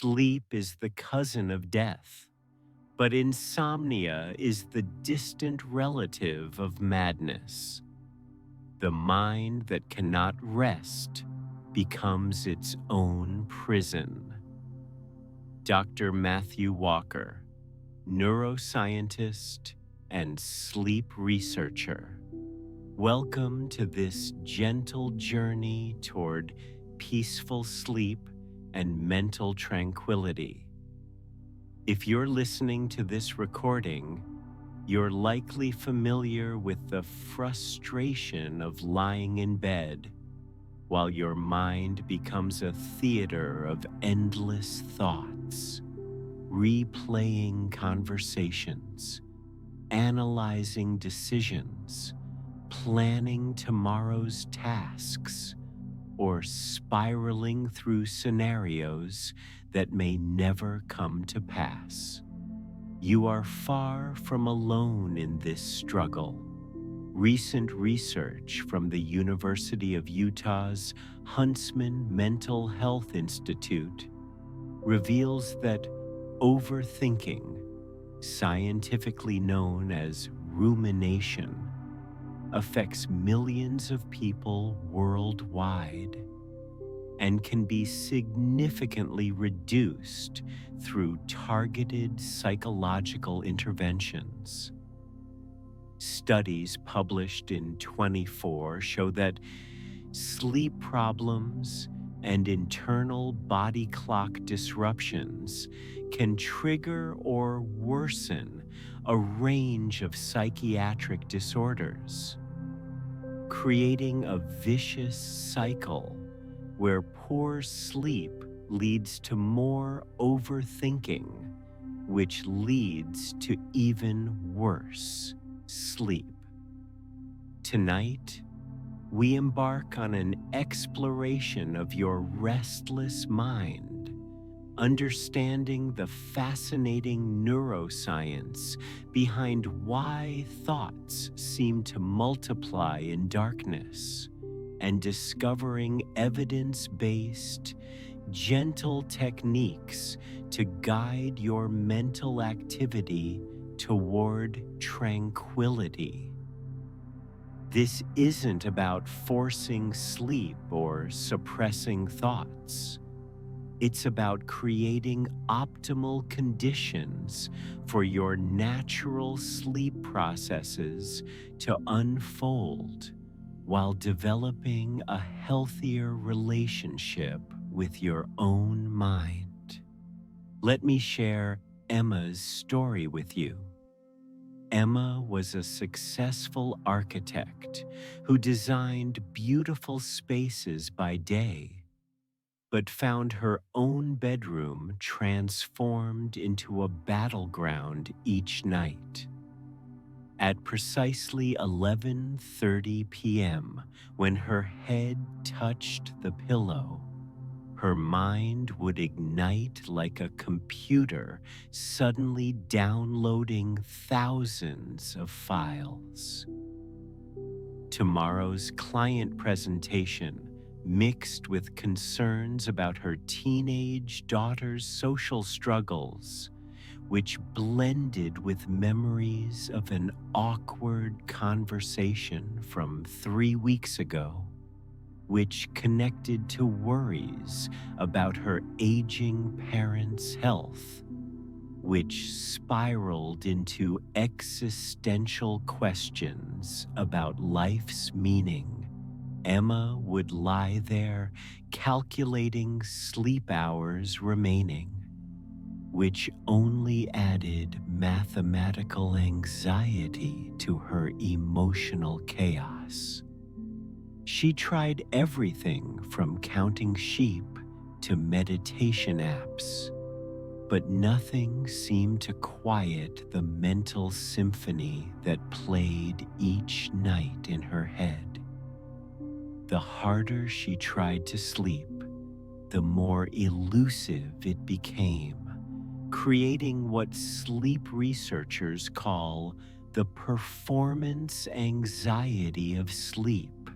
Sleep is the cousin of death, but insomnia is the distant relative of madness. The mind that cannot rest becomes its own prison. Dr. Matthew Walker, neuroscientist and sleep researcher. Welcome to this gentle journey toward peaceful sleep and mental tranquility. If you're listening to this recording, you're likely familiar with the frustration of lying in bed while your mind becomes a theater of endless thoughts, replaying conversations, analyzing decisions, planning tomorrow's tasks, or spiraling through scenarios that may never come to pass. You are far from alone in this struggle. Recent research from the University of Utah's Huntsman Mental Health Institute reveals that overthinking, scientifically known as rumination, affects millions of people worldwide and can be significantly reduced through targeted psychological interventions. Studies published in 24 show that sleep problems and internal body clock disruptions can trigger or worsen a range of psychiatric disorders, creating a vicious cycle where poor sleep leads to more overthinking, which leads to even worse sleep. Tonight, we embark on an exploration of your restless mind, understanding the fascinating neuroscience behind why thoughts seem to multiply in darkness, and discovering evidence-based, gentle techniques to guide your mental activity toward tranquility. This isn't about forcing sleep or suppressing thoughts. It's about creating optimal conditions for your natural sleep processes to unfold while developing a healthier relationship with your own mind. Let me share Emma's story with you. Emma was a successful architect who designed beautiful spaces by day, but found her own bedroom transformed into a battleground each night. At precisely 11:30 p.m., when her head touched the pillow, her mind would ignite like a computer suddenly downloading thousands of files. Tomorrow's client presentation, mixed with concerns about her teenage daughter's social struggles, which blended with memories of an awkward conversation from 3 weeks ago, which connected to worries about her aging parents' health, which spiraled into existential questions about life's meaning. Emma would lie there calculating sleep hours remaining, which only added mathematical anxiety to her emotional chaos. She tried everything from counting sheep to meditation apps, but nothing seemed to quiet the mental symphony that played each night in her head. The harder she tried to sleep, the more elusive it became, creating what sleep researchers call the performance anxiety of sleep.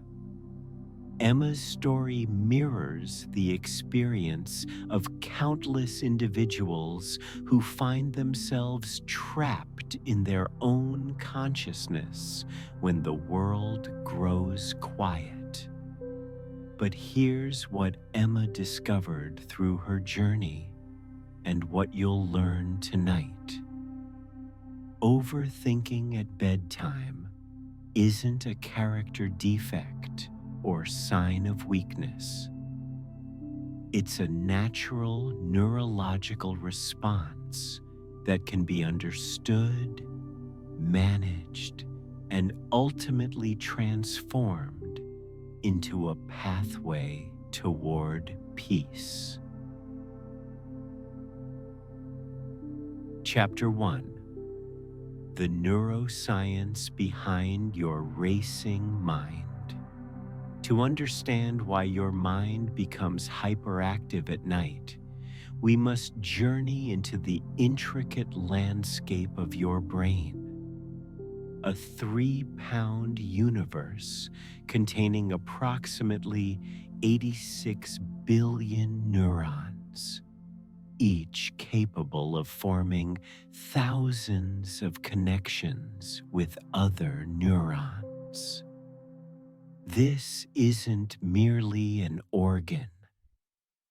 Emma's story mirrors the experience of countless individuals who find themselves trapped in their own consciousness when the world grows quiet. But here's what Emma discovered through her journey and what you'll learn tonight. Overthinking at bedtime isn't a character defect or sign of weakness. It's a natural neurological response that can be understood, managed, and ultimately transformed into a pathway toward peace. Chapter 1: The neuroscience behind your racing mind. To understand why your mind becomes hyperactive at night, we must journey into the intricate landscape of your brain. A 3-pound universe containing approximately 86 billion neurons, each capable of forming thousands of connections with other neurons. This isn't merely an organ.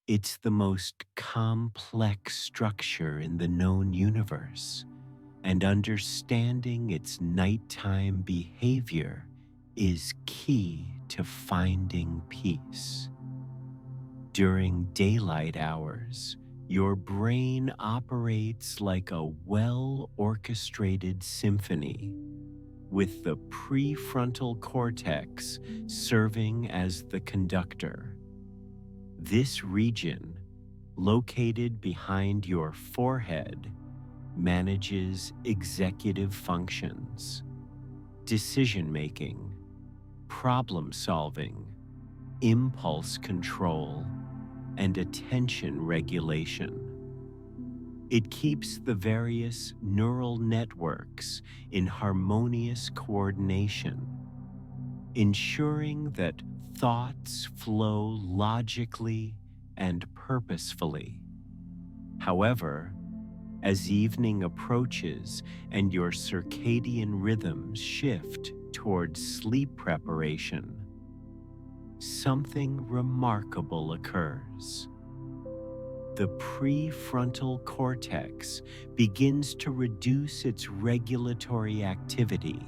It's the most complex structure in the known universe, and understanding its nighttime behavior is key to finding peace. During daylight hours, your brain operates like a well-orchestrated symphony, with the prefrontal cortex serving as the conductor. This region, located behind your forehead, manages executive functions, decision-making, problem-solving, impulse control, and attention regulation. It keeps the various neural networks in harmonious coordination, ensuring that thoughts flow logically and purposefully. However, as evening approaches and your circadian rhythms shift towards sleep preparation, something remarkable occurs. The prefrontal cortex begins to reduce its regulatory activity,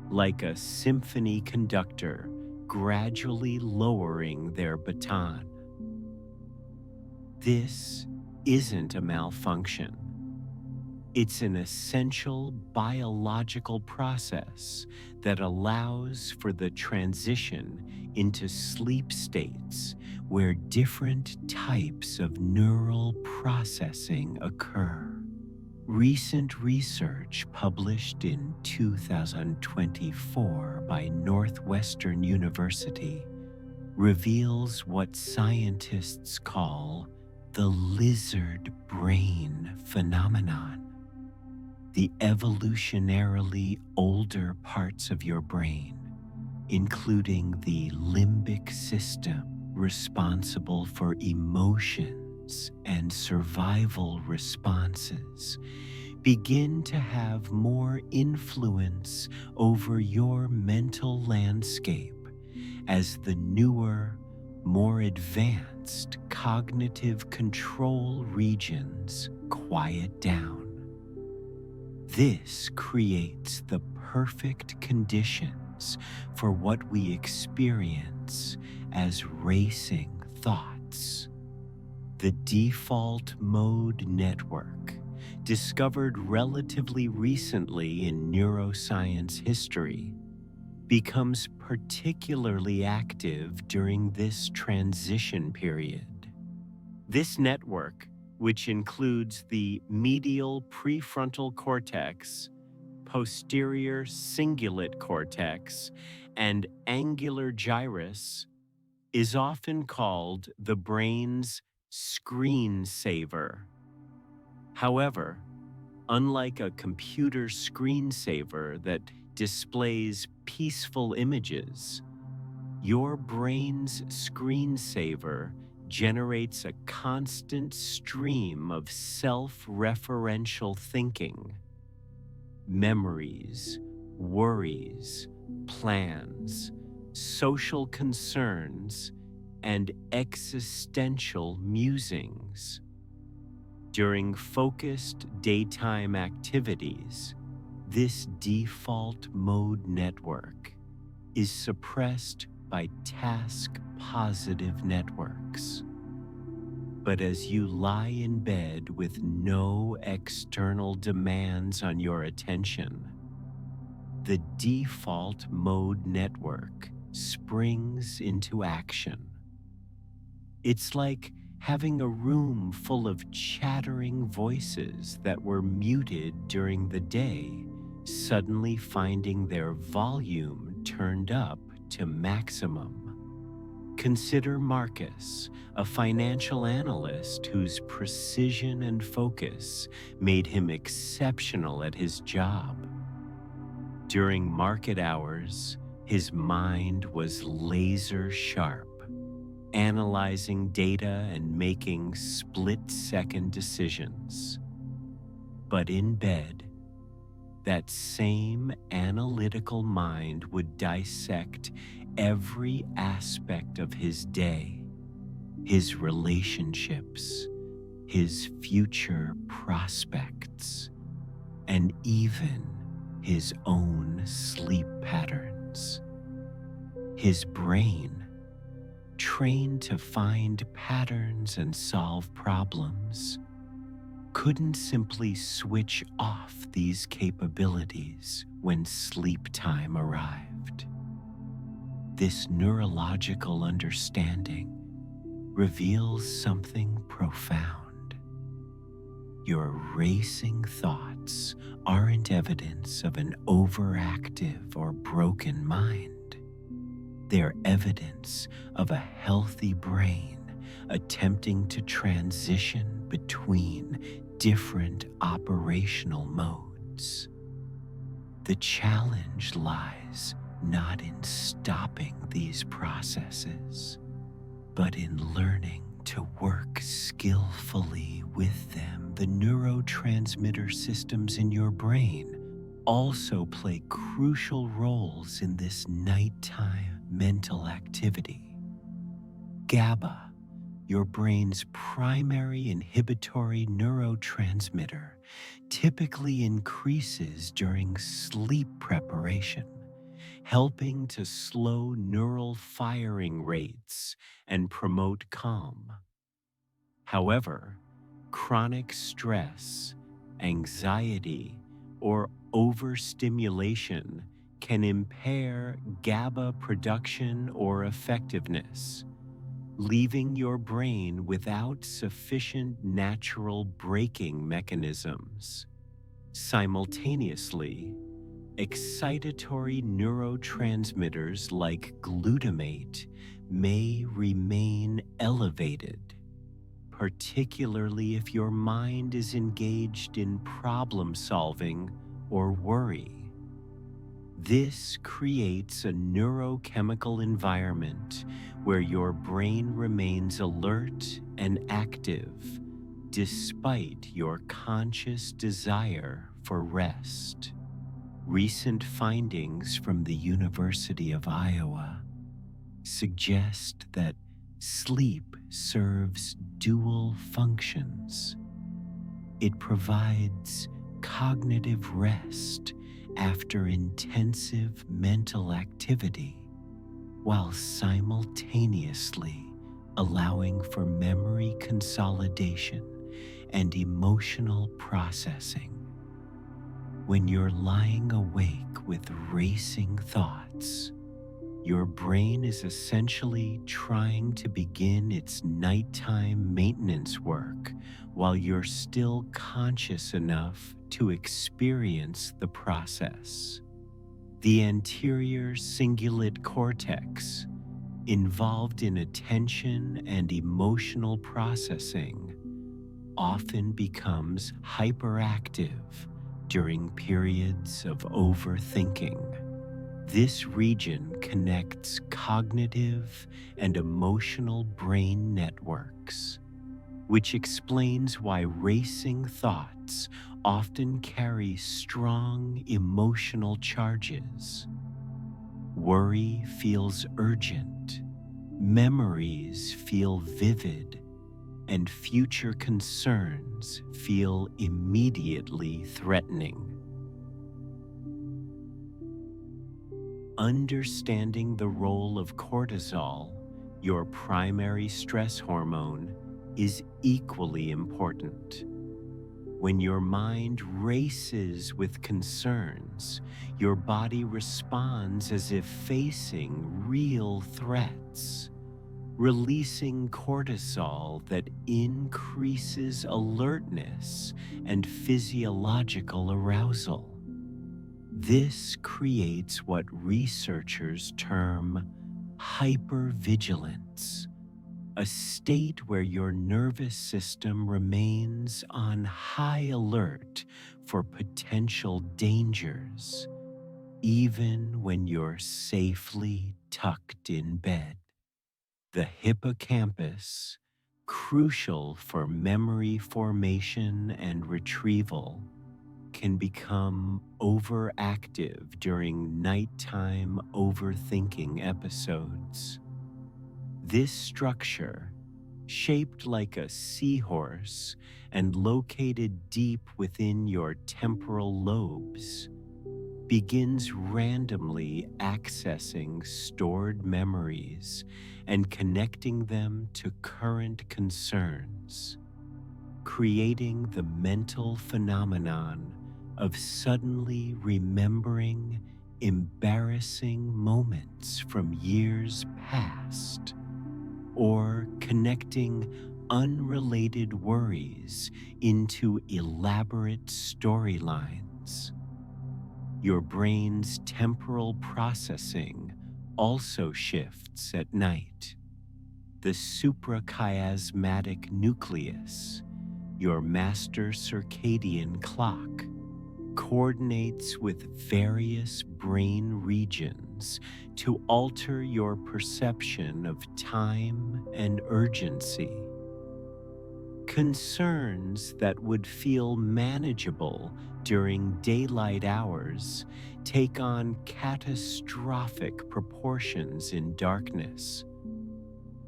like a symphony conductor gradually lowering their baton. This isn't a malfunction. It's an essential biological process that allows for the transition into sleep states where different types of neural processing occur. Recent research published in 2024 by Northwestern University reveals what scientists call the lizard brain phenomenon. The evolutionarily older parts of your brain, including the limbic system responsible for emotions and survival responses, begin to have more influence over your mental landscape as the newer, more advanced cognitive control regions quiet down. This creates the perfect conditions for what we experience as racing thoughts. The default mode network, discovered relatively recently in neuroscience history, becomes particularly active during this transition period. This network, which includes the medial prefrontal cortex, posterior cingulate cortex, and angular gyrus, is often called the brain's screensaver. However, unlike a computer screensaver that displays peaceful images, Your brain's screensaver generates a constant stream of self-referential thinking, memories, worries, plans, social concerns, and existential musings. During focused daytime activities, this default mode network is suppressed by task-positive networks. But as you lie in bed with no external demands on your attention, the default mode network springs into action. It's like having a room full of chattering voices that were muted during the day, suddenly finding their volume turned up to maximum. Consider Marcus, a financial analyst whose precision and focus made him exceptional at his job. During market hours, his mind was laser sharp, analyzing data and making split-second decisions. But in bed, that same analytical mind would dissect every aspect of his day, his relationships, his future prospects, and even his own sleep patterns. His brain, trained to find patterns and solve problems, couldn't simply switch off these capabilities when sleep time arrived. This neurological understanding reveals something profound. Your racing thoughts aren't evidence of an overactive or broken mind. They're evidence of a healthy brain attempting to transition between different operational modes. The challenge lies not in stopping these processes, but in learning to work skillfully with them. The neurotransmitter systems in your brain also play crucial roles in this nighttime mental activity. GABA, your brain's primary inhibitory neurotransmitter, typically increases during sleep preparation, helping to slow neural firing rates and promote calm. However, chronic stress, anxiety, or overstimulation can impair GABA production or effectiveness, leaving your brain without sufficient natural braking mechanisms. Simultaneously, excitatory neurotransmitters like glutamate may remain elevated, particularly if your mind is engaged in problem solving or worry. This creates a neurochemical environment where your brain remains alert and active despite your conscious desire for rest. Recent findings from the University of Iowa suggest that sleep serves dual functions. It provides cognitive rest after intensive mental activity, while simultaneously allowing for memory consolidation and emotional processing. When you're lying awake with racing thoughts, your brain is essentially trying to begin its nighttime maintenance work while you're still conscious enough to experience the process. The anterior cingulate cortex, involved in attention and emotional processing, often becomes hyperactive during periods of overthinking. This region connects cognitive and emotional brain networks, which explains why racing thoughts often carry strong emotional charges. Worry feels urgent, memories feel vivid, and future concerns feel immediately threatening. Understanding the role of cortisol, your primary stress hormone, is equally important. When your mind races with concerns, your body responds as if facing real threats, releasing cortisol that increases alertness and physiological arousal. This creates what researchers term hypervigilance, a state where your nervous system remains on high alert for potential dangers, even when you're safely tucked in bed. The hippocampus, crucial for memory formation and retrieval, can become overactive during nighttime overthinking episodes. This structure, shaped like a seahorse and located deep within your temporal lobes, begins randomly accessing stored memories and connecting them to current concerns, creating the mental phenomenon of suddenly remembering embarrassing moments from years past, or connecting unrelated worries into elaborate storylines. Your brain's temporal processing also shifts at night. The suprachiasmatic nucleus, your master circadian clock, coordinates with various brain regions to alter your perception of time and urgency. Concerns that would feel manageable during daylight hours take on catastrophic proportions in darkness,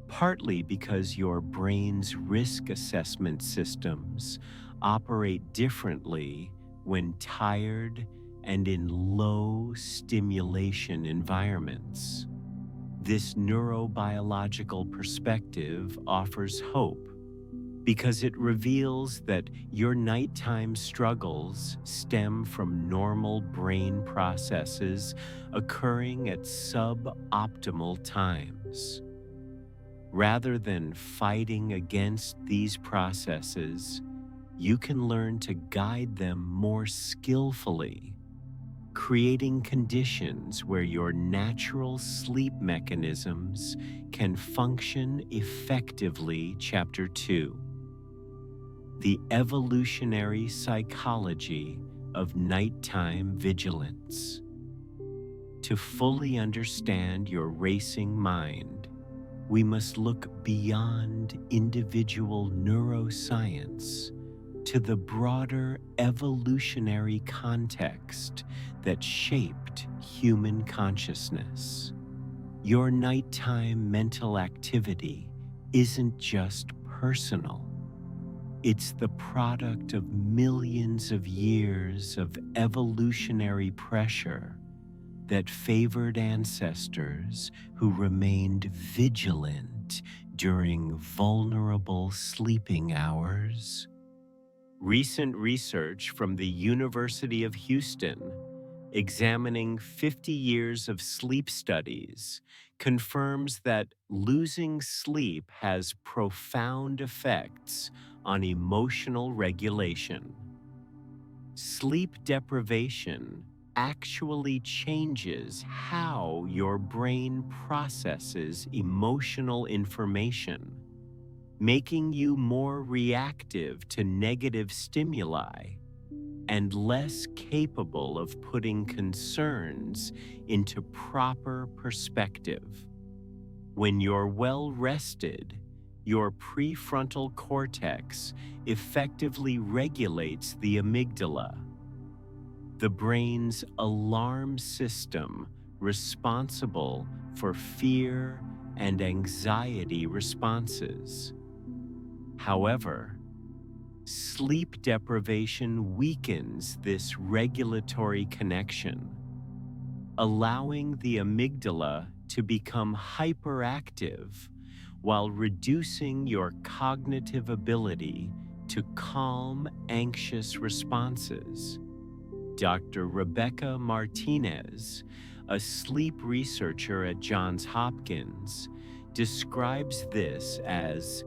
partly because your brain's risk assessment systems operate differently when tired and in low stimulation environments. This neurobiological perspective offers hope because it reveals that your nighttime struggles stem from normal brain processes occurring at suboptimal times. Rather than fighting against these processes, you can learn to guide them more skillfully, creating conditions where your natural sleep mechanisms can function effectively. Chapter 2: The Evolutionary Psychology of Nighttime Vigilance. To fully understand your racing mind, we must look beyond individual neuroscience to the broader evolutionary context that shaped human consciousness. Your nighttime mental activity isn't just personal. It's the product of millions of years of evolutionary pressure that favored ancestors who remained vigilant during vulnerable sleeping hours. Recent research from the University of Houston, examining 50 years of sleep studies, confirms that losing sleep has profound effects on emotional regulation. Sleep deprivation actually changes how your brain processes emotional information, making you more reactive to negative stimuli. and less capable of putting concerns into proper perspective. When you're well rested, your prefrontal cortex effectively regulates the amygdala, the brain's alarm system responsible for fear and anxiety responses. However, sleep deprivation weakens this regulatory connection, allowing the amygdala to become hyperactive while reducing your cognitive ability to calm anxious responses. Dr. Rebecca Martinez, a sleep researcher at Johns Hopkins, describes this as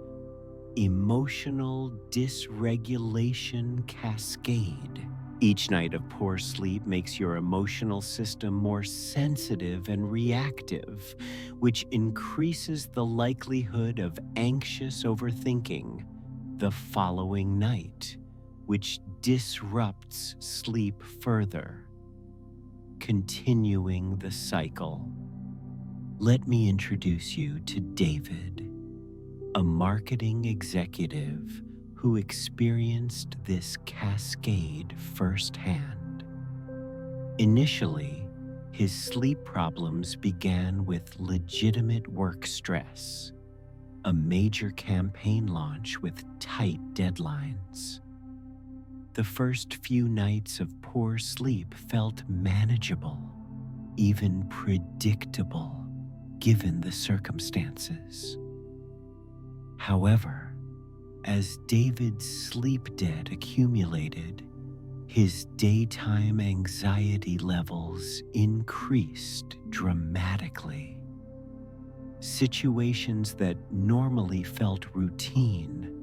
emotional dysregulation cascade. Each night of poor sleep makes your emotional system more sensitive and reactive, which increases the likelihood of anxious overthinking the following night, which disrupts sleep further, continuing the cycle. Let me introduce you to David, a marketing executive who experienced this cascade firsthand. Initially, his sleep problems began with legitimate work stress, a major campaign launch with tight deadlines. The first few nights of poor sleep felt manageable, even predictable, given the circumstances. However, as David's sleep debt accumulated, his daytime anxiety levels increased dramatically. Situations that normally felt routine,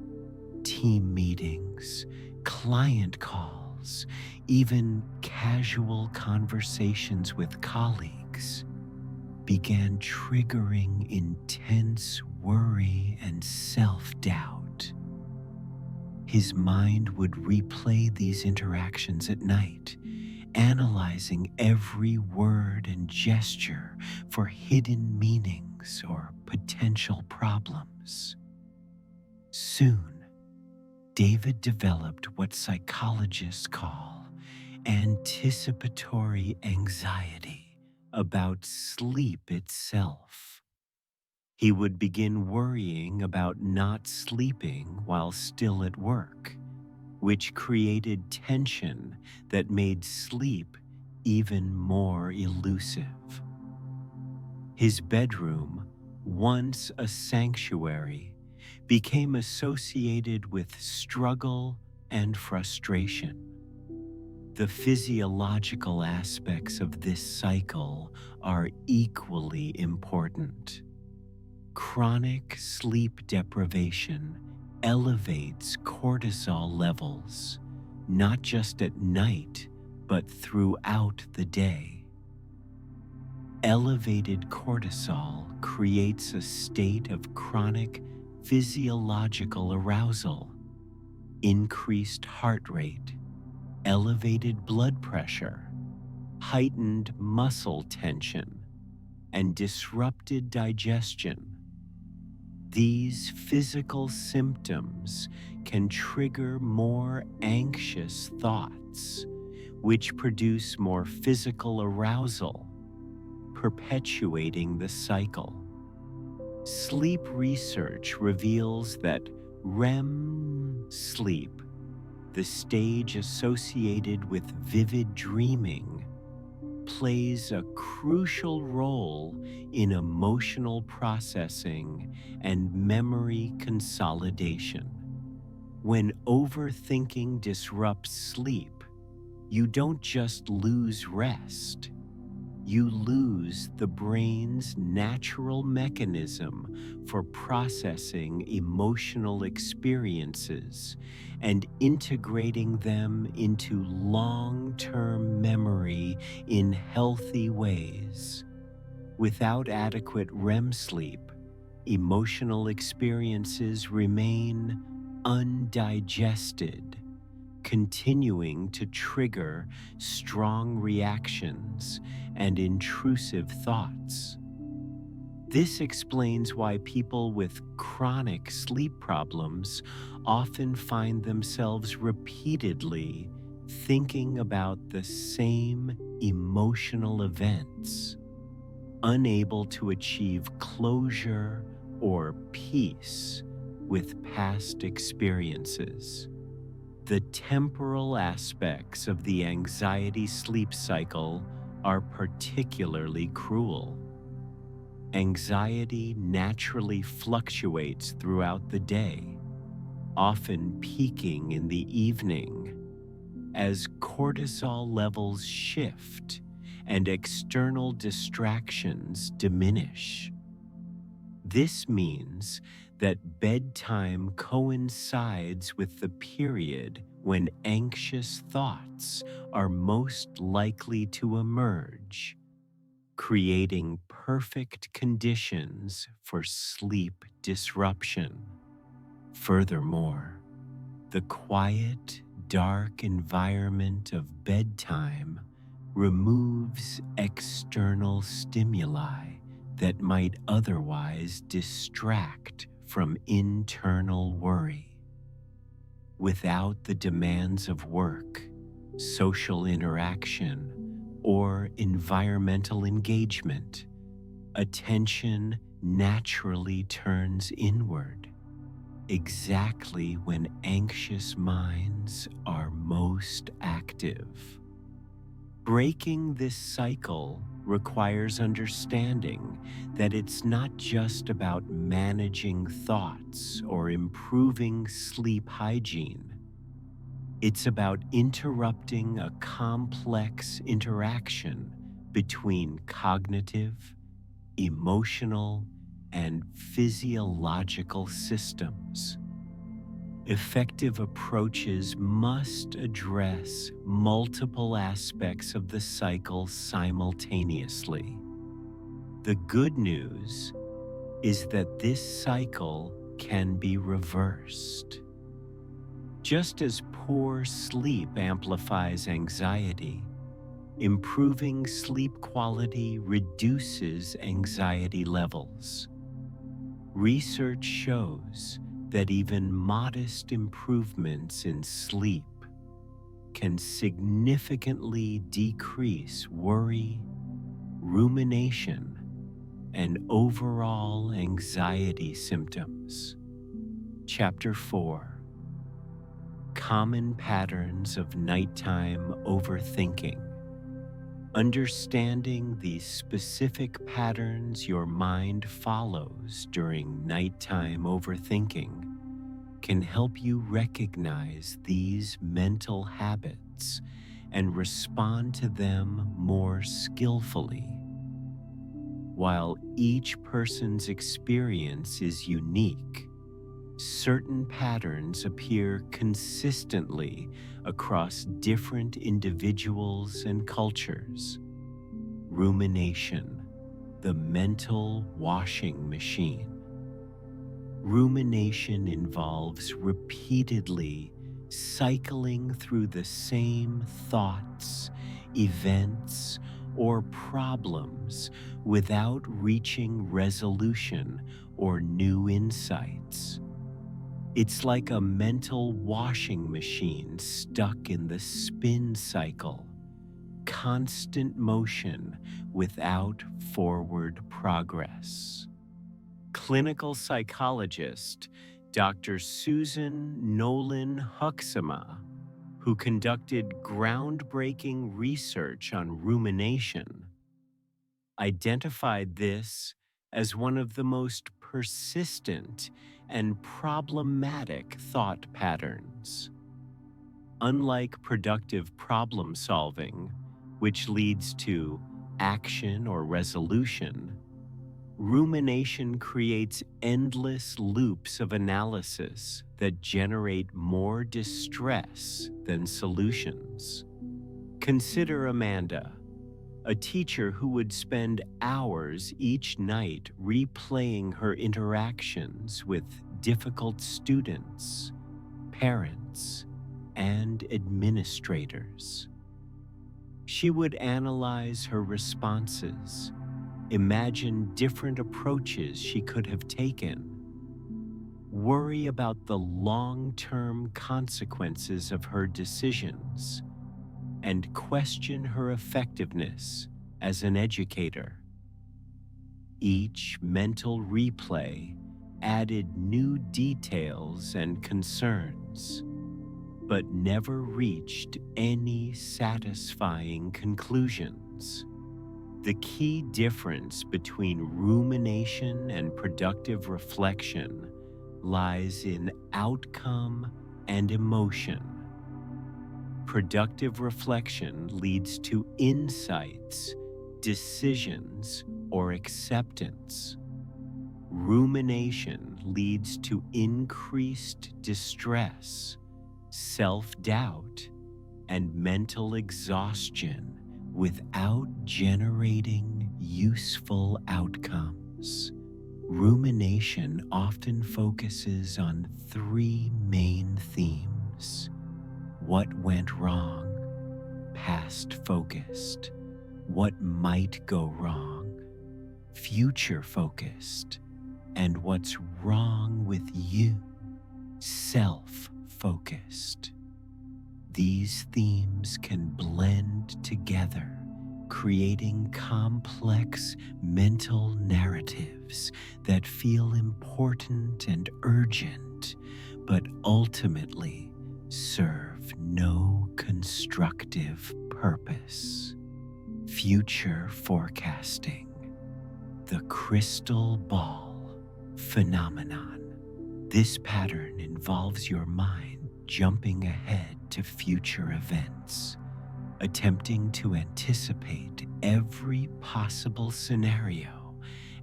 team meetings, client calls, even casual conversations with colleagues, began triggering intense worry and self-doubt. His mind would replay these interactions at night, analyzing every word and gesture for hidden meanings or potential problems. Soon, David developed what psychologists call anticipatory anxiety about sleep itself. He would begin worrying about not sleeping while still at work, which created tension that made sleep even more elusive. His bedroom, once a sanctuary, became associated with struggle and frustration. The physiological aspects of this cycle are equally important. Chronic sleep deprivation elevates cortisol levels, not just at night, but throughout the day. Elevated cortisol creates a state of chronic physiological arousal, increased heart rate, elevated blood pressure, heightened muscle tension, and disrupted digestion. These physical symptoms can trigger more anxious thoughts, which produce more physical arousal, perpetuating the cycle. Sleep research reveals that REM sleep, the stage associated with vivid dreaming, plays a crucial role in emotional processing and memory consolidation. When overthinking disrupts sleep, you don't just lose rest, you lose the brain's natural mechanism for processing emotional experiences and integrating them into long-term memory in healthy ways. Without adequate REM sleep, emotional experiences remain undigested, continuing to trigger strong reactions and intrusive thoughts. This explains why people with chronic sleep problems often find themselves repeatedly thinking about the same emotional events, unable to achieve closure or peace with past experiences. The temporal aspects of the anxiety sleep cycle are particularly cruel. Anxiety naturally fluctuates throughout the day, often peaking in the evening as cortisol levels shift and external distractions diminish. This means that bedtime coincides with the period when anxious thoughts are most likely to emerge, creating perfect conditions for sleep disruption. Furthermore, the quiet, dark environment of bedtime removes external stimuli that might otherwise distract from internal worry. Without the demands of work, social interaction, or environmental engagement, attention naturally turns inward, exactly when anxious minds are most active. Breaking this cycle requires understanding that it's not just about managing thoughts or improving sleep hygiene. It's about interrupting a complex interaction between cognitive, emotional, and physiological systems. Effective approaches must address multiple aspects of the cycle simultaneously. The good news is that this cycle can be reversed. Just as poor sleep amplifies anxiety, improving sleep quality reduces anxiety levels. Research shows that even modest improvements in sleep can significantly decrease worry, rumination, and overall anxiety symptoms. Chapter 4: Common Patterns of Nighttime Overthinking. Understanding the specific patterns your mind follows during nighttime overthinking can help you recognize these mental habits and respond to them more skillfully. While each person's experience is unique, certain patterns appear consistently across different individuals and cultures. Rumination, the mental washing machine. Rumination involves repeatedly cycling through the same thoughts, events, or problems without reaching resolution or new insights. It's like a mental washing machine stuck in the spin cycle, constant motion without forward progress. Clinical psychologist Dr. Susan Nolan Huxema, who conducted groundbreaking research on rumination, identified this as one of the most persistent and problematic thought patterns. Unlike productive problem solving, which leads to action or resolution, rumination creates endless loops of analysis that generate more distress than solutions. Consider Amanda, a teacher who would spend hours each night replaying her interactions with difficult students, parents, and administrators. She would analyze her responses, imagine different approaches she could have taken, worry about the long-term consequences of her decisions, and question her effectiveness as an educator. Each mental replay added new details and concerns, but never reached any satisfying conclusions. The key difference between rumination and productive reflection lies in outcome and emotion. Productive reflection leads to insights, decisions, or acceptance. Rumination leads to increased distress, self-doubt, and mental exhaustion without generating useful outcomes. Rumination often focuses on three main themes: what went wrong, past-focused; what might go wrong, future-focused; and what's wrong with you, self-focused. These themes can blend together, creating complex mental narratives that feel important and urgent, but ultimately serve no constructive purpose. Future forecasting, the crystal ball phenomenon. This pattern involves your mind jumping ahead to future events, attempting to anticipate every possible scenario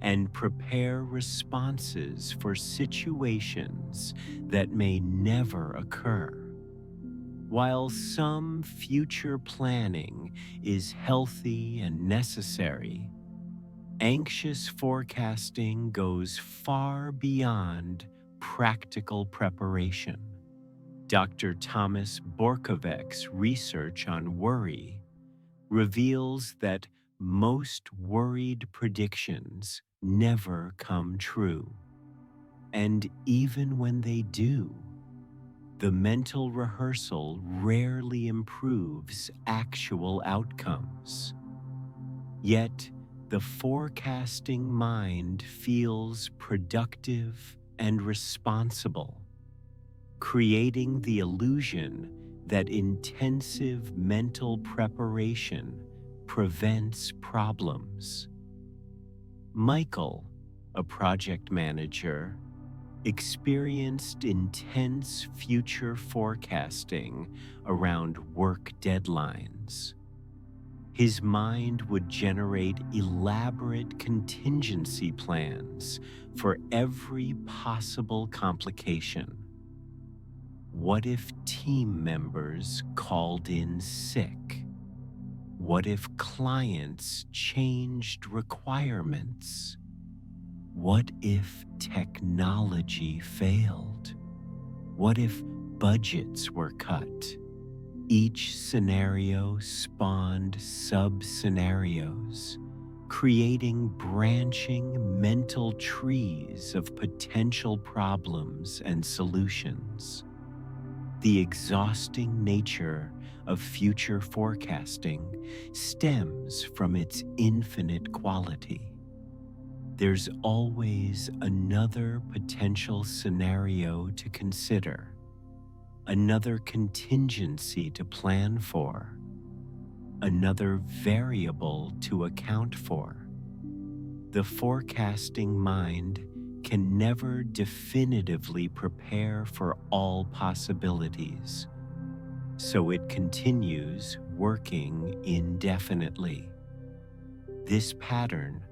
and prepare responses for situations that may never occur. While some future planning is healthy and necessary, anxious forecasting goes far beyond practical preparation. Dr. Thomas Borkowicz's research on worry reveals that most worried predictions never come true. And even when they do, the mental rehearsal rarely improves actual outcomes. Yet, the forecasting mind feels productive and responsible, creating the illusion that intensive mental preparation prevents problems. Michael, a project manager, experienced intense future forecasting around work deadlines. His mind would generate elaborate contingency plans for every possible complication. What if team members called in sick? What if clients changed requirements? What if technology failed? What if budgets were cut? Each scenario spawned sub-scenarios, creating branching mental trees of potential problems and solutions. The exhausting nature of future forecasting stems from its infinite quality. There's always another potential scenario to consider, another contingency to plan for, another variable to account for. The forecasting mind can never definitively prepare for all possibilities, so it continues working indefinitely. This pattern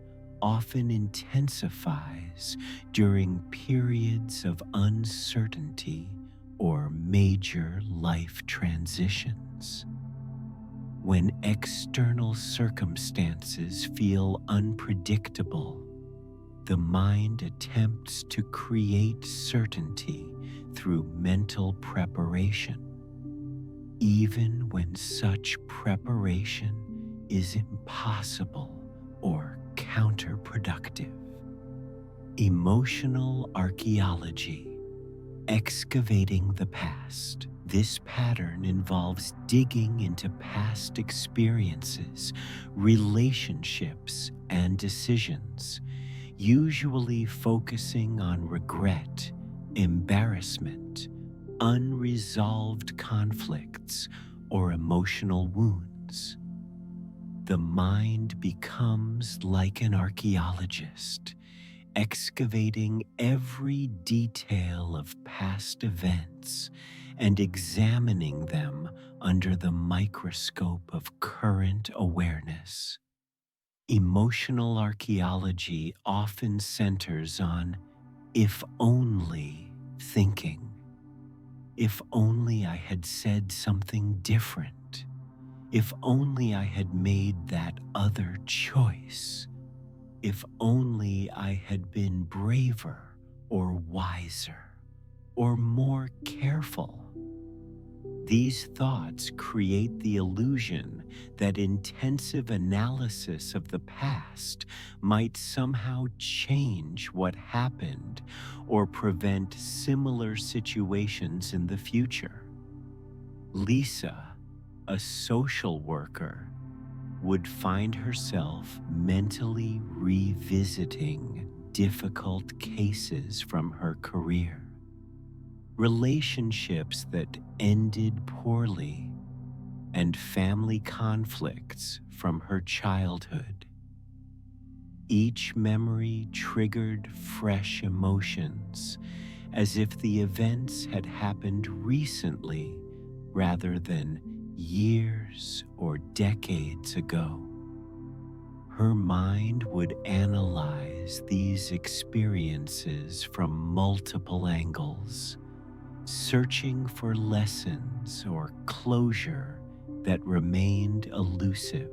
often intensifies during periods of uncertainty or major life transitions. When external circumstances feel unpredictable, the mind attempts to create certainty through mental preparation. even when such preparation is impossible or counterproductive. Emotional archaeology. Excavating the past. This pattern involves digging into past experiences, relationships, and decisions, usually focusing on regret, embarrassment, unresolved conflicts, or emotional wounds. The mind becomes like an archaeologist, excavating every detail of past events and examining them under the microscope of current awareness. Emotional archaeology often centers on if only thinking. If only I had said something different. If only I had made that other choice. If only I had been braver or wiser or more careful. These thoughts create the illusion that intensive analysis of the past might somehow change what happened or prevent similar situations in the future. Lisa, a social worker, would find herself mentally revisiting difficult cases from her career, relationships that ended poorly, and family conflicts from her childhood. Each memory triggered fresh emotions, as if the events had happened recently rather than years or decades ago. Her mind would analyze these experiences from multiple angles, searching for lessons or closure that remained elusive.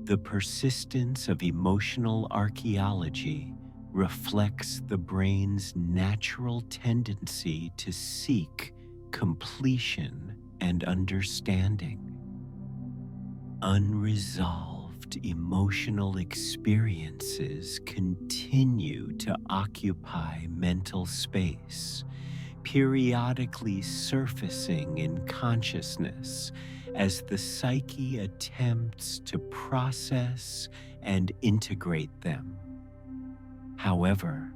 The persistence of emotional archaeology reflects the brain's natural tendency to seek completion and understanding. Unresolved emotional experiences continue to occupy mental space, periodically surfacing in consciousness as the psyche attempts to process and integrate them. However,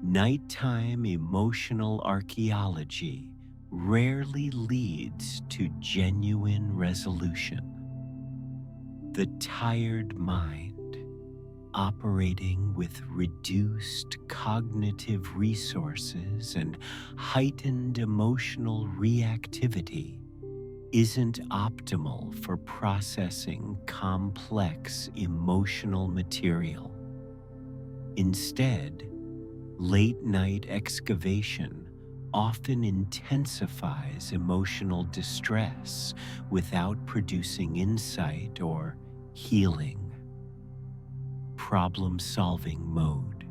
nighttime emotional archaeology rarely leads to genuine resolution. The tired mind, operating with reduced cognitive resources and heightened emotional reactivity, isn't optimal for processing complex emotional material. Instead, late night excavation often intensifies emotional distress without producing insight or healing. Problem-solving mode.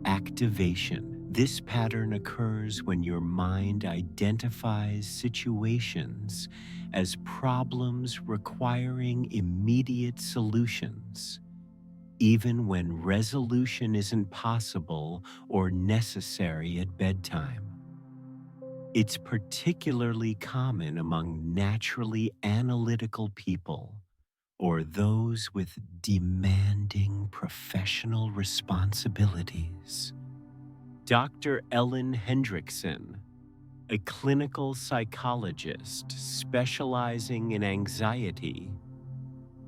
Activation. This pattern occurs when your mind identifies situations as problems requiring immediate solutions, even when resolution isn't possible or necessary at bedtime. It's particularly common among naturally analytical people or those with demanding professional responsibilities. Dr. Ellen Hendrickson, a clinical psychologist specializing in anxiety,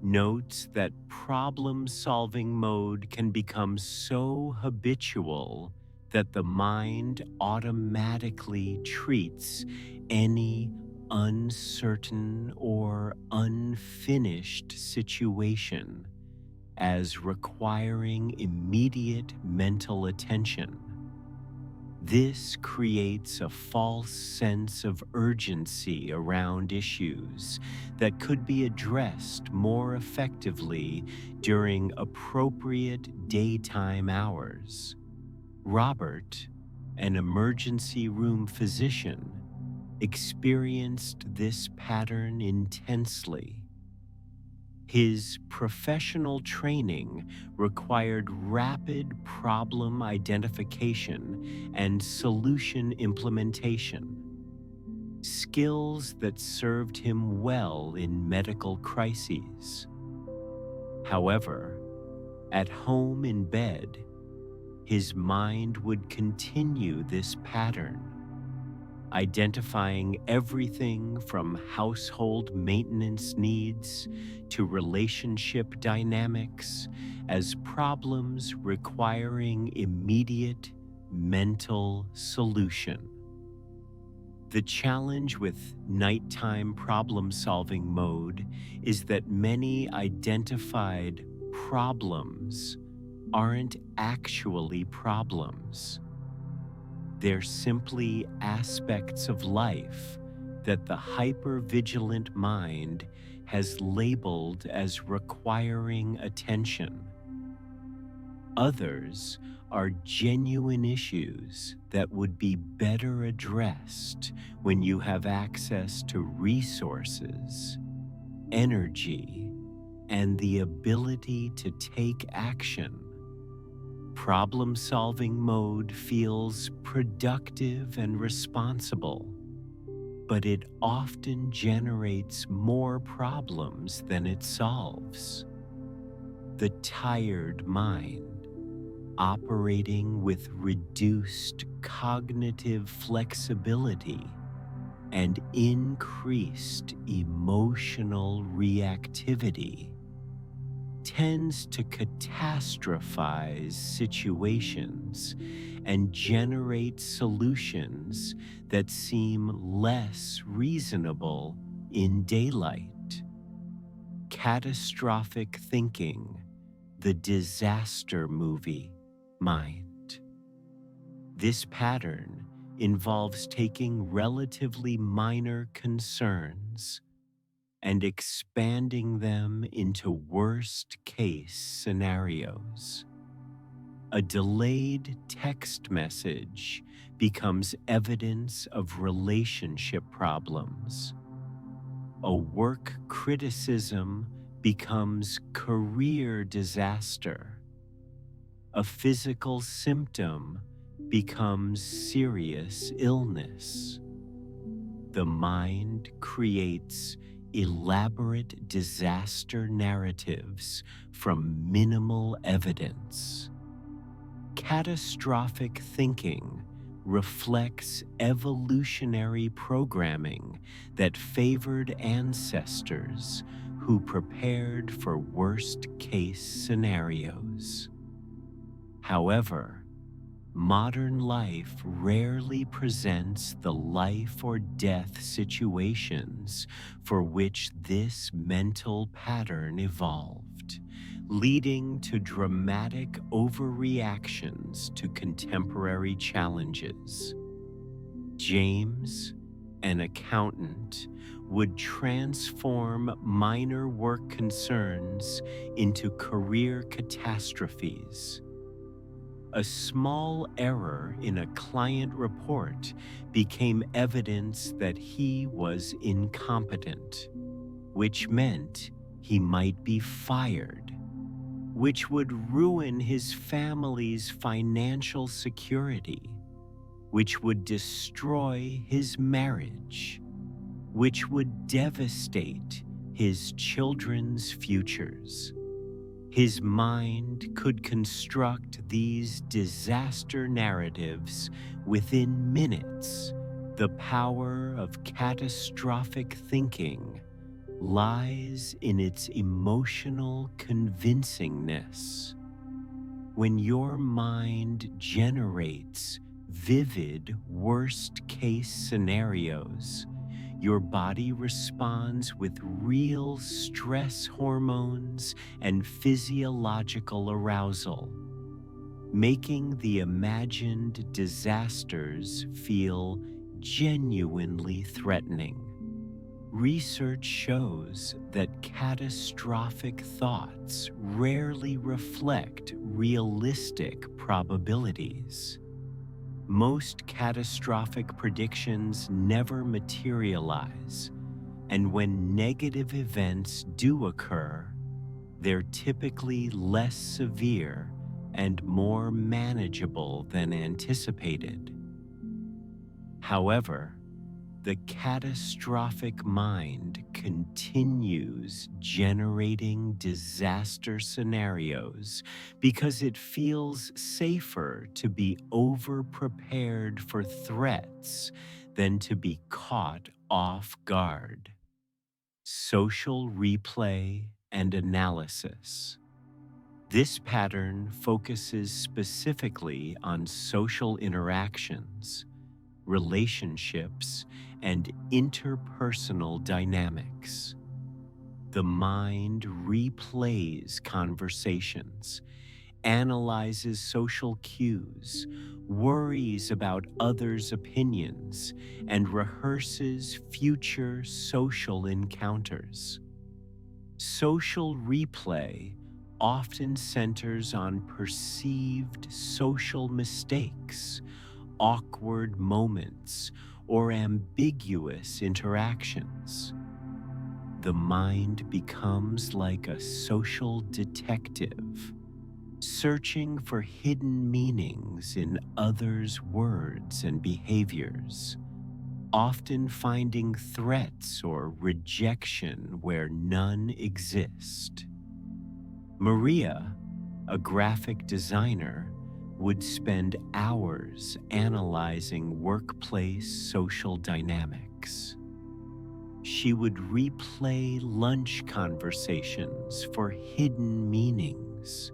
notes that problem-solving mode can become so habitual that the mind automatically treats any uncertain or unfinished situation as requiring immediate mental attention. This creates a false sense of urgency around issues that could be addressed more effectively during appropriate daytime hours. Robert, an emergency room physician, experienced this pattern intensely. His professional training required rapid problem identification and solution implementation, skills that served him well in medical crises. However, at home in bed, his mind would continue this pattern, identifying everything from household maintenance needs to relationship dynamics as problems requiring immediate mental solution. The challenge with nighttime problem-solving mode is that many identified problems aren't actually problems. They're simply aspects of life that the hypervigilant mind has labeled as requiring attention. Others are genuine issues that would be better addressed when you have access to resources, energy, and the ability to take action. Problem-solving mode feels productive and responsible, but it often generates more problems than it solves. The tired mind, operating with reduced cognitive flexibility and increased emotional reactivity, tends to catastrophize situations and generate solutions that seem less reasonable in daylight. Catastrophic thinking, the disaster movie mind. This pattern involves taking relatively minor concerns and expanding them into worst-case scenarios. A delayed text message becomes evidence of relationship problems. A work criticism becomes career disaster. A physical symptom becomes serious illness. The mind creates elaborate disaster narratives from minimal evidence. Catastrophic thinking reflects evolutionary programming that favored ancestors who prepared for worst-case scenarios. However, modern life rarely presents the life or death situations for which this mental pattern evolved, leading to dramatic overreactions to contemporary challenges. James, an accountant, would transform minor work concerns into career catastrophes. A small error in a client report became evidence that he was incompetent, which meant he might be fired, which would ruin his family's financial security, which would destroy his marriage, which would devastate his children's futures. His mind could construct these disaster narratives within minutes. The power of catastrophic thinking lies in its emotional convincingness. When your mind generates vivid worst-case scenarios, your body responds with real stress hormones and physiological arousal, making the imagined disasters feel genuinely threatening. Research shows that catastrophic thoughts rarely reflect realistic probabilities. Most catastrophic predictions never materialize, and when negative events do occur, they're typically less severe and more manageable than anticipated. However, the catastrophic mind continues generating disaster scenarios because it feels safer to be over-prepared for threats than to be caught off guard. Social replay and analysis. This pattern focuses specifically on social interactions, relationships, and interpersonal dynamics. The mind replays conversations, analyzes social cues, worries about others' opinions, and rehearses future social encounters. Social replay often centers on perceived social mistakes, awkward moments, or ambiguous interactions. The mind becomes like a social detective, searching for hidden meanings in others' words and behaviors, often finding threats or rejection where none exist. Maria, a graphic designer, would spend hours analyzing workplace social dynamics. She would replay lunch conversations for hidden meanings,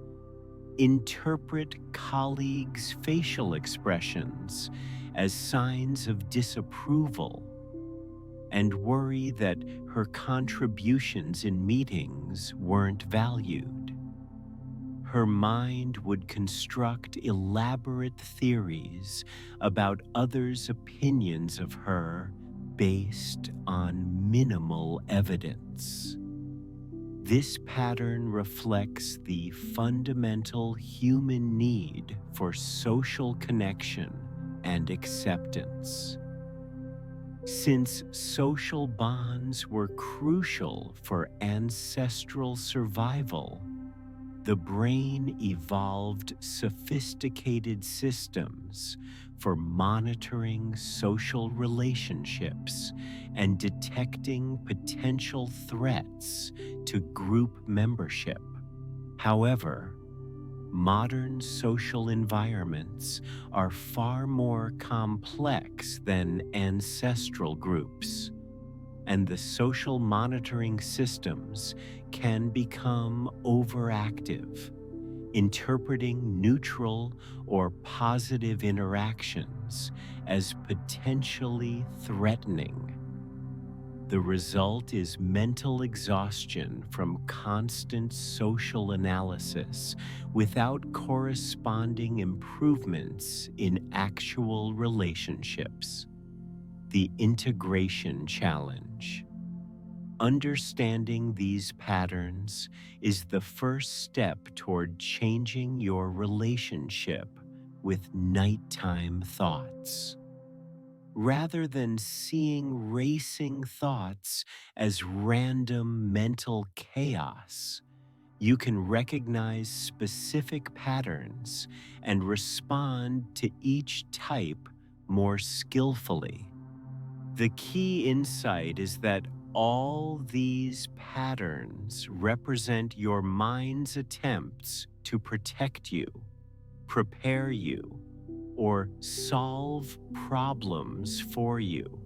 interpret colleagues' facial expressions as signs of disapproval, and worry that her contributions in meetings weren't valued. Her mind would construct elaborate theories about others' opinions of her based on minimal evidence. This pattern reflects the fundamental human need for social connection and acceptance. Since social bonds were crucial for ancestral survival, the brain evolved sophisticated systems for monitoring social relationships and detecting potential threats to group membership. However, modern social environments are far more complex than ancestral groups, and the social monitoring systems can become overactive, interpreting neutral or positive interactions as potentially threatening. The result is mental exhaustion from constant social analysis without corresponding improvements in actual relationships. The integration challenge. Understanding these patterns is the first step toward changing your relationship with nighttime thoughts. Rather than seeing racing thoughts as random mental chaos, you can recognize specific patterns and respond to each type more skillfully. The key insight is that all these patterns represent your mind's attempts to protect you, prepare you, or solve problems for you.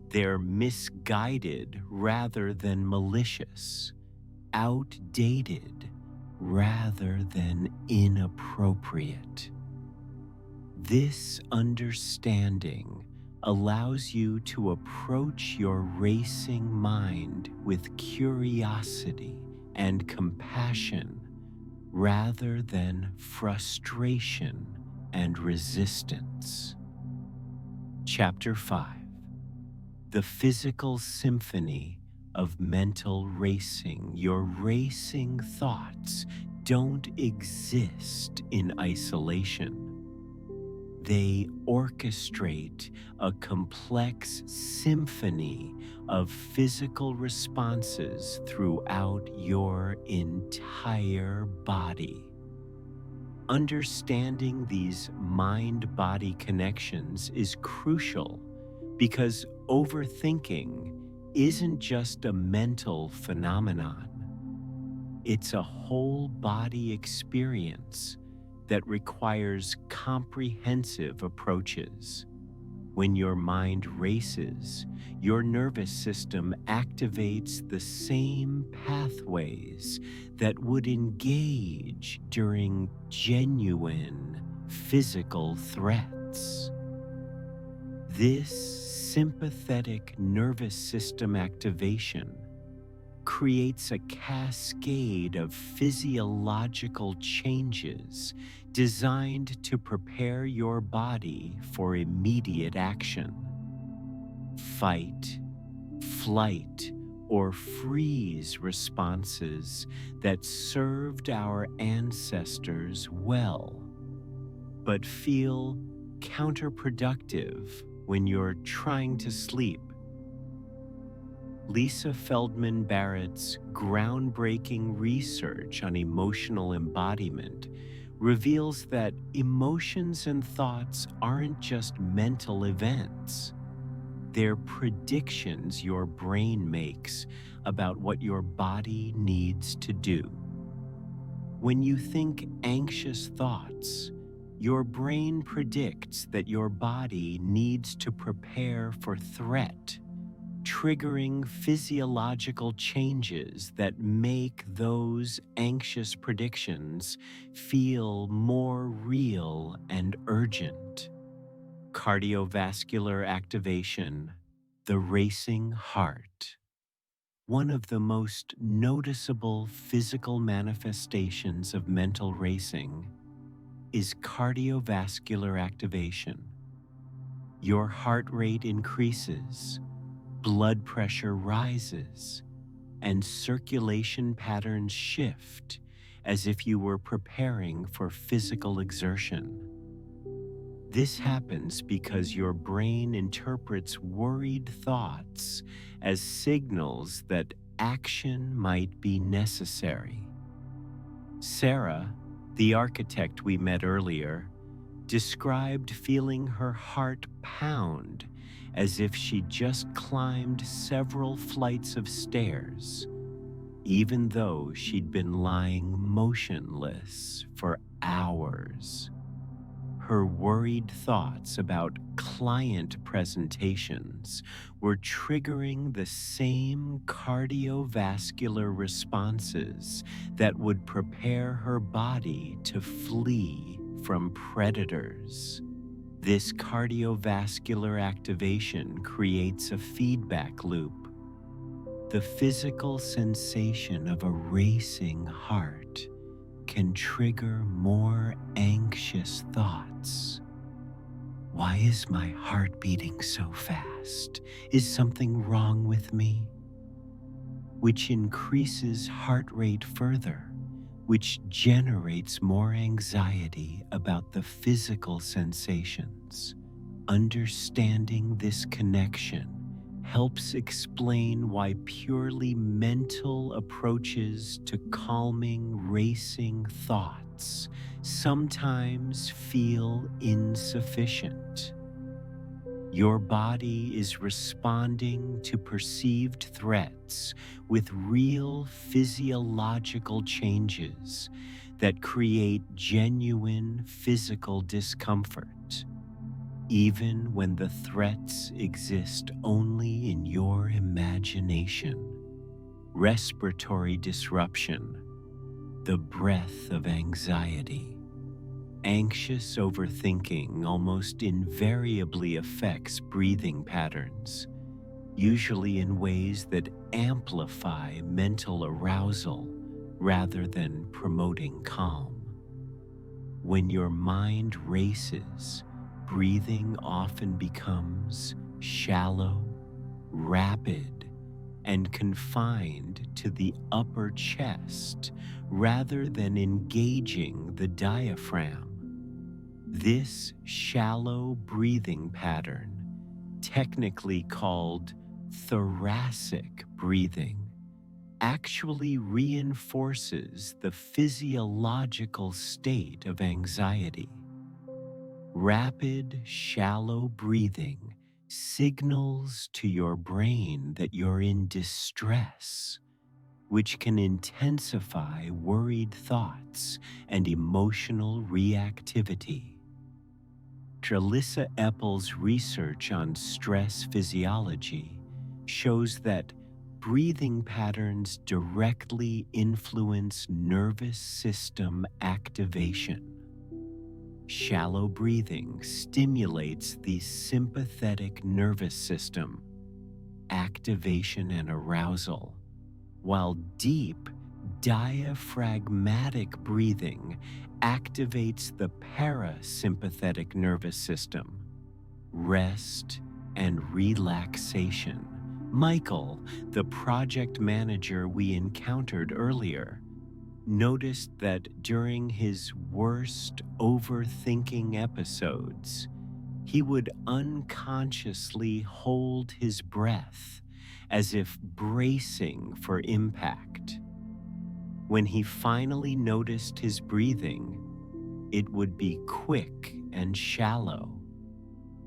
They're misguided rather than malicious, outdated rather than inappropriate. This understanding allows you to approach your racing mind with curiosity and compassion rather than frustration and resistance. Chapter 5. The Physical Symphony of Mental Racing. Your racing thoughts don't exist in isolation. They orchestrate a complex symphony of physical responses throughout your entire body. Understanding these mind-body connections is crucial because overthinking isn't just a mental phenomenon. It's a whole body experience that requires comprehensive approaches. When your mind races, your nervous system activates the same pathways that would engage during genuine physical threats. This sympathetic nervous system activation creates a cascade of physiological changes designed to prepare your body for immediate action. Fight, flight, or freeze responses that served our ancestors well, but feel counterproductive when you're trying to sleep. Lisa Feldman Barrett's groundbreaking research on emotional embodiment reveals that emotions and thoughts aren't just mental events. They're predictions your brain makes about what your body needs to do. When you think anxious thoughts, your brain predicts that your body needs to prepare for threat, triggering physiological changes that make those anxious predictions feel more real and urgent. Cardiovascular activation, the racing heart. One of the most noticeable physical manifestations of mental racing is cardiovascular activation. Your heart rate increases, blood pressure rises, and circulation patterns shift as if you were preparing for physical exertion. This happens because your brain interprets worried thoughts as signals that action might be necessary. Sarah, the architect we met earlier, described feeling her heart pound as if she'd just climbed several flights of stairs, even though she'd been lying motionless for hours. Her worried thoughts about client presentations were triggering the same cardiovascular responses that would prepare her body to flee from predators. This cardiovascular activation creates a feedback loop. The physical sensation of a racing heart can trigger more anxious thoughts. Why is my heart beating so fast? Is something wrong with me? Which increases heart rate further, which generates more anxiety about the physical sensations. Understanding this connection helps explain why purely mental approaches to calming racing thoughts sometimes feel insufficient. Your body is responding to perceived threats with real physiological changes that create genuine physical discomfort, even when the threats exist only in your imagination. Respiratory disruption, the breath of anxiety. Anxious overthinking almost invariably affects breathing patterns, usually in ways that amplify mental arousal rather than promoting calm. When your mind races, breathing often becomes shallow, rapid, and confined to the upper chest rather than engaging the diaphragm. This shallow breathing pattern, technically called thoracic breathing, actually reinforces the physiological state of anxiety. Rapid, shallow breathing signals to your brain that you're in distress, which can intensify worried thoughts and emotional reactivity. Trelissa Eppel's research on stress physiology shows that breathing patterns directly influence nervous system activation. Shallow breathing stimulates the sympathetic nervous system, activation and arousal, while deep, diaphragmatic breathing activates the parasympathetic nervous system, rest and relaxation. Michael, the project manager we encountered earlier, noticed that during his worst overthinking episodes, he would unconsciously hold his breath as if bracing for impact. When he finally noticed his breathing, it would be quick and shallow,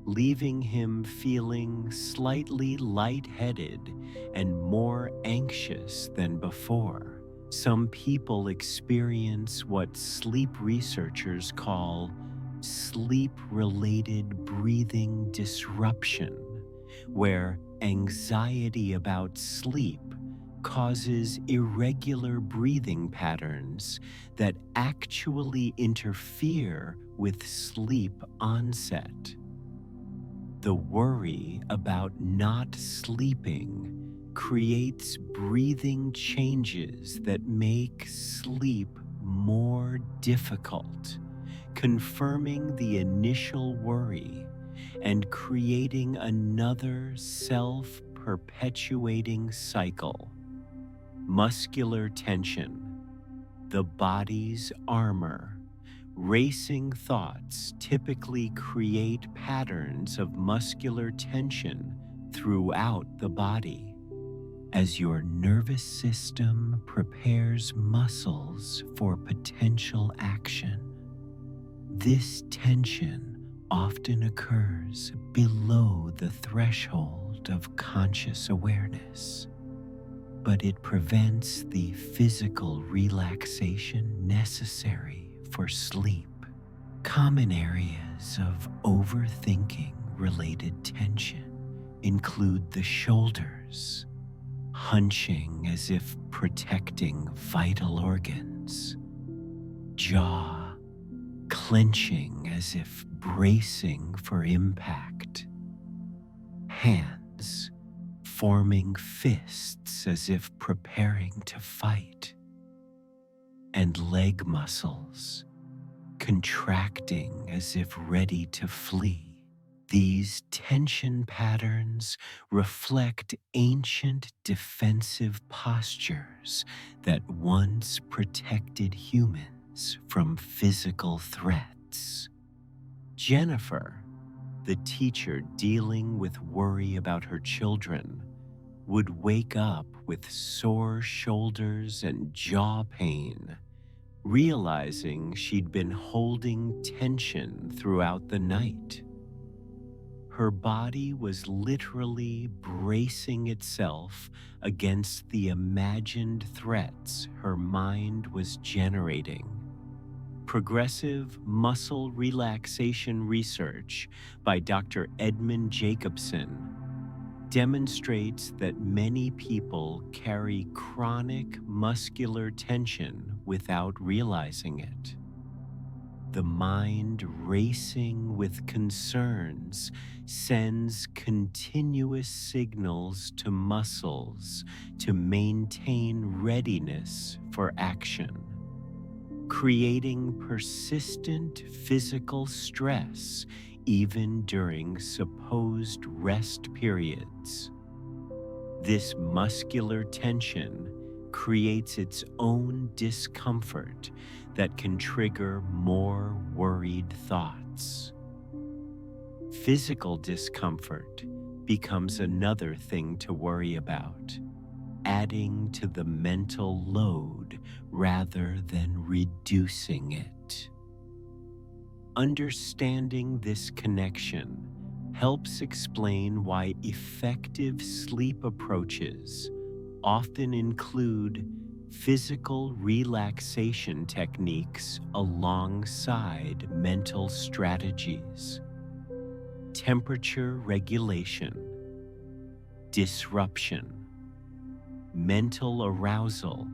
leaving him feeling slightly lightheaded and more anxious than before. Some people experience what sleep researchers call sleep-related breathing disruption, where anxiety about sleep causes irregular breathing patterns that actually interfere with sleep onset. The worry about not sleeping creates breathing changes that make sleep more difficult, confirming the initial worry and creating another self-perpetuating cycle. Muscular tension, the body's armor. Racing thoughts typically create patterns of muscular tension throughout the body as your nervous system prepares muscles for potential action. This tension often occurs below the threshold of conscious awareness, but it prevents the physical relaxation necessary for sleep. Common areas of overthinking related tension include the shoulders, hunching as if protecting vital organs, jaw, clenching as if bracing for impact, hands, forming fists as if preparing to fight, and leg muscles, contracting as if ready to flee. These tension patterns reflect ancient defensive postures that once protected humans from physical threats. Jennifer, the teacher dealing with worry about her children, would wake up with sore shoulders and jaw pain, realizing she'd been holding tension throughout the night. Her body was literally bracing itself against the imagined threats her mind was generating. Progressive muscle relaxation research by Dr. Edmund Jacobson demonstrates that many people carry chronic muscular tension without realizing it. The mind, racing with concerns, sends continuous signals to muscles to maintain readiness for action, creating persistent physical stress even during supposed rest periods. This muscular tension creates its own discomfort that can trigger more worried thoughts. thoughts. Physical discomfort becomes another thing to worry about, adding to the mental load rather than reducing it. Understanding this connection helps explain why effective sleep approaches often include physical relaxation techniques alongside mental strategies. Temperature regulation, disruption, mental arousal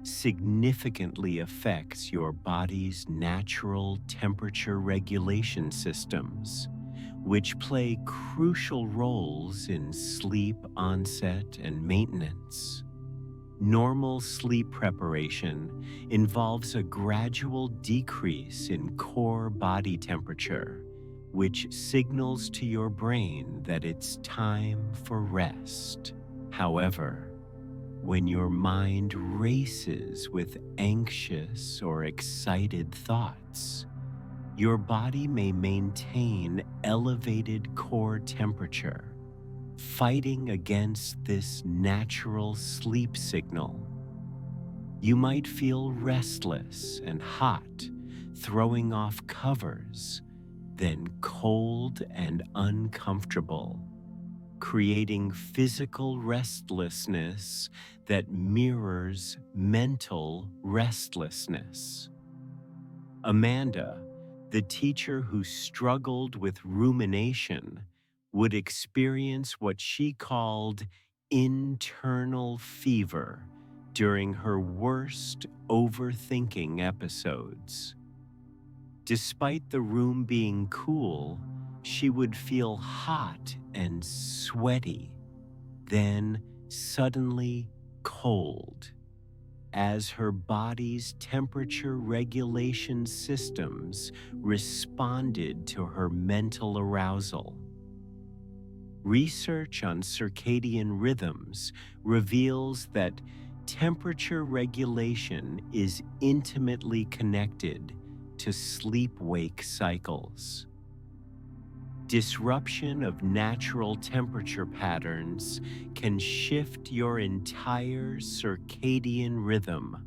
significantly affects your body's natural temperature regulation systems, which play crucial roles in sleep onset and maintenance. Normal sleep preparation involves a gradual decrease in core body temperature, which signals to your brain that it's time for rest. However, when your mind races with anxious or excited thoughts, your body may maintain elevated core temperature, fighting against this natural sleep signal. You might feel restless and hot, throwing off covers, then cold and uncomfortable, creating physical restlessness that mirrors mental restlessness. Amanda, the teacher who struggled with rumination, would experience what she called internal fever during her worst overthinking episodes. Despite the room being cool, she would feel hot and sweaty, then suddenly cold, as her body's temperature regulation systems responded to her mental arousal. Research on circadian rhythms reveals that temperature regulation is intimately connected to sleep-wake cycles. Disruption of natural temperature patterns can shift your entire circadian rhythm,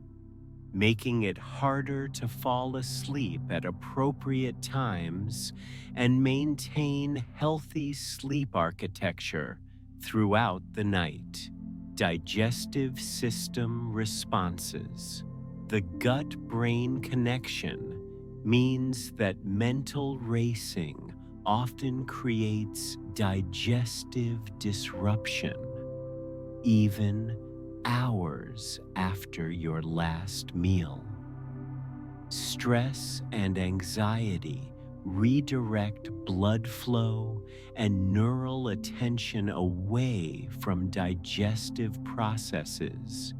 making it harder to fall asleep at appropriate times and maintain healthy sleep architecture throughout the night. Digestive system responses. The gut-brain connection means that mental racing often creates digestive disruption, even hours after your last meal. Stress and anxiety redirect blood flow and neural attention away from digestive processes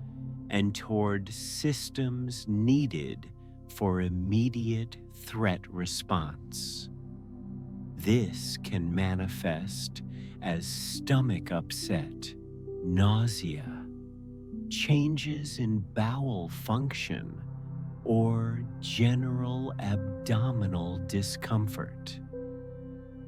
and toward systems needed for immediate threat response. This can manifest as stomach upset, nausea, changes in bowel function, or general abdominal discomfort.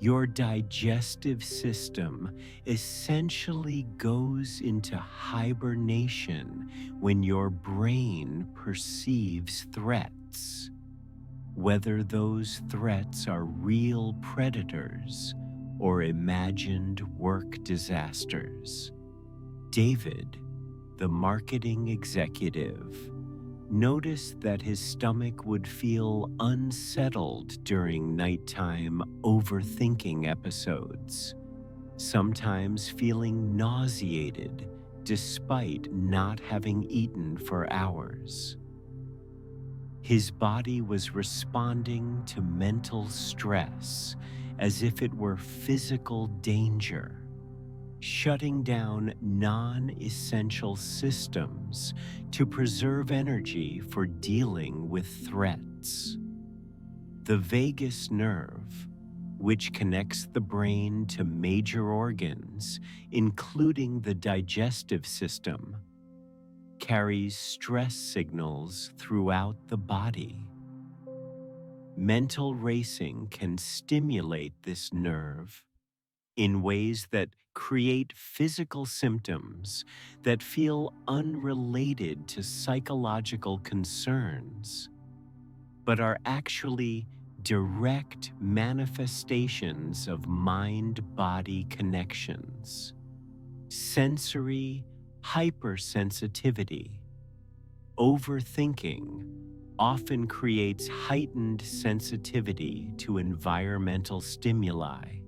Your digestive system essentially goes into hibernation when your brain perceives threats, whether those threats are real predators or imagined work disasters. David, the marketing executive, noticed that his stomach would feel unsettled during nighttime overthinking episodes, sometimes feeling nauseated despite not having eaten for hours. His body was responding to mental stress as if it were physical danger, shutting down non-essential systems to preserve energy for dealing with threats. The vagus nerve, which connects the brain to major organs, including the digestive system, carries stress signals throughout the body. Mental racing can stimulate this nerve in ways that create physical symptoms that feel unrelated to psychological concerns, but are actually direct manifestations of mind-body connections. Sensory hypersensitivity. Overthinking often creates heightened sensitivity to environmental stimuli.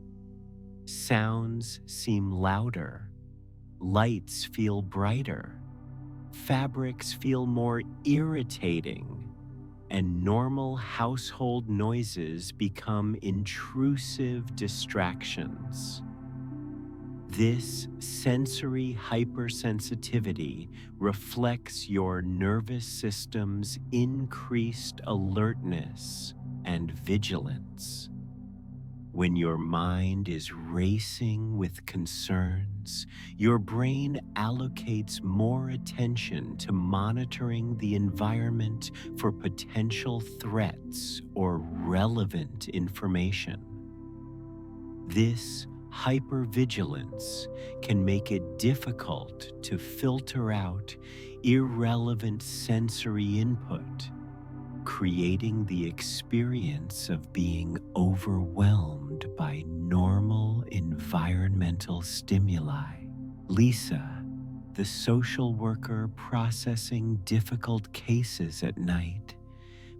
Sounds seem louder, lights feel brighter, fabrics feel more irritating, and normal household noises become intrusive distractions. This sensory hypersensitivity reflects your nervous system's increased alertness and vigilance. When your mind is racing with concerns, your brain allocates more attention to monitoring the environment for potential threats or relevant information. This hypervigilance can make it difficult to filter out irrelevant sensory input, creating the experience of being overwhelmed by normal environmental stimuli. Lisa, the social worker processing difficult cases at night,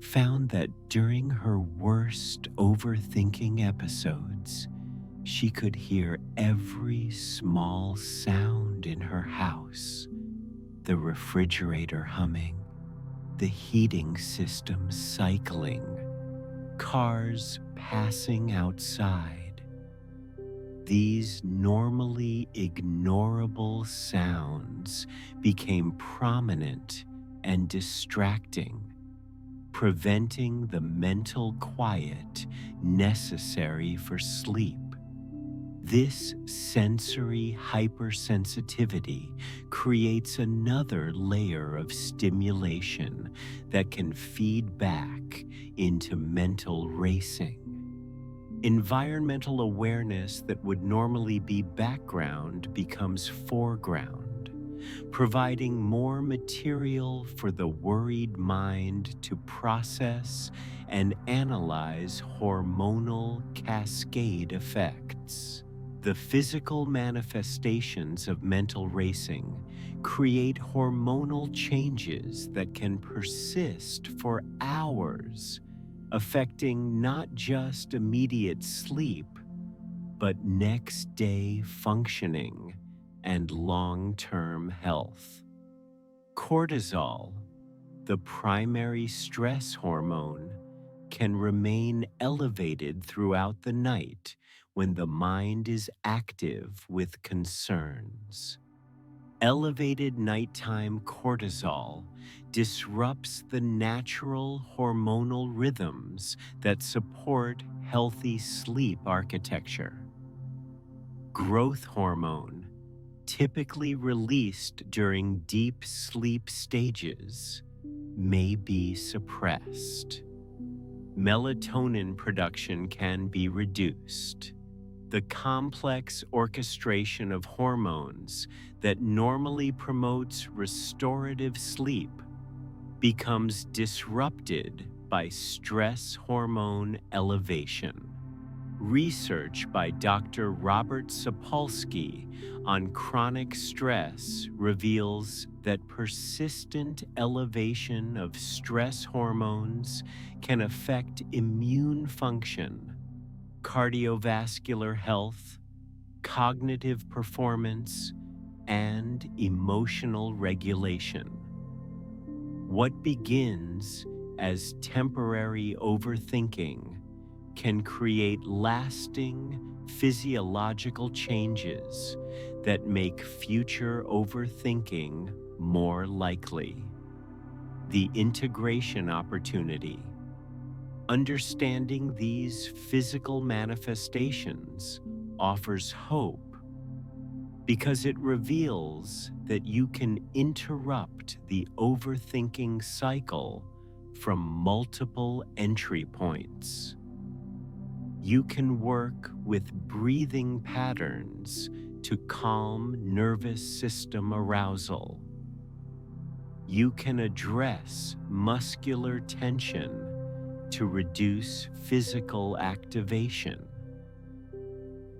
found that during her worst overthinking episodes, she could hear every small sound in her house: the refrigerator humming, the heating system cycling, cars passing outside. These normally ignorable sounds became prominent and distracting, preventing the mental quiet necessary for sleep. This sensory hypersensitivity creates another layer of stimulation that can feed back into mental racing. Environmental awareness that would normally be background becomes foreground, providing more material for the worried mind to process and analyze hormonal cascade effects. The physical manifestations of mental racing create hormonal changes that can persist for hours, affecting not just immediate sleep, but next day functioning and long-term health. Cortisol, the primary stress hormone, can remain elevated throughout the night when the mind is active with concerns. Elevated nighttime cortisol disrupts the natural hormonal rhythms that support healthy sleep architecture. Growth hormone, typically released during deep sleep stages, may be suppressed. Melatonin production can be reduced. The complex orchestration of hormones that normally promotes restorative sleep becomes disrupted by stress hormone elevation. Research by Dr. Robert Sapolsky on chronic stress reveals that persistent elevation of stress hormones can affect immune function, cardiovascular health, cognitive performance, and emotional regulation. What begins as temporary overthinking can create lasting physiological changes that make future overthinking more likely. The integration opportunity. Understanding these physical manifestations offers hope because it reveals that you can interrupt the overthinking cycle from multiple entry points. You can work with breathing patterns to calm nervous system arousal. You can address muscular tension to reduce physical activation.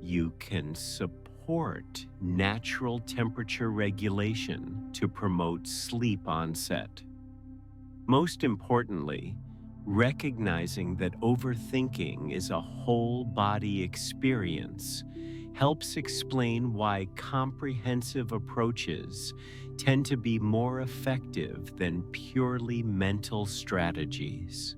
You can support natural temperature regulation to promote sleep onset. Most importantly, recognizing that overthinking is a whole body experience helps explain why comprehensive approaches tend to be more effective than purely mental strategies.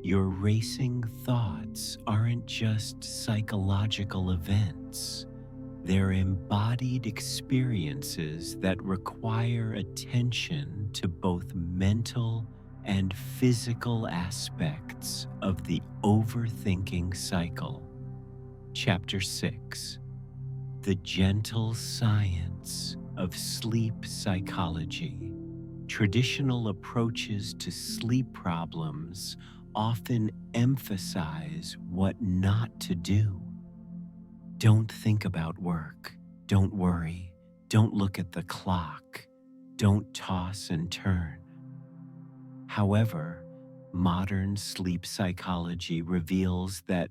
Your racing thoughts aren't just psychological events. They're embodied experiences that require attention to both mental and physical aspects of the overthinking cycle. Chapter 6: The Gentle Science of Sleep Psychology. Traditional approaches to sleep problems often emphasize what not to do. Don't think about work. Don't worry. Don't look at the clock. Don't toss and turn. However, modern sleep psychology reveals that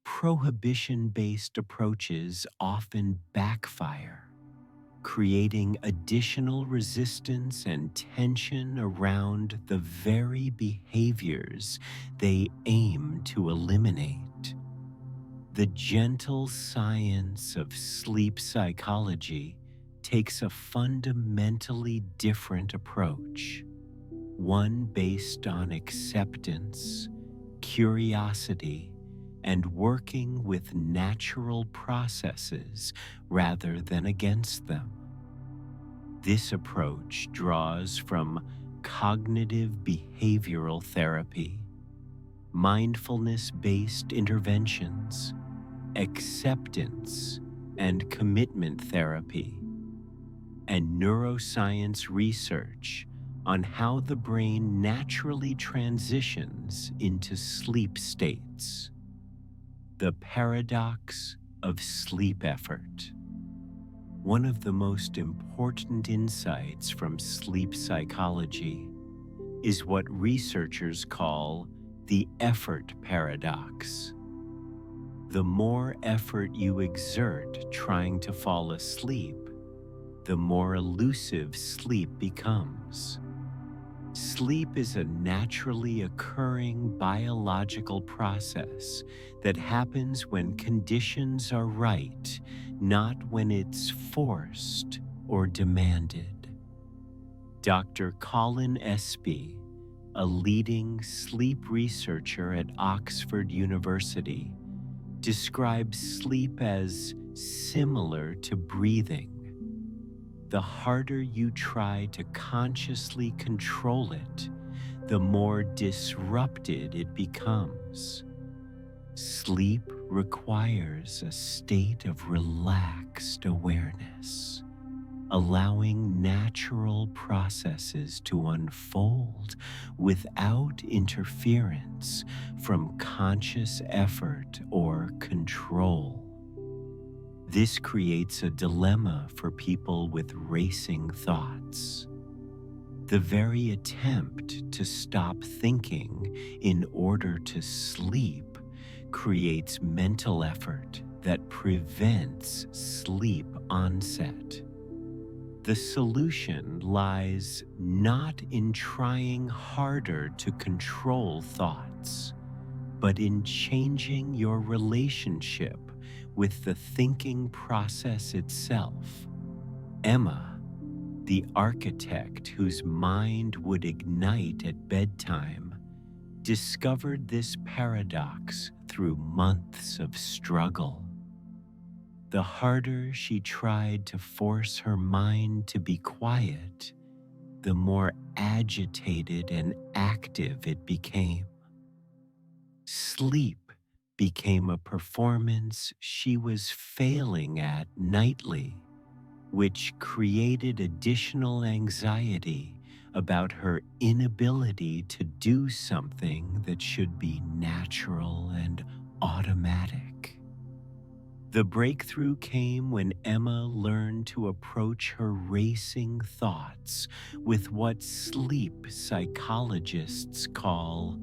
prohibition-based approaches often backfire, creating additional resistance and tension around the very behaviors they aim to eliminate. The gentle science of sleep psychology takes a fundamentally different approach, one based on acceptance, curiosity, and working with natural processes rather than against them. This approach draws from cognitive behavioral therapy, mindfulness-based interventions, acceptance and commitment therapy, and neuroscience research on how the brain naturally transitions into sleep states. The paradox of sleep effort. One of the most important insights from sleep psychology is what researchers call the effort paradox. The more effort you exert trying to fall asleep, the more elusive sleep becomes. Sleep is a naturally occurring biological process that happens when conditions are right, not when it's forced or demanded. Dr. Colin Espy, a leading sleep researcher at Oxford University, describes sleep as similar to breathing. The harder you try to consciously control it, the more disrupted it becomes. Sleep requires a state of relaxed awareness, allowing natural processes to unfold without interference from conscious effort or control. This creates a dilemma for people with racing thoughts. The very attempt to stop thinking in order to sleep creates mental effort that prevents sleep onset. The solution lies not in trying harder to control thoughts, but in changing your relationship with the thinking process itself. Emma, the architect whose mind would ignite at bedtime, discovered this paradox through months of struggle. The harder she tried to force her mind to be quiet, the more agitated and active it became. Sleep became a performance she was failing at nightly, which created additional anxiety about her inability to do something that should be natural and automatic. The breakthrough came when Emma learned to approach her racing thoughts with what sleep psychologists call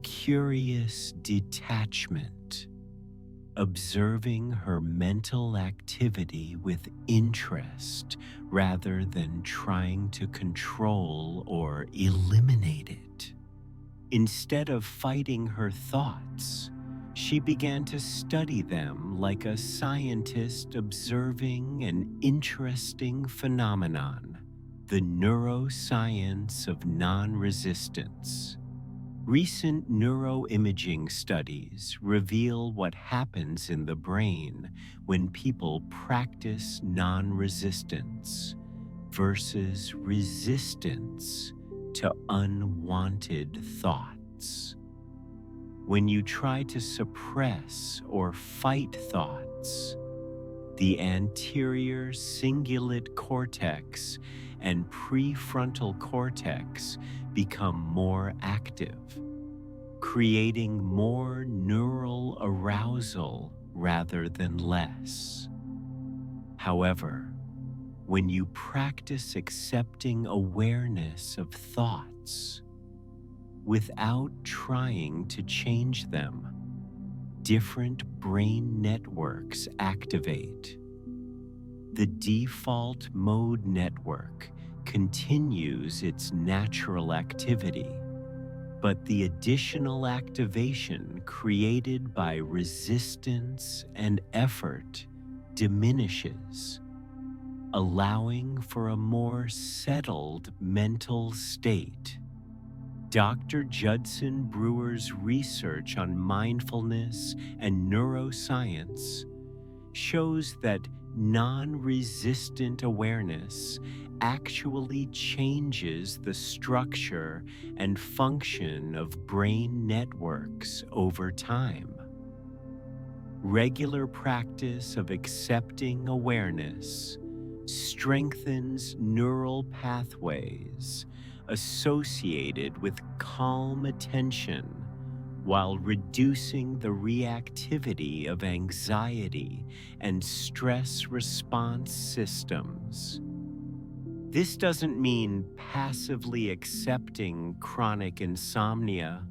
curious detachment, observing her mental activity with interest rather than trying to control or eliminate it. Instead of fighting her thoughts, she began to study them like a scientist observing an interesting phenomenon, the neuroscience of non-resistance. Recent neuroimaging studies reveal what happens in the brain when people practice non-resistance versus resistance to unwanted thoughts. When you try to suppress or fight thoughts, the anterior cingulate cortex and prefrontal cortex become more active, creating more neural arousal rather than less. However, when you practice accepting awareness of thoughts without trying to change them, different brain networks activate. The default mode network continues its natural activity, but the additional activation created by resistance and effort diminishes, allowing for a more settled mental state. Dr. Judson Brewer's research on mindfulness and neuroscience shows that non-resistant awareness actually changes the structure and function of brain networks over time. Regular practice of accepting awareness strengthens neural pathways associated with calm attention while reducing the reactivity of anxiety and stress response systems. This doesn't mean passively accepting chronic insomnia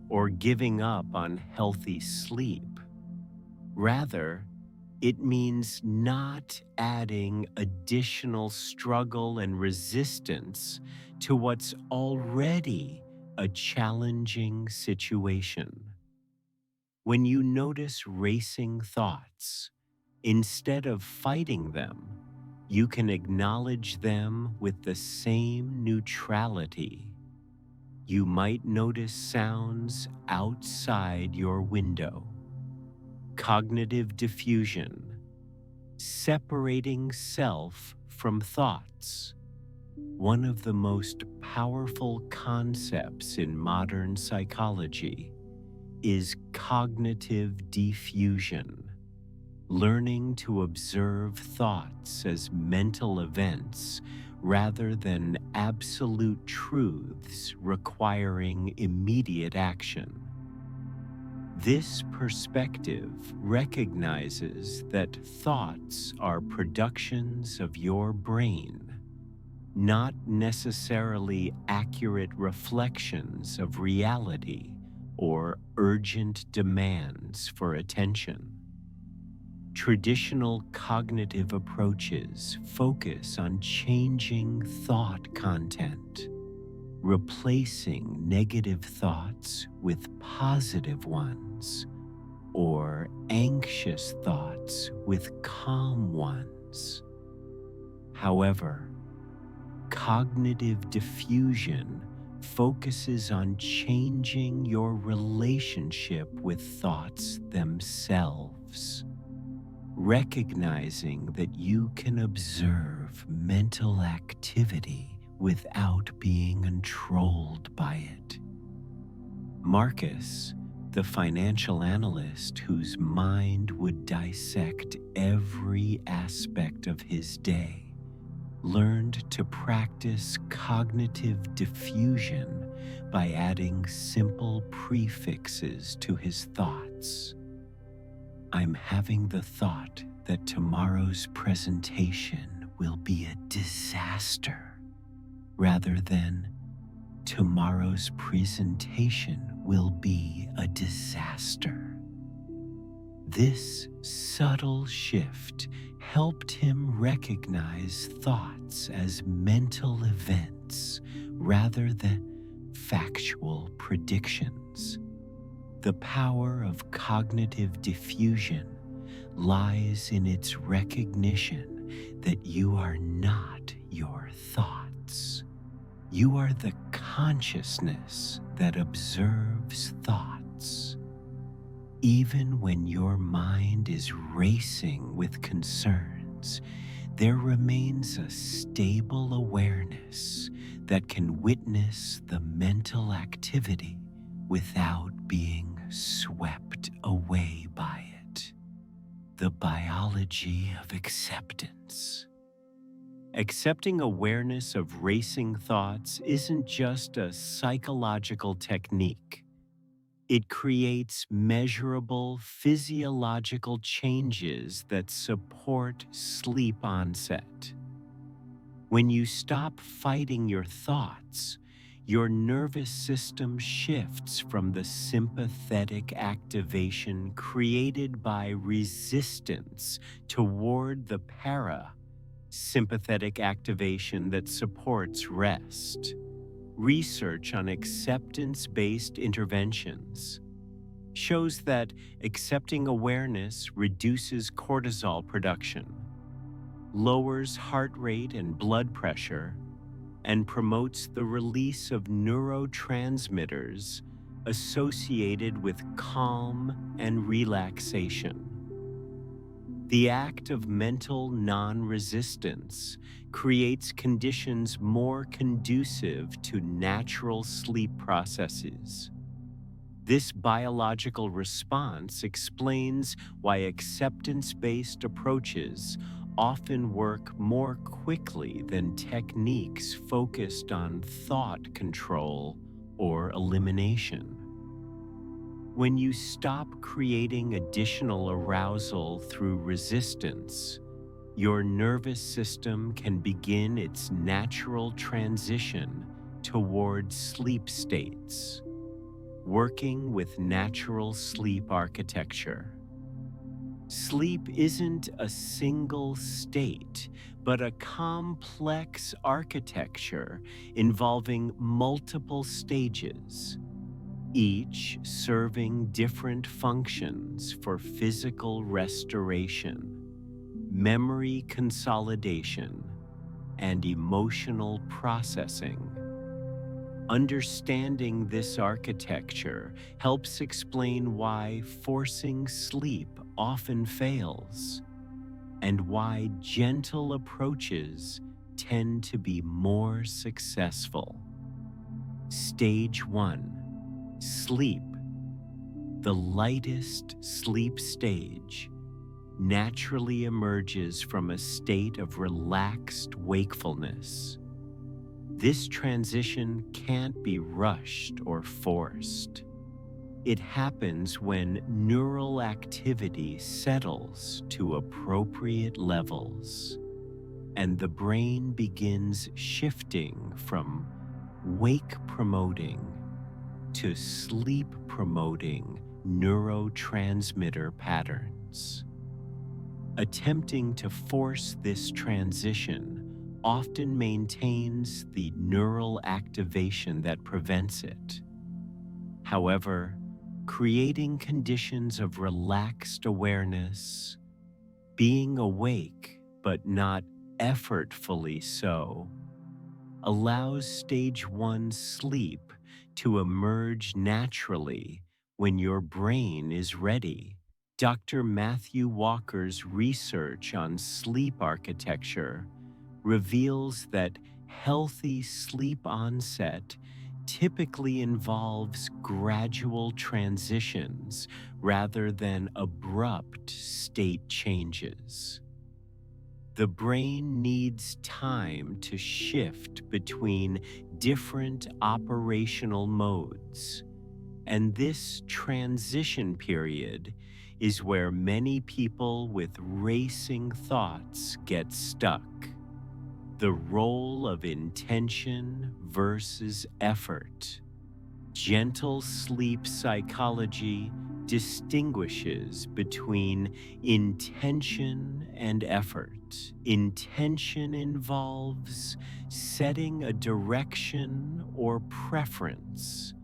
or giving up on healthy sleep. Rather, it means not adding additional struggle and resistance to what's already a challenging situation. When you notice racing thoughts, instead of fighting them, you can acknowledge them with the same neutrality. You might notice sounds outside your window. Cognitive diffusion, separating self from thoughts. One of the most powerful concepts in modern psychology is cognitive diffusion, learning to observe thoughts as mental events rather than absolute truths requiring immediate action. This perspective recognizes that thoughts are productions of your brain, not necessarily accurate reflections of reality or urgent demands for attention. Traditional cognitive approaches focus on changing thought content, replacing negative thoughts with positive ones, or anxious thoughts with calm ones. However, cognitive diffusion focuses on changing your relationship with thoughts themselves, recognizing that you can observe mental activity without being controlled by it. Marcus, the financial analyst whose mind would dissect every aspect of his day, learned to practice cognitive diffusion by adding simple prefixes to his thoughts. I'm having the thought that tomorrow's presentation will be a disaster, rather than tomorrow's presentation will be a disaster. This subtle shift helped him recognize thoughts as mental events rather than factual predictions. The power of cognitive diffusion lies in its recognition that you are not your thoughts. You are the consciousness that observes thoughts. Even when your mind is racing with concerns, there remains a stable awareness that can witness the mental activity without being swept away by it. The biology of acceptance. Accepting awareness of racing thoughts isn't just a psychological technique. It creates measurable physiological changes that support sleep onset. When you stop fighting your thoughts, your nervous system shifts from the sympathetic activation created by resistance toward the sympathetic activation that supports rest. Research on acceptance-based interventions shows that accepting awareness reduces cortisol production, lowers heart rate and blood pressure, and promotes the release of neurotransmitters associated with calm and relaxation. The act of mental non-resistance creates conditions more conducive to natural sleep processes. This biological response explains why acceptance-based approaches often work more quickly than techniques focused on thought control or elimination. When you stop creating additional arousal through resistance, your nervous system can begin its natural transition toward sleep states, working with natural sleep architecture. Sleep isn't a single state, but a complex architecture involving multiple stages, each serving different functions for physical restoration, memory consolidation, and emotional processing. Understanding this architecture helps explain why forcing sleep often fails, and why gentle approaches tend to be more successful. Stage 1. Sleep, the lightest sleep stage, naturally emerges from a state of relaxed wakefulness. This transition can't be rushed or forced. It happens when neural activity settles to appropriate levels, and the brain begins shifting from wake-promoting to sleep-promoting neurotransmitter patterns. Attempting to force this transition often maintains the neural activation that prevents it. However, creating conditions of relaxed awareness, being awake but not effortfully so, allows stage 1 sleep to emerge naturally when your brain is ready. Dr. Matthew Walker's research on sleep architecture reveals that healthy sleep onset typically involves gradual transitions rather than abrupt state changes. The brain needs time to shift between different operational modes, and this transition period is where many people with racing thoughts get stuck. The role of intention versus effort. Gentle sleep psychology distinguishes between intention and effort. Intention involves setting a direction or preference,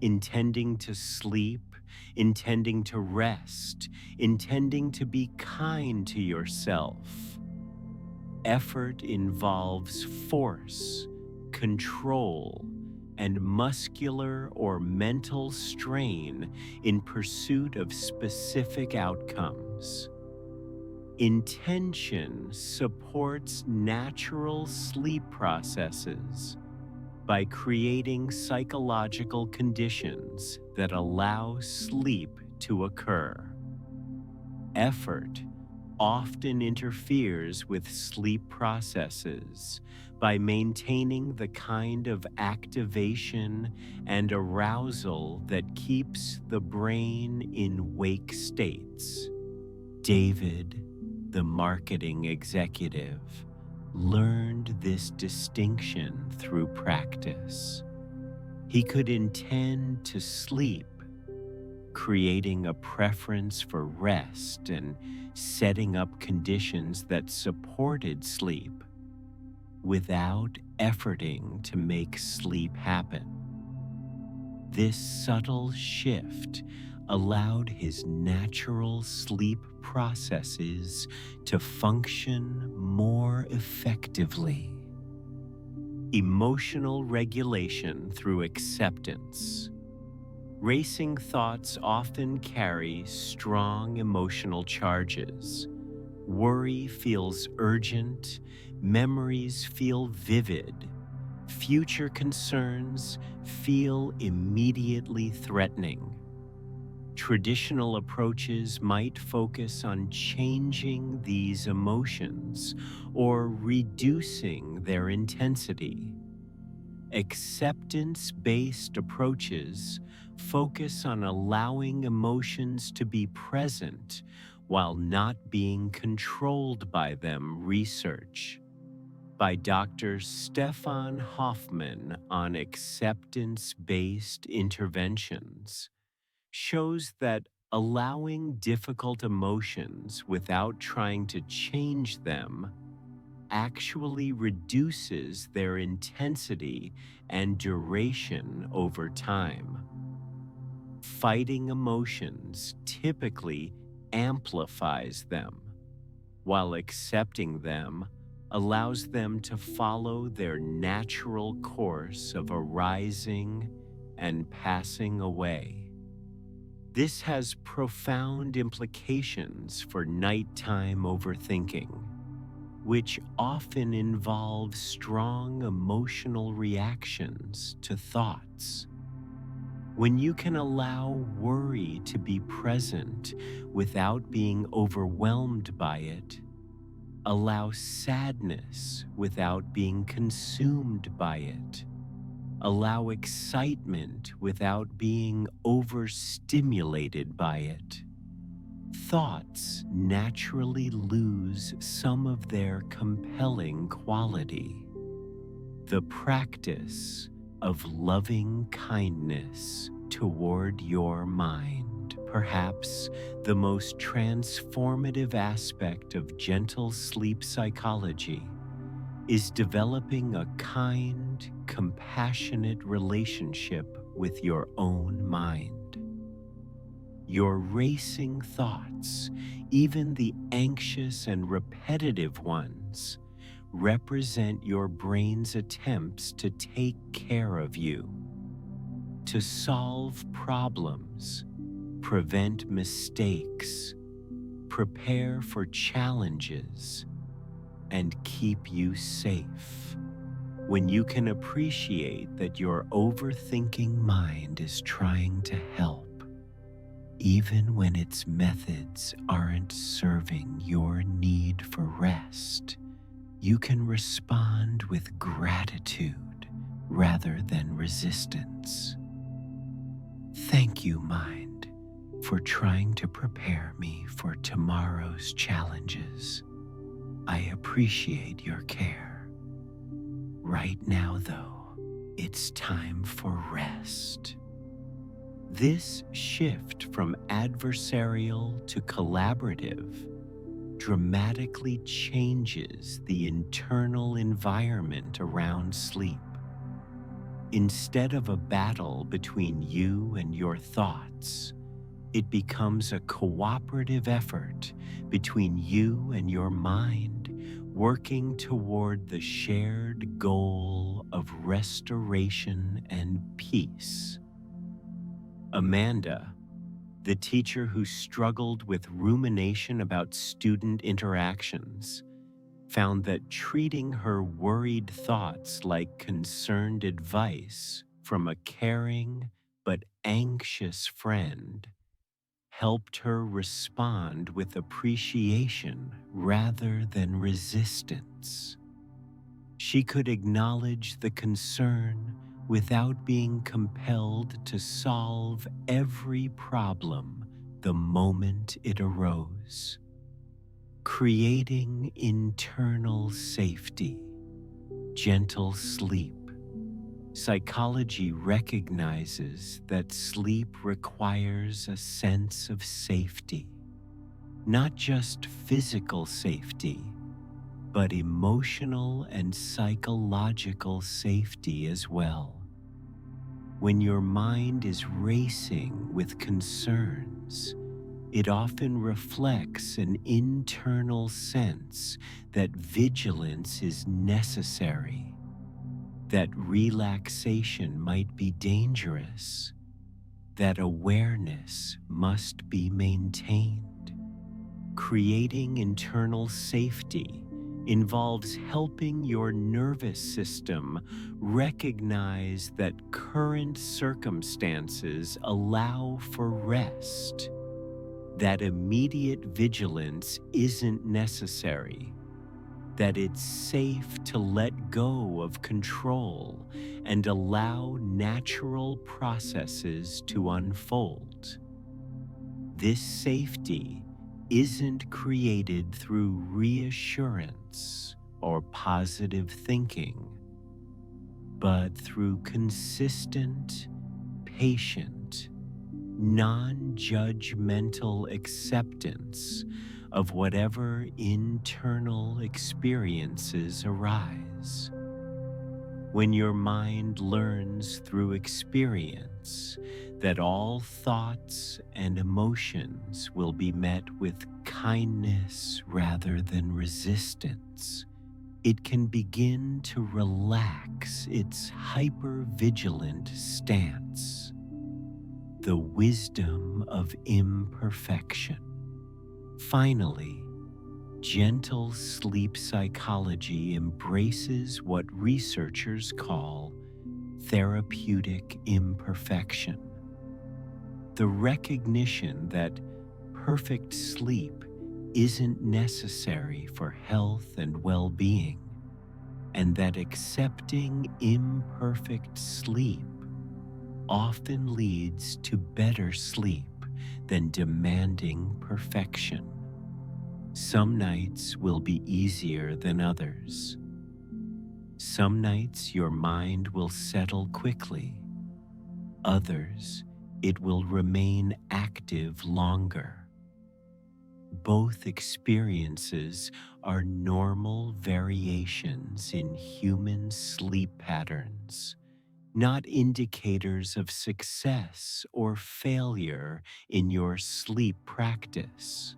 intending to sleep, intending to rest, intending to be kind to yourself. Effort involves force, control, and muscular or mental strain in pursuit of specific outcomes. Intention supports natural sleep processes by creating psychological conditions that allow sleep to occur. Effort often interferes with sleep processes by maintaining the kind of activation and arousal that keeps the brain in wake states. David, the marketing executive, learned this distinction through practice. He could intend to sleep, creating a preference for rest and setting up conditions that supported sleep without efforting to make sleep happen. This subtle shift allowed his natural sleep processes to function more effectively. Emotional regulation through acceptance. Racing thoughts often carry strong emotional charges. Worry feels urgent, memories feel vivid, future concerns feel immediately threatening. Traditional approaches might focus on changing these emotions or reducing their intensity. Acceptance-based approaches focus on allowing emotions to be present while not being controlled by them. Research by Dr. Stefan Hoffman on acceptance-based interventions shows that allowing difficult emotions without trying to change them actually reduces their intensity and duration over time. Fighting emotions typically amplifies them, while accepting them allows them to follow their natural course of arising and passing away. This has profound implications for nighttime overthinking, which often involves strong emotional reactions to thoughts. When you can allow worry to be present without being overwhelmed by it, allow sadness without being consumed by it, allow excitement without being overstimulated by it, thoughts naturally lose some of their compelling quality. The practice of loving kindness toward your mind, perhaps the most transformative aspect of gentle sleep psychology, is developing a kind, compassionate relationship with your own mind. Your racing thoughts, even the anxious and repetitive ones, represent your brain's attempts to take care of you, to solve problems, prevent mistakes, prepare for challenges, and keep you safe. When you can appreciate that your overthinking mind is trying to help, even when its methods aren't serving your need for rest. You can respond with gratitude rather than resistance. Thank you, mind, for trying to prepare me for tomorrow's challenges. I appreciate your care. Right now, though, it's time for rest. This shift from adversarial to collaborative dramatically changes the internal environment around sleep. Instead of a battle between you and your thoughts, it becomes a cooperative effort between you and your mind, working toward the shared goal of restoration and peace. Amanda, the teacher who struggled with rumination about student interactions, found that treating her worried thoughts like concerned advice from a caring but anxious friend helped her respond with appreciation rather than resistance. She could acknowledge the concern without being compelled to solve every problem the moment it arose, creating internal safety, gentle sleep. Psychology recognizes that sleep requires a sense of safety, not just physical safety, but emotional and psychological safety as well. When your mind is racing with concerns, it often reflects an internal sense that vigilance is necessary, that relaxation might be dangerous, that awareness must be maintained. Creating internal safety involves helping your nervous system recognize that current circumstances allow for rest, that immediate vigilance isn't necessary, that it's safe to let go of control and allow natural processes to unfold. This safety isn't created through reassurance or positive thinking, but through consistent, patient, non-judgmental acceptance of whatever internal experiences arise. When your mind learns through experience that all thoughts and emotions will be met with kindness rather than resistance, it can begin to relax its hypervigilant stance. The wisdom of imperfection. Finally, gentle sleep psychology embraces what researchers call therapeutic imperfection. The recognition that perfect sleep isn't necessary for health and well-being, and that accepting imperfect sleep often leads to better sleep than demanding perfection. Some nights will be easier than others. Some nights your mind will settle quickly. Others, it will remain active longer. Both experiences are normal variations in human sleep patterns, not indicators of success or failure in your sleep practice.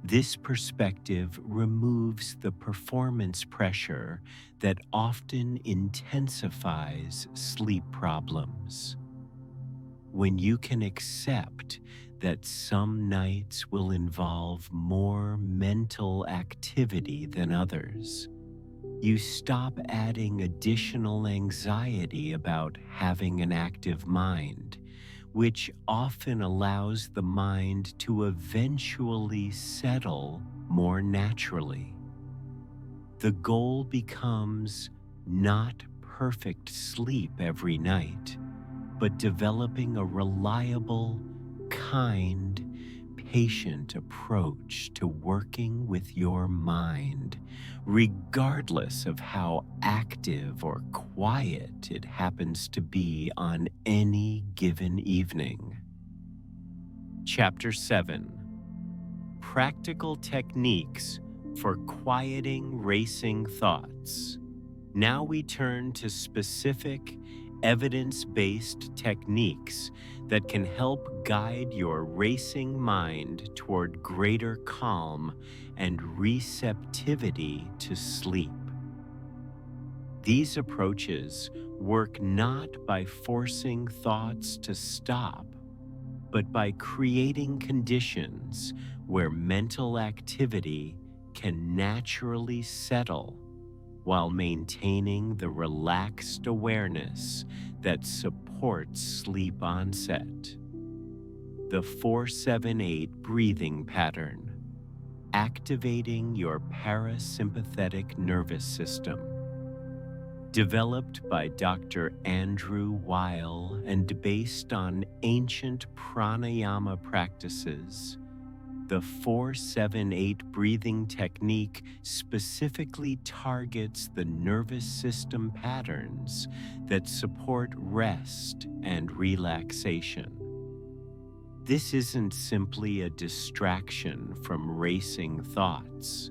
This perspective removes the performance pressure that often intensifies sleep problems. When you can accept that some nights will involve more mental activity than others, you stop adding additional anxiety about having an active mind, which often allows the mind to eventually settle more naturally. The goal becomes not perfect sleep every night, but developing a reliable, kind, patient approach to working with your mind, regardless of how active or quiet it happens to be on any given evening. Chapter 7: Practical Techniques for Quieting Racing Thoughts. Now we turn to specific, evidence-based techniques that can help guide your racing mind toward greater calm and receptivity to sleep. These approaches work not by forcing thoughts to stop, but by creating conditions where mental activity can naturally settle while maintaining the relaxed awareness that supports sleep onset. The 4-7-8 breathing pattern, activating your parasympathetic nervous system. Developed by Dr. Andrew Weil and based on ancient pranayama practices, the 4-7-8 breathing technique specifically targets the nervous system patterns that support rest and relaxation. This isn't simply a distraction from racing thoughts.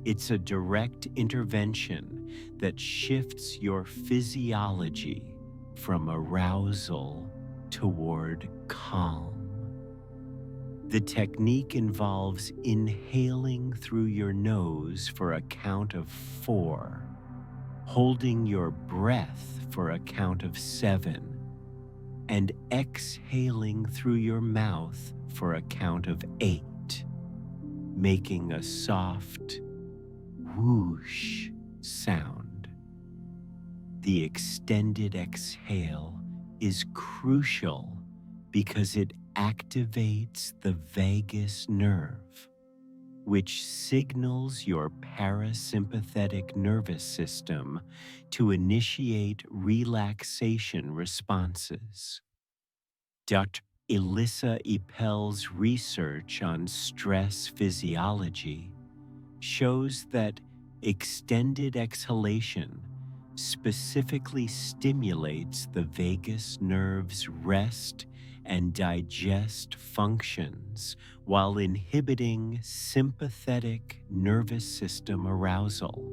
It's a direct intervention that shifts your physiology from arousal toward calm. The technique involves inhaling through your nose for a count of 4, holding your breath for a count of 7, and exhaling through your mouth for a count of 8, making a soft whoosh sound. The extended exhale is crucial because it activates the vagus nerve, which signals your parasympathetic nervous system to initiate relaxation responses. Dr. Elissa Epel's research on stress physiology shows that extended exhalation specifically stimulates the vagus nerve's rest and digest functions while inhibiting sympathetic nervous system arousal.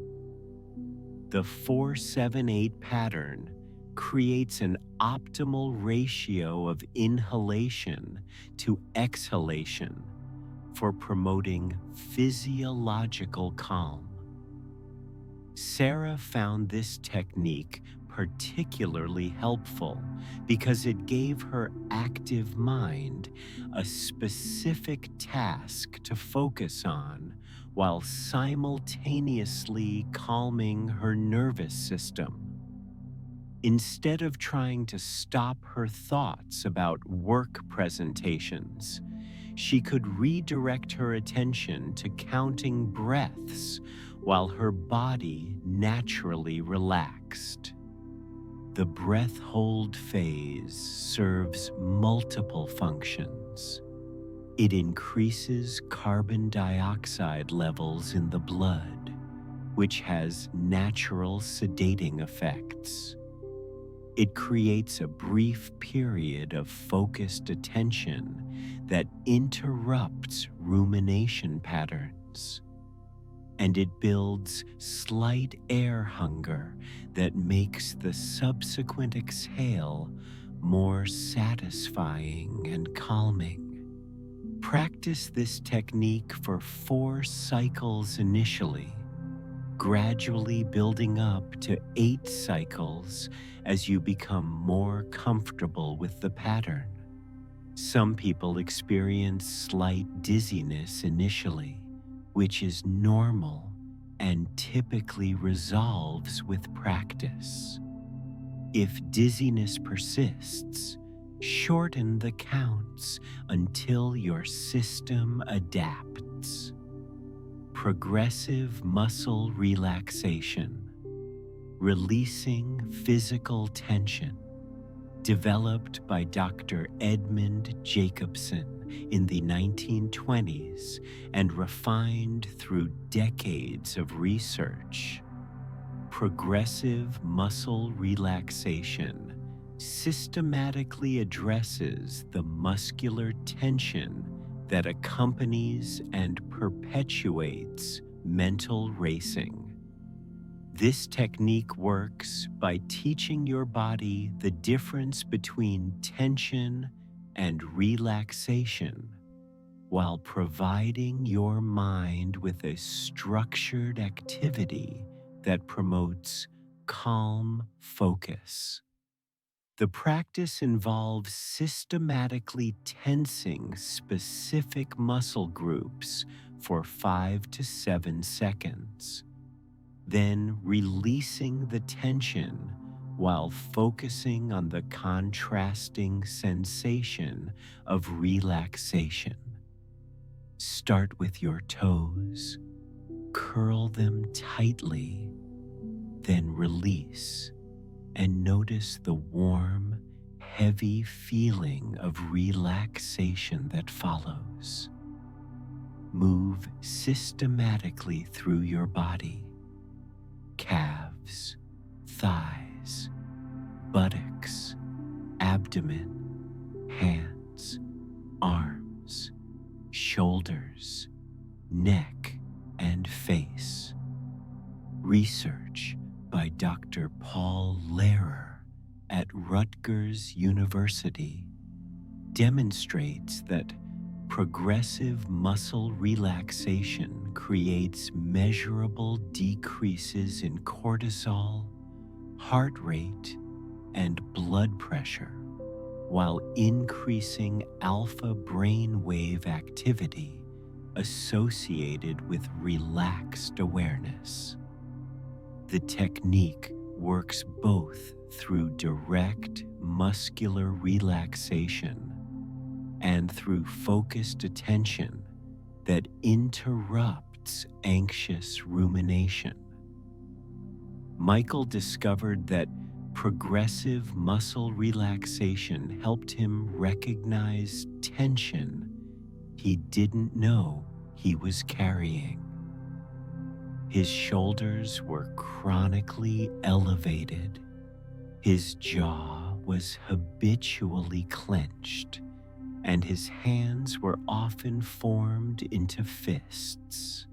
The 4-7-8 pattern creates an optimal ratio of inhalation to exhalation for promoting physiological calm. Sarah found this technique particularly helpful because it gave her active mind a specific task to focus on while simultaneously calming her nervous system. Instead of trying to stop her thoughts about work presentations, she could redirect her attention to counting breaths while her body naturally relaxed. The breath hold phase serves multiple functions. It increases carbon dioxide levels in the blood, which has natural sedating effects. It creates a brief period of focused attention that interrupts rumination patterns. And it builds slight air hunger that makes the subsequent exhale more satisfying and calming. Practice this technique for 4 cycles initially, gradually building up to 8 cycles as you become more comfortable with the pattern. Some people experience slight dizziness initially, which is normal and typically resolves with practice. If dizziness persists, Shorten the counts until your system adapts. Progressive muscle relaxation, releasing physical tension, developed by Dr. Edmund Jacobson in the 1920s and refined through decades of research. Progressive muscle relaxation systematically addresses the muscular tension that accompanies and perpetuates mental racing. This technique works by teaching your body the difference between tension and relaxation, while providing your mind with a structured activity that promotes calm focus. The practice involves systematically tensing specific muscle groups for 5 to 7 seconds, then releasing the tension while focusing on the contrasting sensation of relaxation. Start with your toes, curl them tightly, then release, and notice the warm, heavy feeling of relaxation that follows. Move systematically through your body: calves, thighs, buttocks, abdomen, hands, arms, shoulders, neck, and face. Research by Dr. Paul Lehrer at Rutgers University demonstrates that progressive muscle relaxation creates measurable decreases in cortisol, heart rate, and blood pressure, while increasing alpha brainwave activity associated with relaxed awareness. The technique works both through direct muscular relaxation and through focused attention that interrupts anxious rumination. Michael discovered that progressive muscle relaxation helped him recognize tension he didn't know he was carrying. His shoulders were chronically elevated. His jaw was habitually clenched, and his hands were often formed into fists.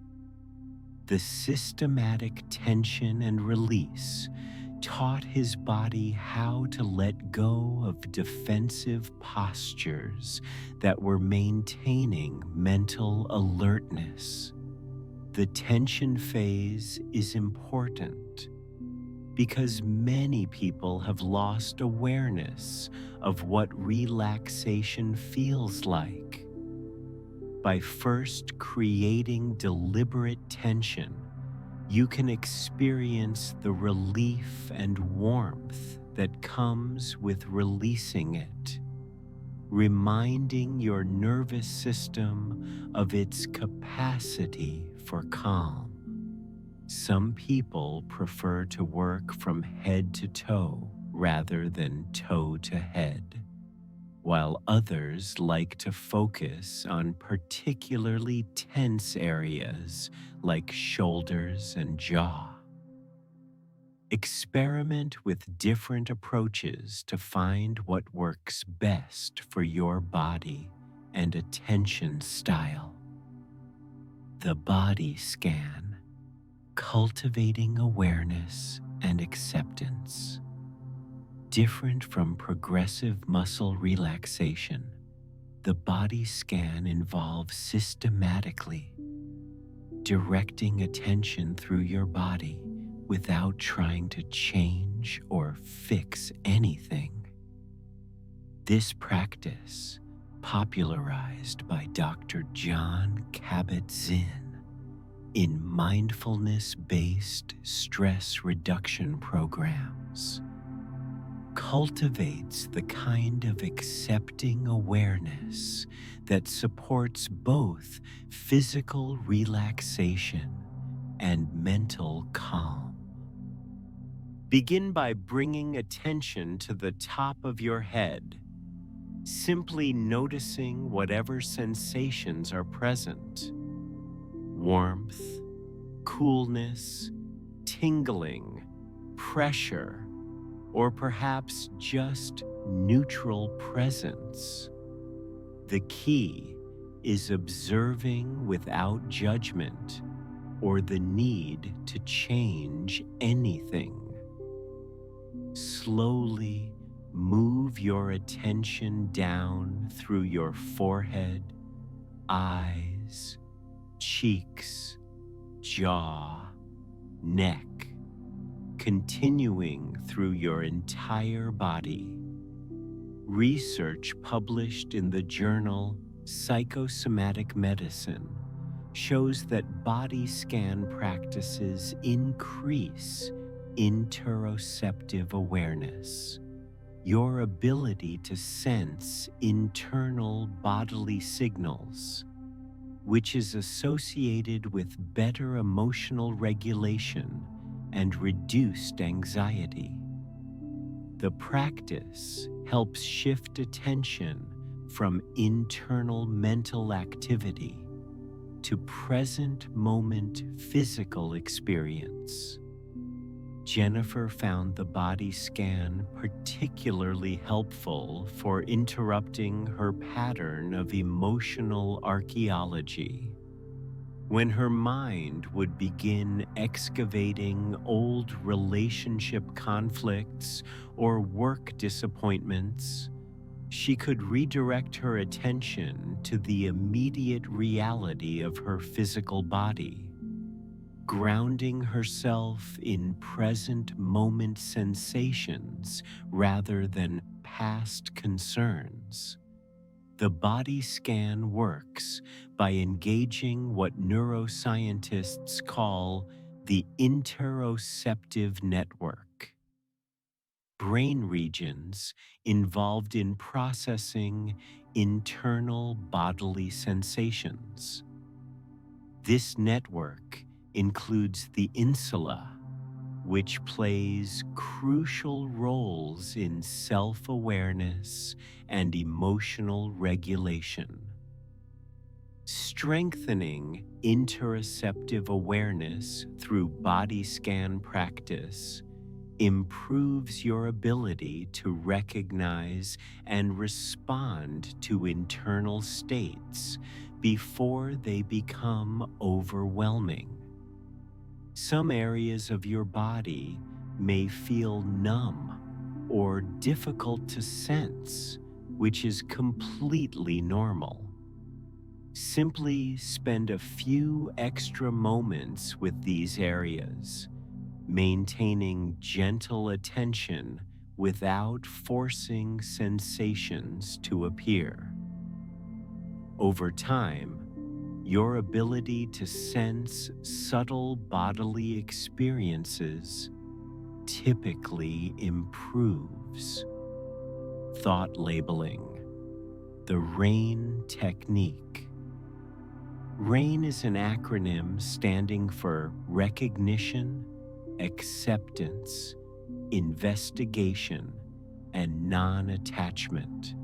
The systematic tension and release taught his body how to let go of defensive postures that were maintaining mental alertness. The tension phase is important because many people have lost awareness of what relaxation feels like. By first creating deliberate tension, you can experience the relief and warmth that comes with releasing it, reminding your nervous system of its capacity for calm. Some people prefer to work from head to toe rather than toe to head, while others like to focus on particularly tense areas like shoulders and jaw. Experiment with different approaches to find what works best for your body and attention style. The body scan, cultivating awareness and acceptance. Different from progressive muscle relaxation, the body scan involves systematically directing attention through your body without trying to change or fix anything. This practice, popularized by Dr. John Kabat-Zinn in mindfulness-based stress reduction programs, cultivates the kind of accepting awareness that supports both physical relaxation and mental calm. Begin by bringing attention to the top of your head, simply noticing whatever sensations are present: warmth, coolness, tingling, pressure, or perhaps just neutral presence. The key is observing without judgment or the need to change anything. Slowly move your attention down through your forehead, eyes, cheeks, jaw, neck, continuing through your entire body. Research published in the journal Psychosomatic Medicine shows that body scan practices increase interoceptive awareness, your ability to sense internal bodily signals, which is associated with better emotional regulation and reduced anxiety. The practice helps shift attention from internal mental activity to present moment physical experience. Jennifer found the body scan particularly helpful for interrupting her pattern of emotional archaeology. When her mind would begin excavating old relationship conflicts or work disappointments, she could redirect her attention to the immediate reality of her physical body, grounding herself in present moment sensations rather than past concerns. The body scan works by engaging what neuroscientists call the interoceptive network, brain regions involved in processing internal bodily sensations. This network includes the insula, which plays crucial roles in self-awareness and emotional regulation. Strengthening interoceptive awareness through body scan practice improves your ability to recognize and respond to internal states before they become overwhelming. Some areas of your body may feel numb or difficult to sense, which is completely normal. Simply spend a few extra moments with these areas, maintaining gentle attention without forcing sensations to appear. Over time, your ability to sense subtle bodily experiences typically improves. Thought labeling, the RAIN technique. RAIN is an acronym standing for recognition, acceptance, investigation, and non-attachment.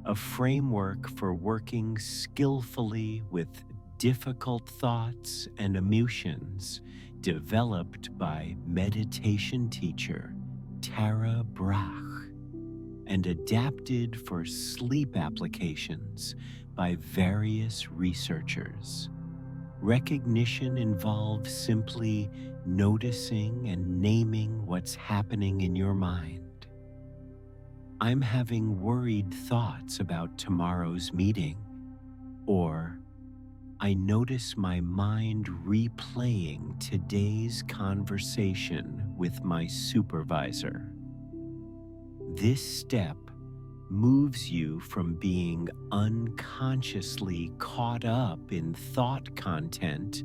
A framework for working skillfully with difficult thoughts and emotions developed by meditation teacher Tara Brach and adapted for sleep applications by various researchers. Recognition involves simply noticing and naming what's happening in your mind. I'm having worried thoughts about tomorrow's meeting, or I notice my mind replaying today's conversation with my supervisor. This step moves you from being unconsciously caught up in thought content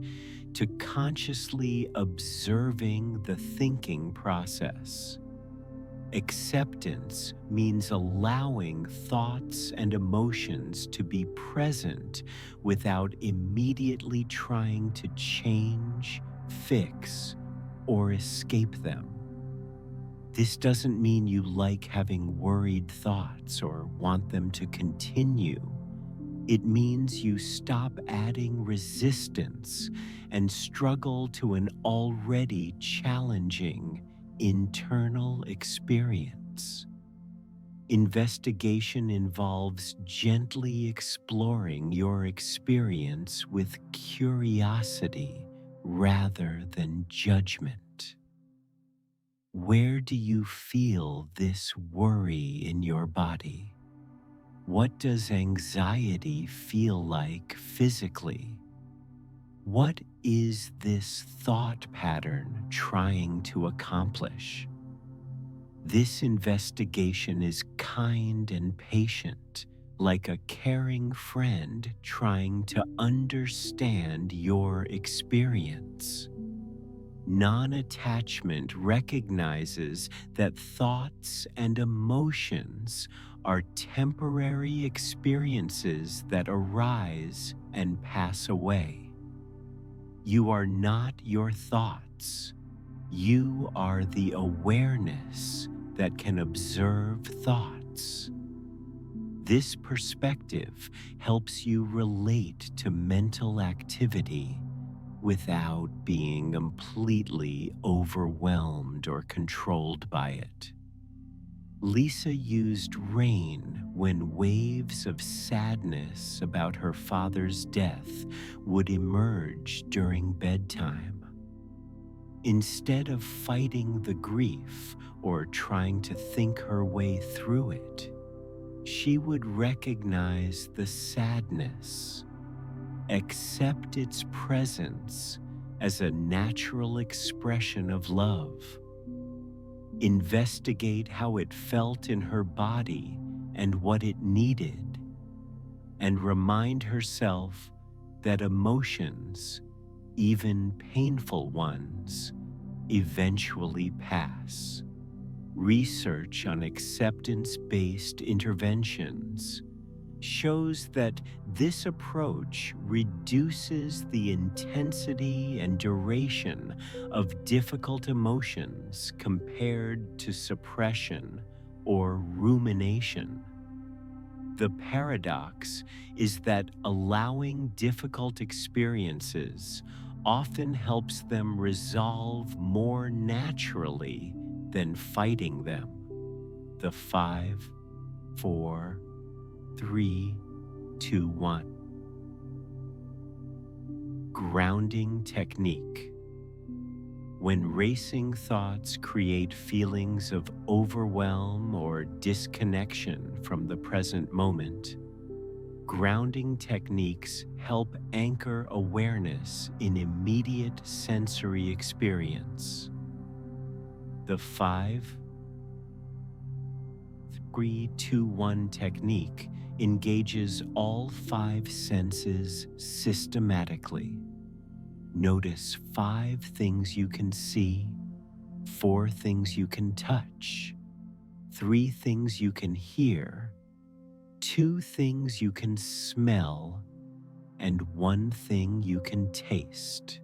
to consciously observing the thinking process. Acceptance means allowing thoughts and emotions to be present without immediately trying to change, fix, or escape them. This doesn't mean you like having worried thoughts or want them to continue. It means you stop adding resistance and struggle to an already challenging internal experience. Investigation involves gently exploring your experience with curiosity rather than judgment. Where do you feel this worry in your body? What does anxiety feel like physically? What is this thought pattern trying to accomplish? This investigation is kind and patient, like a caring friend trying to understand your experience. Non-attachment recognizes that thoughts and emotions are temporary experiences that arise and pass away. You are not your thoughts. You are the awareness that can observe thoughts. This perspective helps you relate to mental activity without being completely overwhelmed or controlled by it. Lisa used rain when waves of sadness about her father's death would emerge during bedtime. Instead of fighting the grief or trying to think her way through it, she would recognize the sadness, accept its presence as a natural expression of love, investigate how it felt in her body and what it needed, and remind herself that emotions, even painful ones, eventually pass. Research on acceptance-based interventions shows that this approach reduces the intensity and duration of difficult emotions compared to suppression or rumination. The paradox is that allowing difficult experiences often helps them resolve more naturally than fighting them. The 5, 4, 3, 2, 1. Grounding technique. When racing thoughts create feelings of overwhelm or disconnection from the present moment, grounding techniques help anchor awareness in immediate sensory experience. The 5, 3, 2, 1 technique engages all 5 senses systematically. Notice 5 things you can see, 4 things you can touch, 3 things you can hear, 2 things you can smell, and 1 thing you can taste.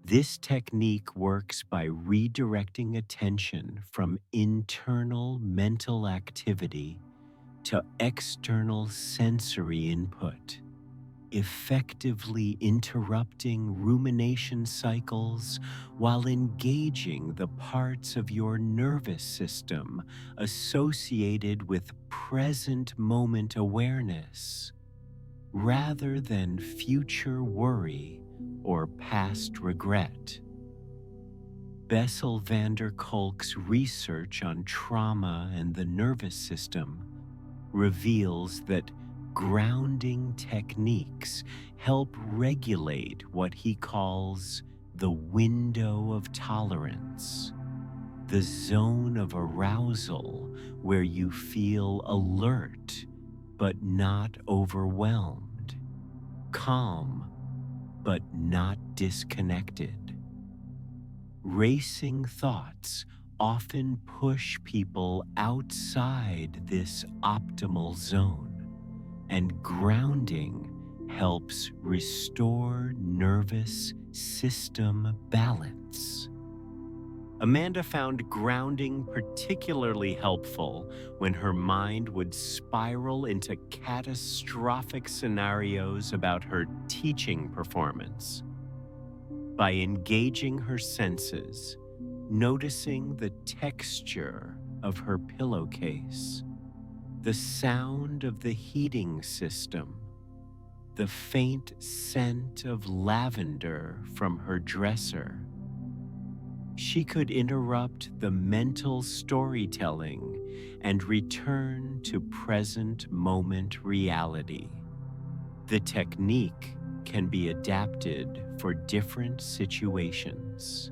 This technique works by redirecting attention from internal mental activity to external sensory input, effectively interrupting rumination cycles while engaging the parts of your nervous system associated with present moment awareness, rather than future worry or past regret. Bessel van der Kolk's research on trauma and the nervous system reveals that grounding techniques help regulate what he calls the window of tolerance, the zone of arousal where you feel alert but not overwhelmed, calm but not disconnected. Racing thoughts often push people outside this optimal zone, and grounding helps restore nervous system balance. Amanda found grounding particularly helpful when her mind would spiral into catastrophic scenarios about her teaching performance. By engaging her senses, noticing the texture of her pillowcase, the sound of the heating system, the faint scent of lavender from her dresser, she could interrupt the mental storytelling and return to present moment reality. The technique can be adapted for different situations.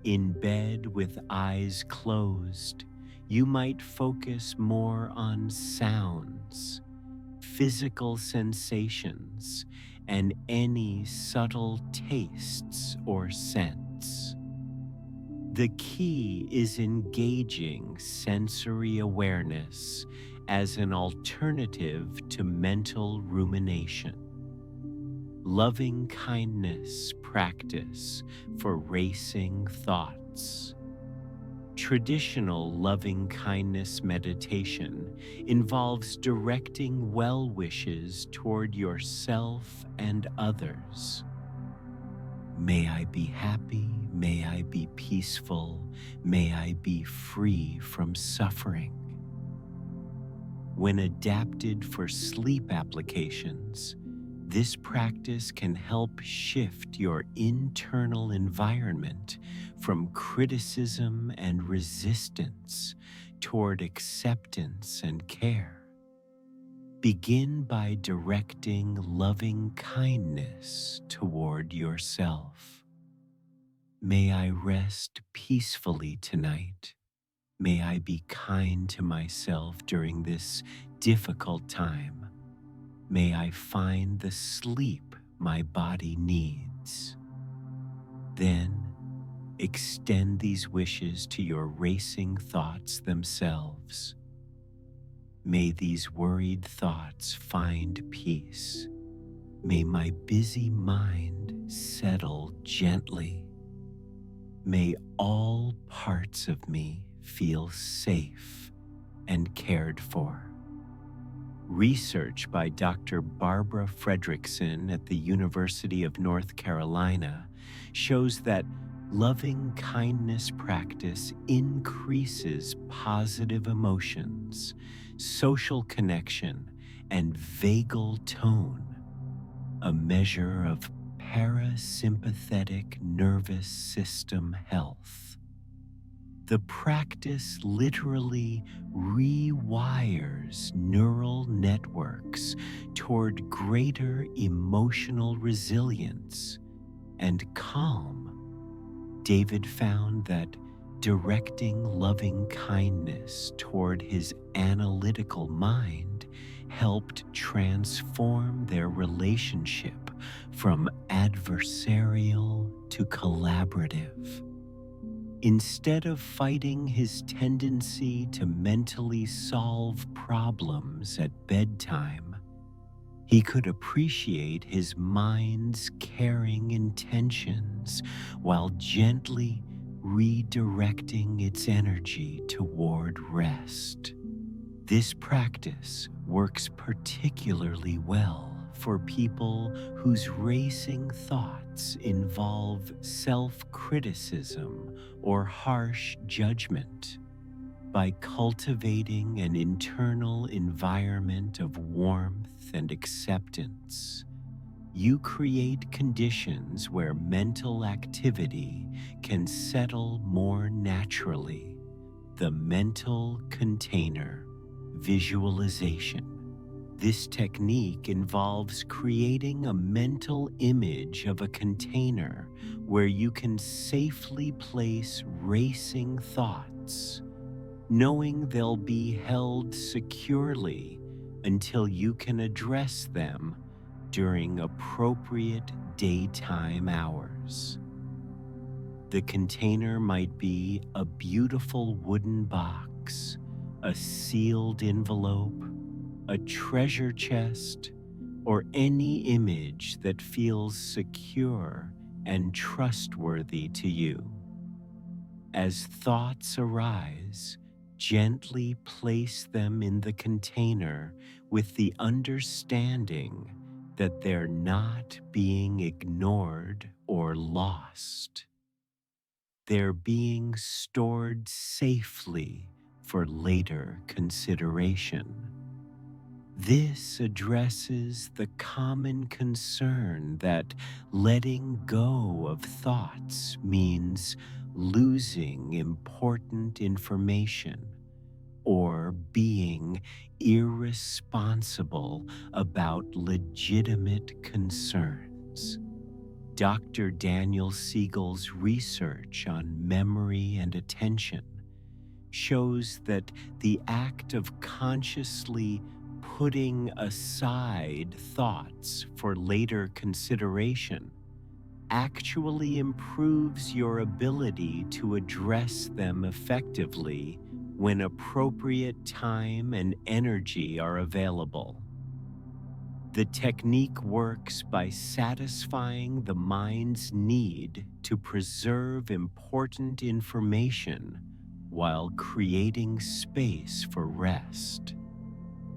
In bed with eyes closed, you might focus more on sounds, physical sensations, and any subtle tastes or scents. The key is engaging sensory awareness as an alternative to mental rumination. Loving kindness practice for racing thoughts. Traditional loving kindness meditation involves directing well wishes toward yourself and others. May I be happy, may I be peaceful, may I be free from suffering. When adapted for sleep applications, this practice can help shift your internal environment from criticism and resistance toward acceptance and care. Begin by directing loving kindness toward yourself. May I rest peacefully tonight. May I be kind to myself during this difficult time. May I find the sleep my body needs. Then extend these wishes to your racing thoughts themselves. May these worried thoughts find peace. May my busy mind settle gently. May all parts of me feel safe and cared for. Research by Dr. Barbara Fredrickson at the University of North Carolina shows that loving kindness practice increases positive emotions, social connection, and vagal tone, a measure of parasympathetic nervous system health. The practice literally rewires neural networks toward greater emotional resilience and calm. David found that directing loving kindness toward his analytical mind helped transform their relationship from adversarial to collaborative. Instead of fighting his tendency to mentally solve problems at bedtime, he could appreciate his mind's caring intentions while gently redirecting its energy toward rest. This practice works particularly well for people whose racing thoughts involve self-criticism or harsh judgment. By cultivating an internal environment of warmth and acceptance, you create conditions where mental activity can settle more naturally. The mental container visualization. This technique involves creating a mental image of a container where you can safely place racing thoughts, knowing they'll be held securely until you can address them during appropriate daytime hours. The container might be a beautiful wooden box, a sealed envelope, a treasure chest, or any image that feels secure and trustworthy to you. As thoughts arise, gently place them in the container with the understanding that they're not being ignored or lost. They're being stored safely for later consideration. This addresses the common concern that letting go of thoughts means losing important information or being irresponsible about legitimate concerns. Dr. Daniel Siegel's research on memory and attention shows that the act of consciously putting aside thoughts for later consideration actually improves your ability to address them effectively when appropriate time and energy are available. The technique works by satisfying the mind's need to preserve important information while creating space for rest.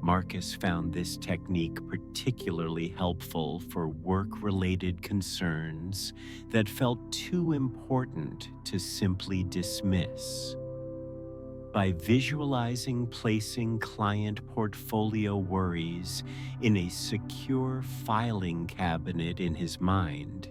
Marcus found this technique particularly helpful for work-related concerns that felt too important to simply dismiss. By visualizing placing client portfolio worries in a secure filing cabinet in his mind,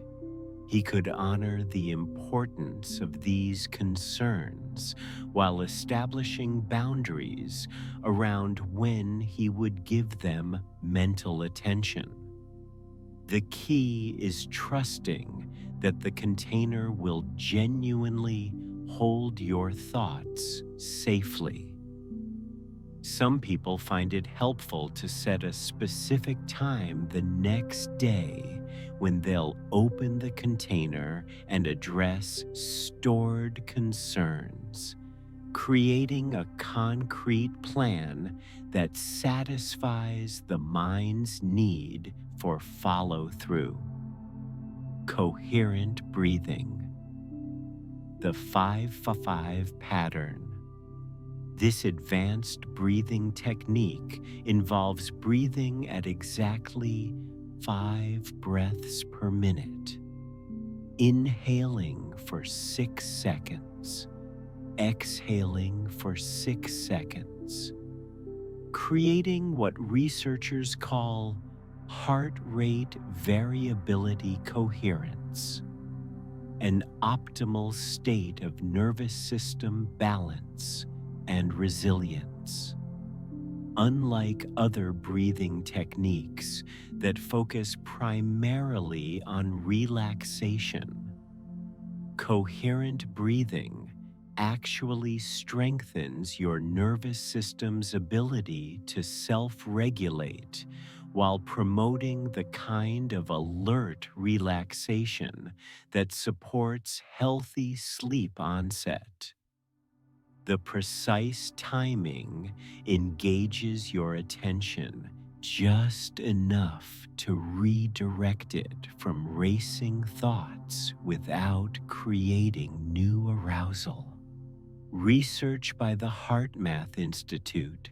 he could honor the importance of these concerns while establishing boundaries around when he would give them mental attention. The key is trusting that the container will genuinely hold your thoughts safely. Some people find it helpful to set a specific time the next day when they'll open the container and address stored concerns, creating a concrete plan that satisfies the mind's need for follow-through. Coherent breathing. The 5-5 pattern. This advanced breathing technique involves breathing at exactly 5 breaths per minute, inhaling for 6 seconds, exhaling for 6 seconds, creating what researchers call heart rate variability coherence, an optimal state of nervous system balance and resilience. Unlike other breathing techniques that focus primarily on relaxation, coherent breathing actually strengthens your nervous system's ability to self-regulate while promoting the kind of alert relaxation that supports healthy sleep onset. The precise timing engages your attention just enough to redirect it from racing thoughts without creating new arousal. Research by the HeartMath Institute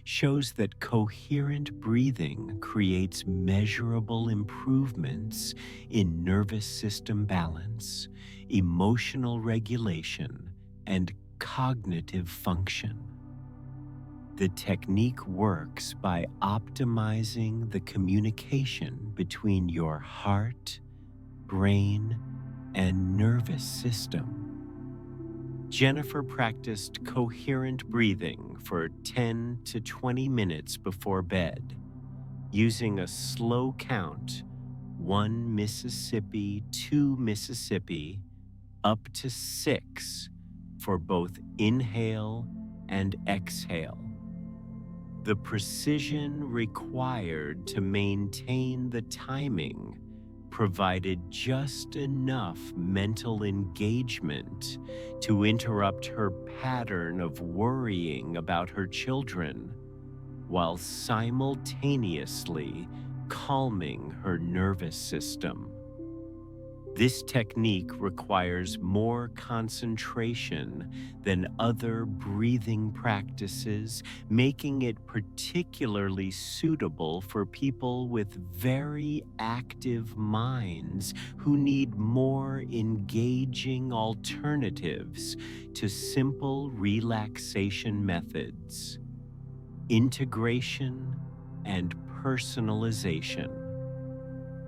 shows that coherent breathing creates measurable improvements in nervous system balance, emotional regulation, and cognitive function. The technique works by optimizing the communication between your heart, brain, and nervous system. Jennifer practiced coherent breathing for 10 to 20 minutes before bed, using a slow count, 1 Mississippi, 2 Mississippi, up to 6 for both inhale and exhale. The precision required to maintain the timing provided just enough mental engagement to interrupt her pattern of worrying about her children while simultaneously calming her nervous system. This technique requires more concentration than other breathing practices, making it particularly suitable for people with very active minds who need more engaging alternatives to simple relaxation methods, integration, and personalization.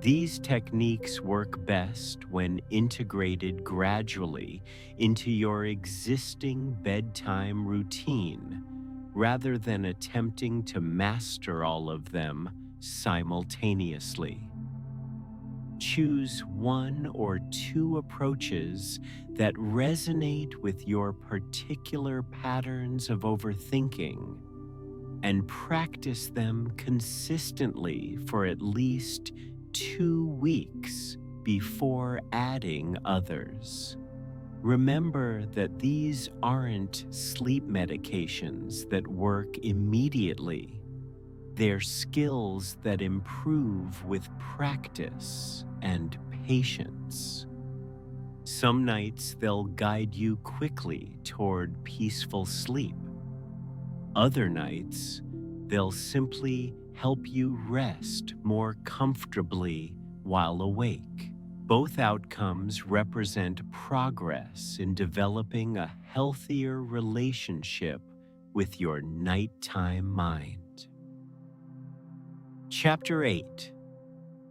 These techniques work best when integrated gradually into your existing bedtime routine, rather than attempting to master all of them simultaneously. Choose one or two approaches that resonate with your particular patterns of overthinking and practice them consistently for at least 2 weeks before adding others. Remember that these aren't sleep medications that work immediately. They're skills that improve with practice and patience. Some nights they'll guide you quickly toward peaceful sleep. Other nights, they'll simply help you rest more comfortably while awake. Both outcomes represent progress in developing a healthier relationship with your nighttime mind. Chapter 8: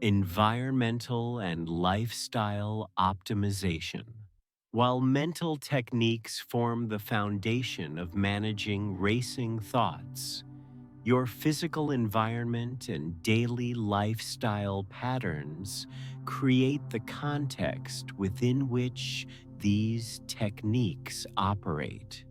Environmental and Lifestyle Optimization. While mental techniques form the foundation of managing racing thoughts, your physical environment and daily lifestyle patterns create the context within which these techniques operate.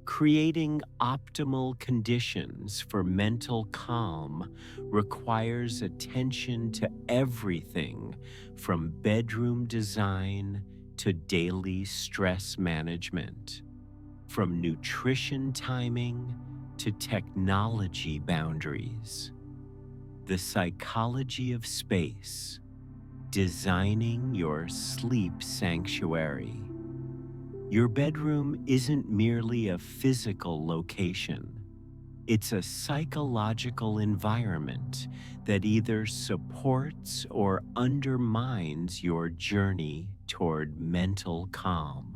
Creating optimal conditions for mental calm requires attention to everything from bedroom design to daily stress management, from nutrition timing to technology boundaries. The psychology of space, designing your sleep sanctuary. Your bedroom isn't merely a physical location. It's a psychological environment that either supports or undermines your journey toward mental calm.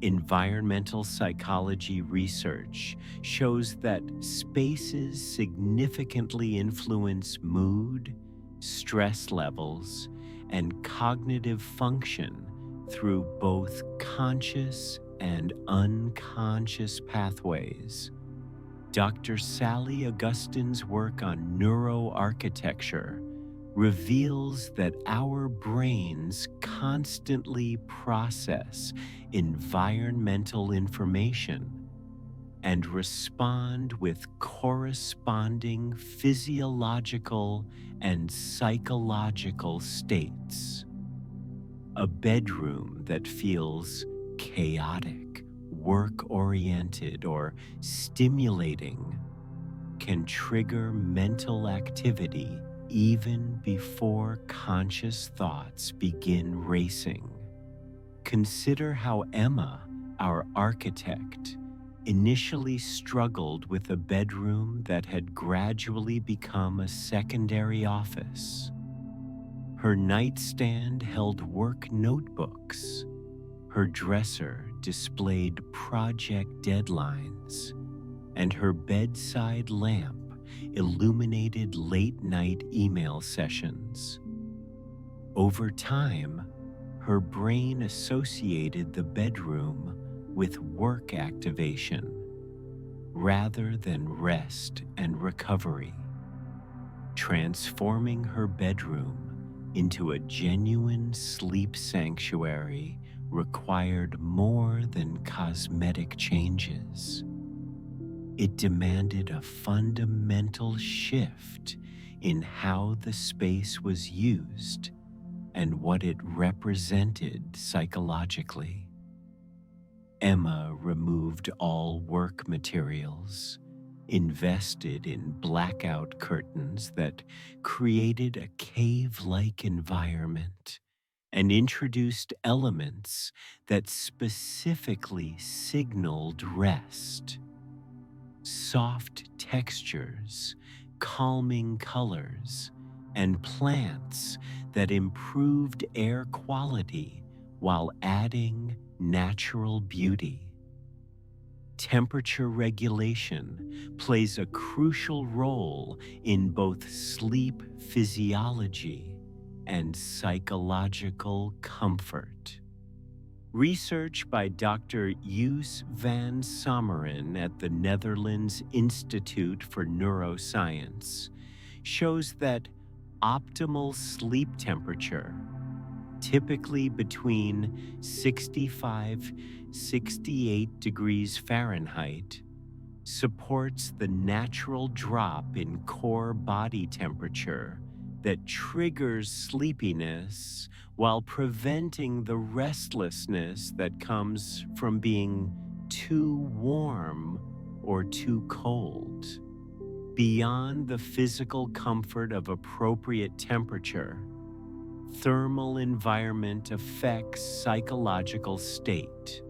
Environmental psychology research shows that spaces significantly influence mood, stress levels, and cognitive function through both conscious and unconscious pathways. Dr. Sally Augustine's work on neuroarchitecture reveals that our brains constantly process environmental information and respond with corresponding physiological and psychological states. A bedroom that feels chaotic, work-oriented, or stimulating can trigger mental activity even before conscious thoughts begin racing. Consider how Emma, our architect, initially struggled with a bedroom that had gradually become a secondary office. Her nightstand held work notebooks. Her dresser displayed project deadlines, and her bedside lamp illuminated late-night email sessions. Over time, her brain associated the bedroom with work activation rather than rest and recovery, transforming her bedroom into a genuine sleep sanctuary required more than cosmetic changes. It demanded a fundamental shift in how the space was used and what it represented psychologically. Emma removed all work materials, invested in blackout curtains that created a cave-like environment, and introduced elements that specifically signaled rest. Soft textures, calming colors, and plants that improved air quality while adding natural beauty. Temperature regulation plays a crucial role in both sleep physiology and psychological comfort. Research by Dr. Joos van Someren at the Netherlands Institute for Neuroscience shows that optimal sleep temperature, typically between 65-68 degrees Fahrenheit, supports the natural drop in core body temperature that triggers sleepiness while preventing the restlessness that comes from being too warm or too cold. Beyond the physical comfort of appropriate temperature, thermal environment affects psychological state.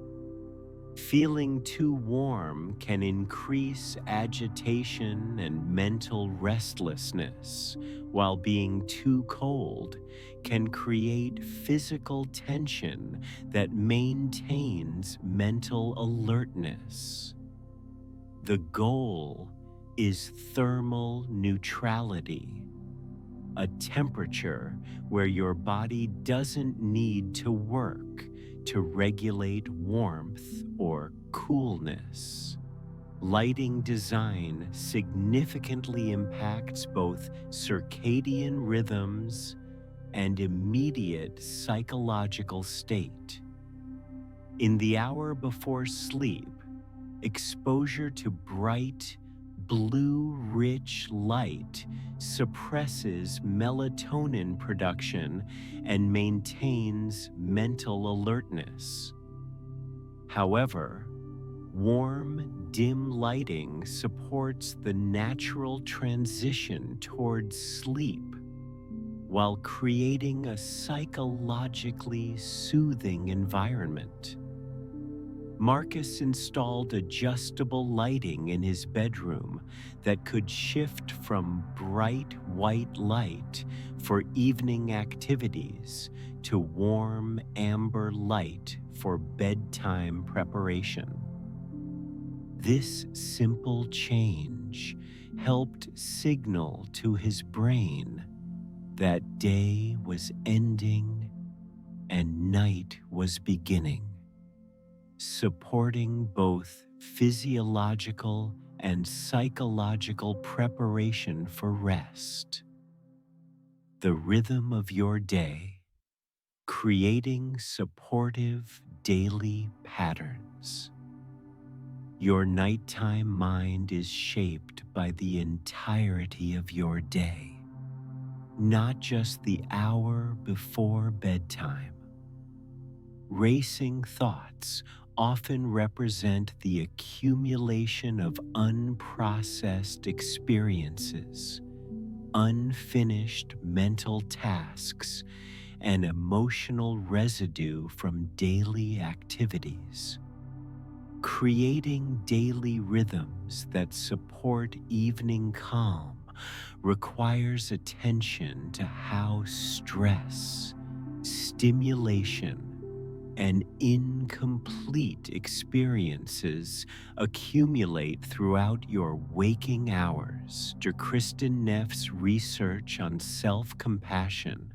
Feeling too warm can increase agitation and mental restlessness, while being too cold can create physical tension that maintains mental alertness. The goal is thermal neutrality, a temperature where your body doesn't need to work to regulate warmth or coolness. Lighting design significantly impacts both circadian rhythms and immediate psychological state. In the hour before sleep, exposure to bright, blue-rich light suppresses melatonin production and maintains mental alertness. However, warm, dim lighting supports the natural transition towards sleep while creating a psychologically soothing environment. Marcus installed adjustable lighting in his bedroom that could shift from bright white light for evening activities to warm amber light for bedtime preparation. This simple change helped signal to his brain that day was ending and night was beginning, supporting both physiological and psychological preparation for rest. The rhythm of your day, creating supportive daily patterns. Your nighttime mind is shaped by the entirety of your day, not just the hour before bedtime. Racing thoughts often represent the accumulation of unprocessed experiences, unfinished mental tasks, and emotional residue from daily activities. Creating daily rhythms that support evening calm requires attention to how stress, stimulation, and incomplete experiences accumulate throughout your waking hours. Kristen Neff's research on self-compassion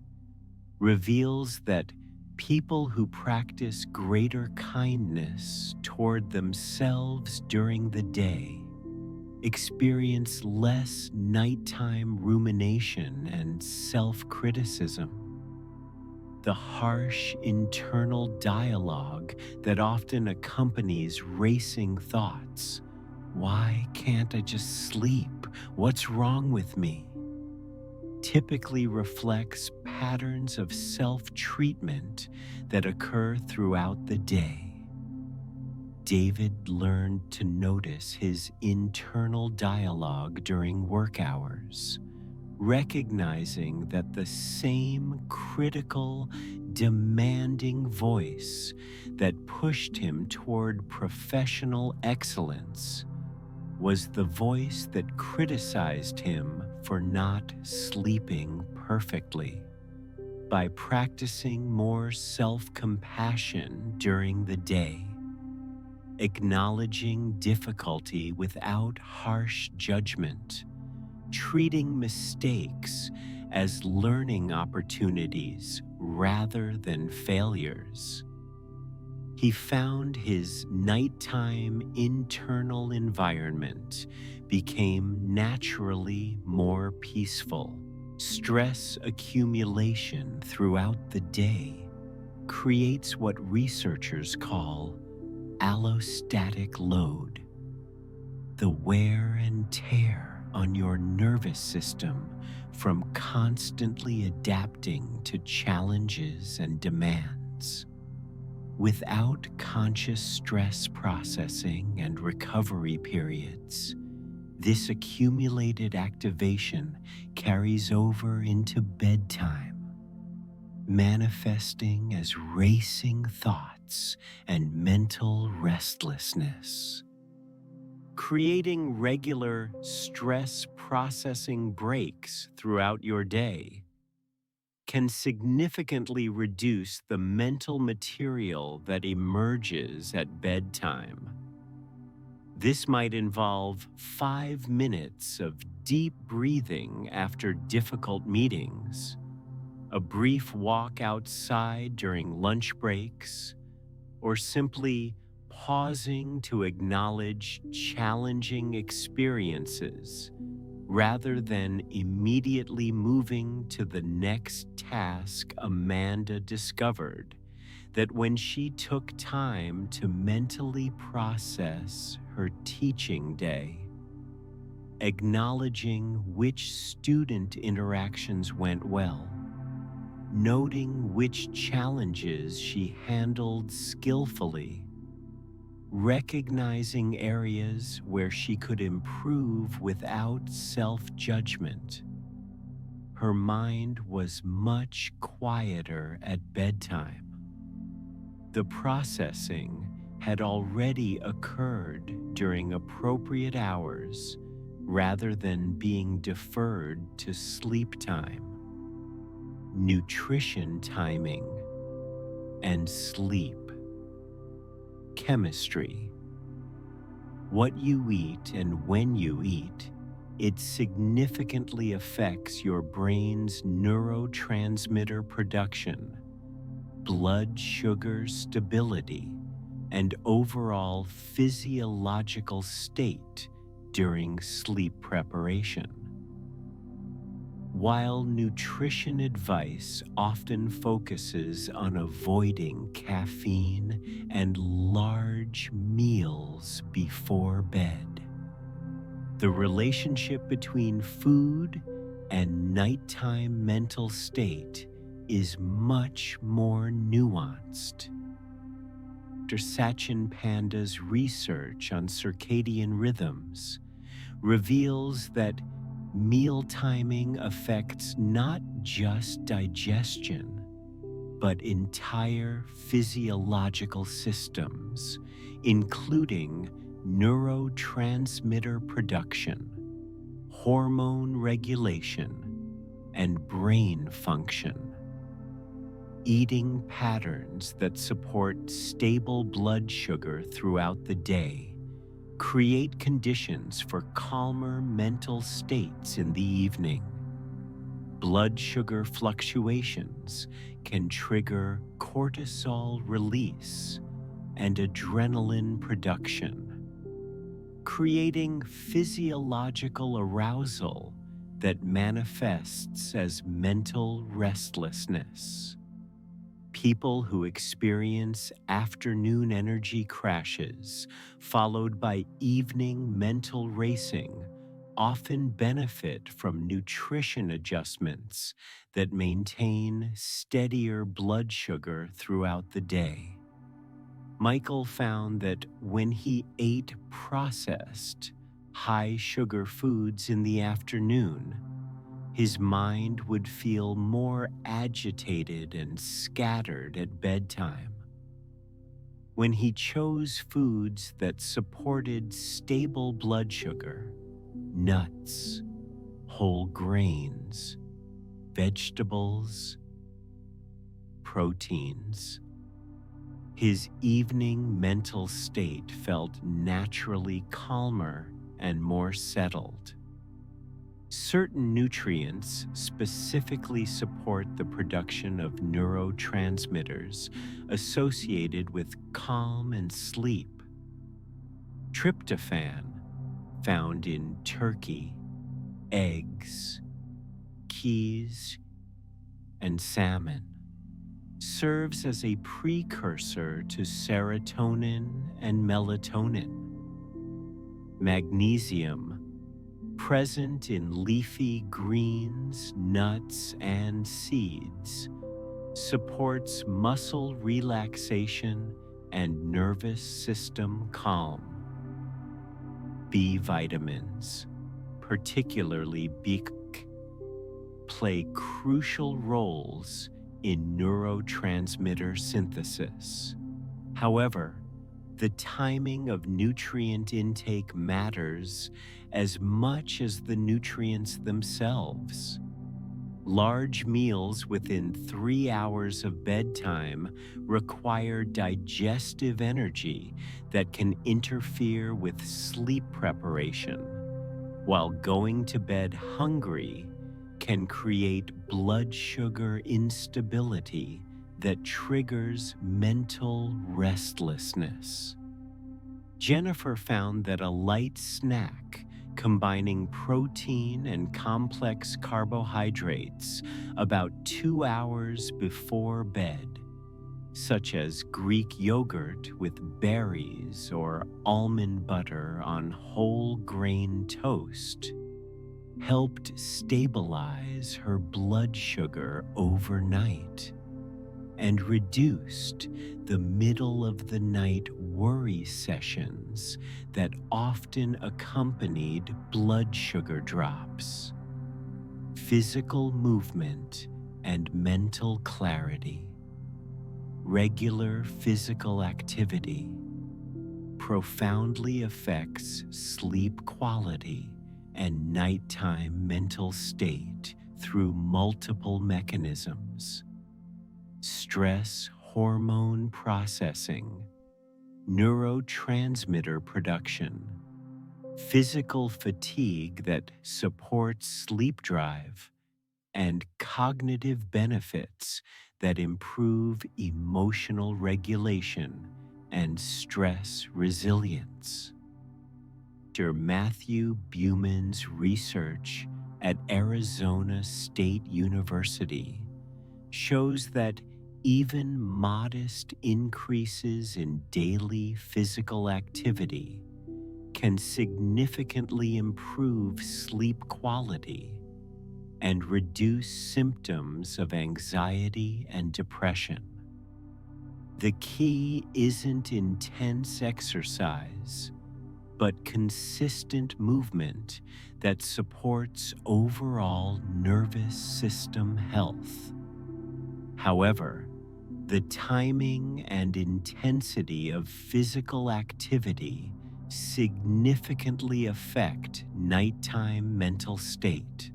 reveals that people who practice greater kindness toward themselves during the day experience less nighttime rumination and self-criticism. The harsh internal dialogue that often accompanies racing thoughts. Why can't I just sleep? What's wrong with me? typically reflects patterns of self-treatment that occur throughout the day. David learned to notice his internal dialogue during work hours, recognizing that the same critical, demanding voice that pushed him toward professional excellence was the voice that criticized him for not sleeping perfectly. By practicing more self-compassion during the day, acknowledging difficulty without harsh judgment, treating mistakes as learning opportunities rather than failures, he found his nighttime internal environment became naturally more peaceful. Stress accumulation throughout the day creates what researchers call allostatic load, the wear and tear on your nervous system from constantly adapting to challenges and demands. Without conscious stress processing and recovery periods, this accumulated activation carries over into bedtime, manifesting as racing thoughts and mental restlessness. Creating regular stress processing breaks throughout your day can significantly reduce the mental material that emerges at bedtime. This might involve 5 minutes of deep breathing after difficult meetings, a brief walk outside during lunch breaks, or simply pausing to acknowledge challenging experiences rather than immediately moving to the next task. Amanda discovered that when she took time to mentally process her teaching day, acknowledging which student interactions went well, noting which challenges she handled skillfully, recognizing areas where she could improve without self-judgment, her mind was much quieter at bedtime. The processing had already occurred during appropriate hours rather than being deferred to sleep time. Nutrition timing and sleep. Chemistry. What you eat and when you eat, it significantly affects your brain's neurotransmitter production, blood sugar stability, and overall physiological state during sleep preparation. While nutrition advice often focuses on avoiding caffeine and large meals before bed, the relationship between food and nighttime mental state is much more nuanced. Dr. Sachin Panda's research on circadian rhythms reveals that meal timing affects not just digestion, but entire physiological systems, including neurotransmitter production, hormone regulation, and brain function. Eating patterns that support stable blood sugar throughout the day create conditions for calmer mental states in the evening. Blood sugar fluctuations can trigger cortisol release and adrenaline production, creating physiological arousal that manifests as mental restlessness. People who experience afternoon energy crashes followed by evening mental racing often benefit from nutrition adjustments that maintain steadier blood sugar throughout the day. Michael found that when he ate processed, high sugar foods in the afternoon, his mind would feel more agitated and scattered at bedtime. When he chose foods that supported stable blood sugar, nuts, whole grains, vegetables, proteins, his evening mental state felt naturally calmer and more settled. Certain nutrients specifically support the production of neurotransmitters associated with calm and sleep. Tryptophan, found in turkey, eggs, peas, and salmon, serves as a precursor to serotonin and melatonin. Magnesium, present in leafy greens, nuts, and seeds, supports muscle relaxation and nervous system calm. B vitamins, particularly B, play crucial roles in neurotransmitter synthesis. However, the timing of nutrient intake matters as much as the nutrients themselves. Large meals within 3 hours of bedtime require digestive energy that can interfere with sleep preparation, while going to bed hungry can create blood sugar instability that triggers mental restlessness. Jennifer found that a light snack combining protein and complex carbohydrates about 2 hours before bed, such as Greek yogurt with berries or almond butter on whole grain toast, helped stabilize her blood sugar overnight and reduced the middle of the night worry sessions that often accompanied blood sugar drops. Physical movement and mental clarity. Regular physical activity profoundly affects sleep quality and nighttime mental state through multiple mechanisms: stress hormone processing, neurotransmitter production, physical fatigue that supports sleep drive, and cognitive benefits that improve emotional regulation and stress resilience. Dr. Matthew Buman's research at Arizona State University shows that even modest increases in daily physical activity can significantly improve sleep quality and reduce symptoms of anxiety and depression. The key isn't intense exercise, but consistent movement that supports overall nervous system health. However, the timing and intensity of physical activity significantly affect nighttime mental state.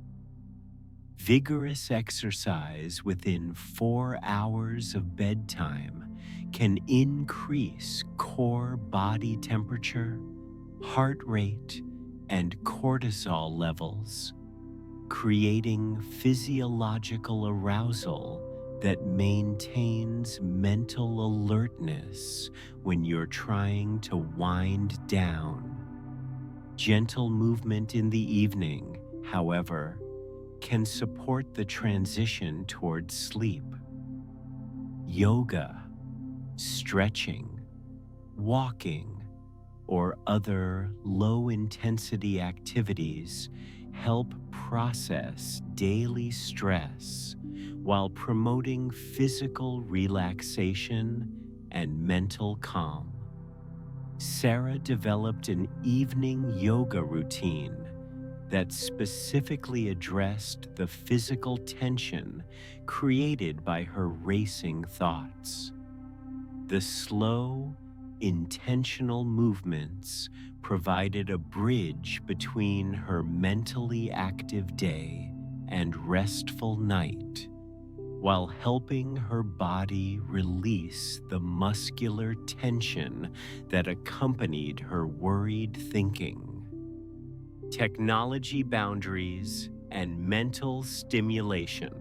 Vigorous exercise within 4 hours of bedtime can increase core body temperature, heart rate, and cortisol levels, creating physiological arousal that maintains mental alertness when you're trying to wind down. Gentle movement in the evening, however, can support the transition towards sleep. Yoga, stretching, walking, or other low-intensity activities help process daily stress while promoting physical relaxation and mental calm. Sarah developed an evening yoga routine that specifically addressed the physical tension created by her racing thoughts. The slow, intentional movements provided a bridge between her mentally active day and restful night, while helping her body release the muscular tension that accompanied her worried thinking. Technology boundaries and mental stimulation.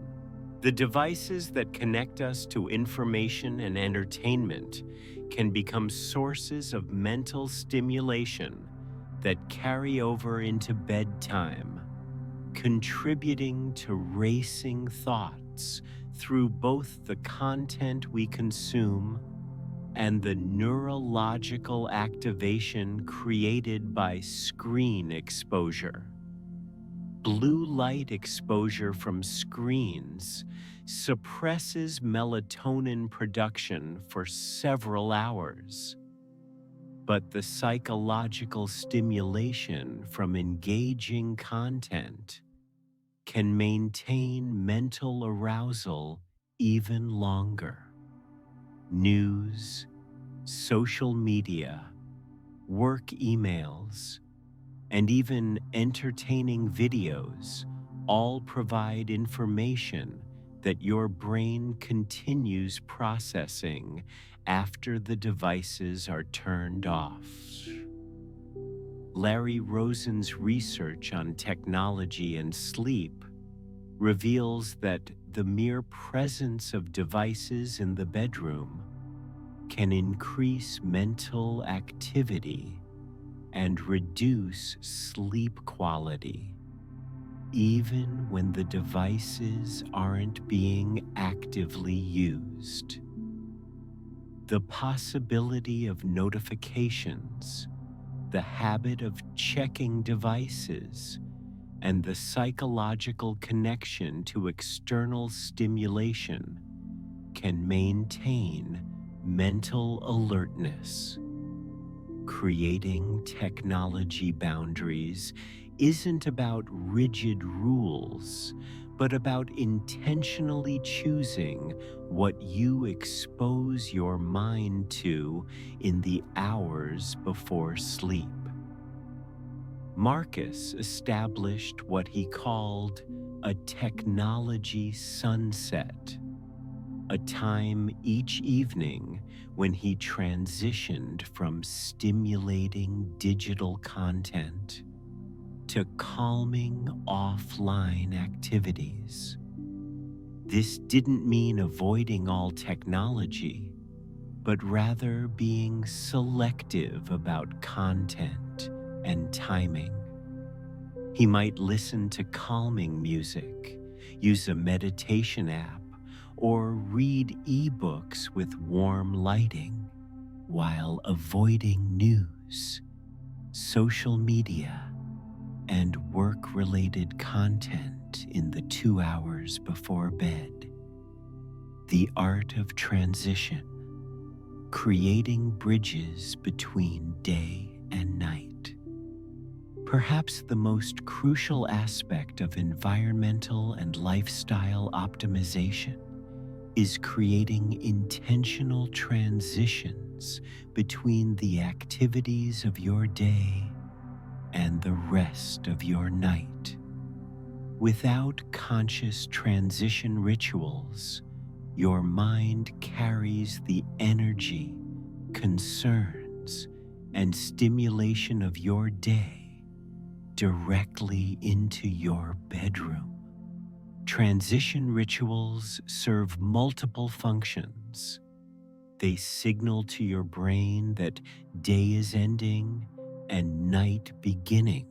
The devices that connect us to information and entertainment can become sources of mental stimulation that carry over into bedtime, contributing to racing thoughts through both the content we consume and the neurological activation created by screen exposure. Blue light exposure from screens suppresses melatonin production for several hours, but the psychological stimulation from engaging content can maintain mental arousal even longer. News, social media, work emails, and even entertaining videos all provide information that your brain continues processing after the devices are turned off. Larry Rosen's research on technology and sleep reveals that the mere presence of devices in the bedroom can increase mental activity and reduce sleep quality, even when the devices aren't being actively used. The possibility of notifications, the habit of checking devices, and the psychological connection to external stimulation can maintain mental alertness. Creating technology boundaries isn't about rigid rules, but about intentionally choosing what you expose your mind to in the hours before sleep. Marcus established what he called a technology sunset, a time each evening when he transitioned from stimulating digital content to calming offline activities. This didn't mean avoiding all technology, but rather being selective about content and timing. He might listen to calming music, use a meditation app, or read ebooks with warm lighting while avoiding news, social media, and work-related content in the 2 hours before bed. The art of transition, creating bridges between day and night. Perhaps the most crucial aspect of environmental and lifestyle optimization is creating intentional transitions between the activities of your day and the rest of your night. Without conscious transition rituals, your mind carries the energy, concerns, and stimulation of your day directly into your bedroom. Transition rituals serve multiple functions. They signal to your brain that day is ending and night beginning.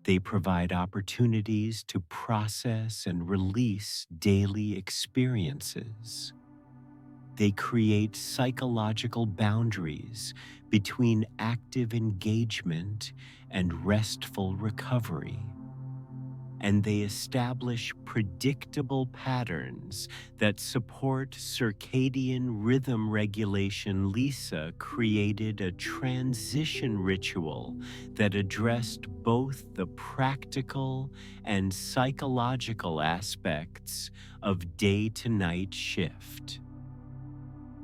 They provide opportunities to process and release daily experiences. They create psychological boundaries between active engagement and restful recovery. And they establish predictable patterns that support circadian rhythm regulation. Lisa created a transition ritual that addressed both the practical and psychological aspects of day to night shift.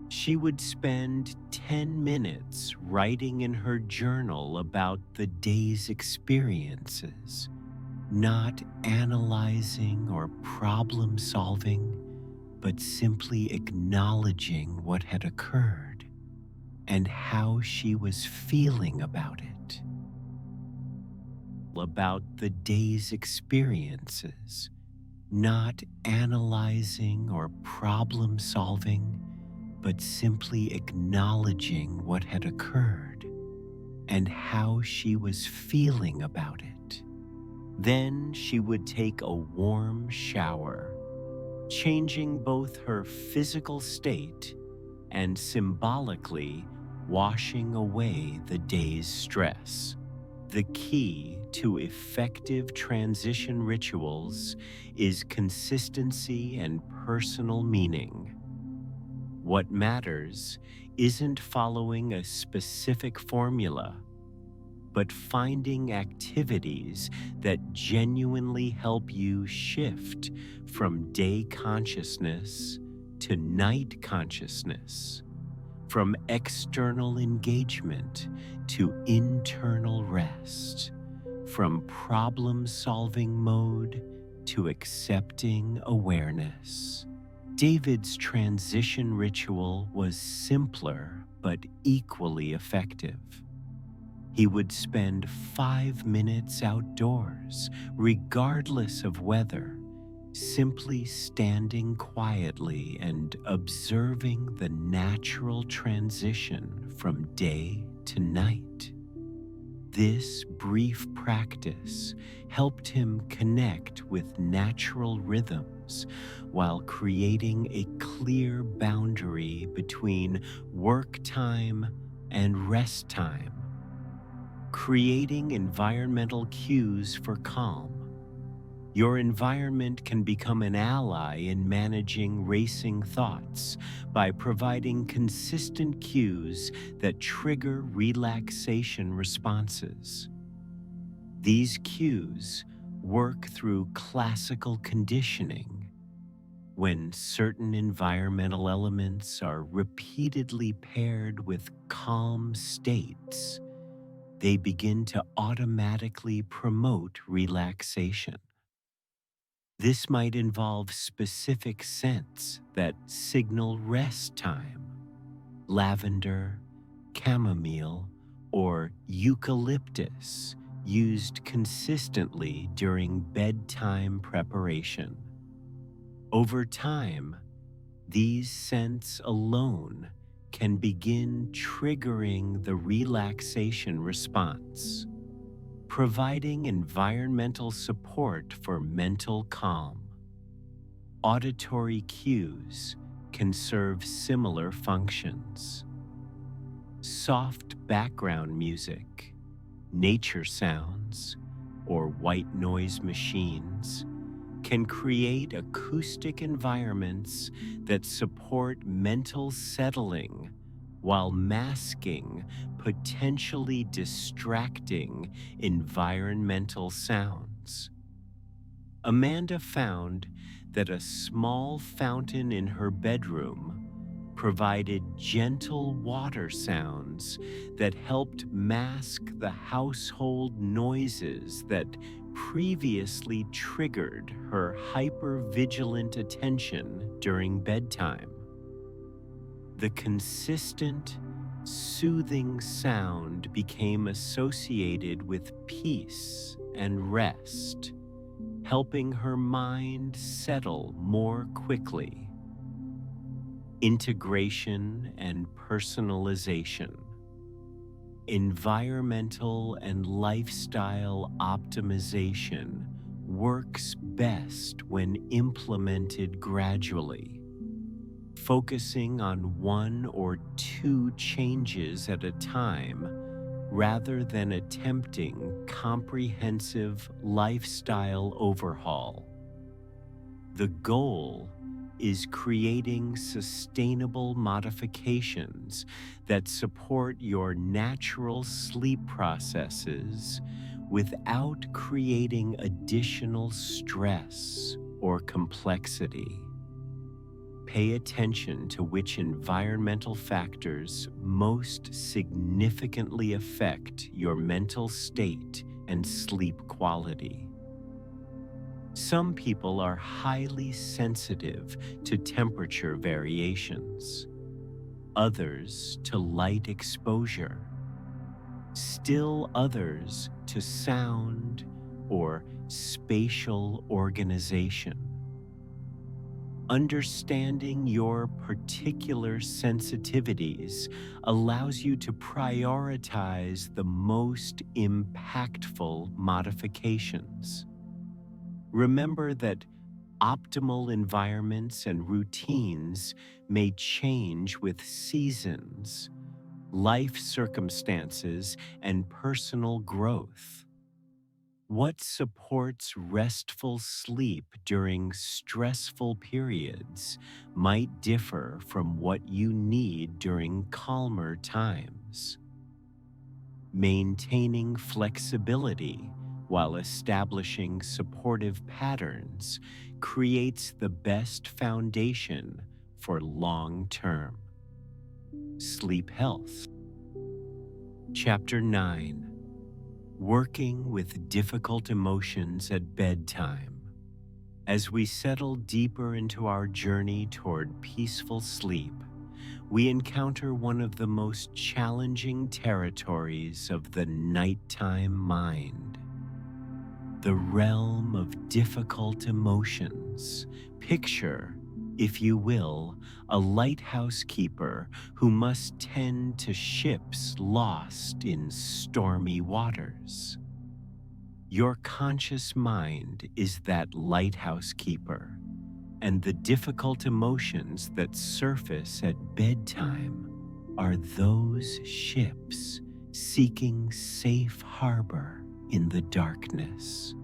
She would spend 10 minutes writing in her journal about the day's experiences, not analyzing or problem solving, but simply acknowledging what had occurred and how she was feeling about it. About the day's experiences, not analyzing or problem solving, but simply acknowledging what had occurred and how she was feeling about it. Then she would take a warm shower, changing both her physical state and symbolically washing away the day's stress. The key to effective transition rituals is consistency and personal meaning. What matters isn't following a specific formula, but finding activities that genuinely help you shift from day consciousness to night consciousness, from external engagement to internal rest, from problem-solving mode to accepting awareness. David's transition ritual was simpler but equally effective. He would spend 5 minutes outdoors, regardless of weather, simply standing quietly and observing the natural transition from day to night. This brief practice helped him connect with natural rhythms while creating a clear boundary between work time and rest time, creating environmental cues for calm. Your environment can become an ally in managing racing thoughts by providing consistent cues that trigger relaxation responses. These cues work through classical conditioning. When certain environmental elements are repeatedly paired with calm states, they begin to automatically promote relaxation. This might involve specific scents that signal rest time: lavender, chamomile, or eucalyptus, used consistently during bedtime preparation. Over time, these scents alone can begin triggering the relaxation response, providing environmental support for mental calm. Auditory cues can serve similar functions. Soft background music, nature sounds, or white noise machines can create acoustic environments that support mental settling while masking potentially distracting environmental sounds. Amanda found that a small fountain in her bedroom provided gentle water sounds that helped mask the household noises that previously triggered her hypervigilant attention during bedtime. The consistent, soothing sound became associated with peace and rest, helping her mind settle more quickly. Integration and personalization. Environmental and lifestyle optimization works best when implemented gradually. focusing on one or two changes at a time rather than attempting comprehensive lifestyle overhaul. The goal is creating sustainable modifications that support your natural sleep processes without creating additional stress or complexity. Pay attention to which environmental factors most significantly affect your mental state and sleep quality. Some people are highly sensitive to temperature variations, others to light exposure, still others to sound or spatial organization. Understanding your particular sensitivities allows you to prioritize the most impactful modifications. Remember that optimal environments and routines may change with seasons, life circumstances, and personal growth. What supports restful sleep during stressful periods might differ from what you need during calmer times. Maintaining flexibility while establishing supportive patterns creates the best foundation for long-term sleep health. Chapter 9. Working with difficult emotions at bedtime. As we settle deeper into our journey toward peaceful sleep, we encounter one of the most challenging territories of the nighttime mind, the realm of difficult emotions. Picture, if you will, a lighthouse keeper who must tend to ships lost in stormy waters. Your conscious mind is that lighthouse keeper, and the difficult emotions that surface at bedtime are those ships seeking safe harbor in the darkness.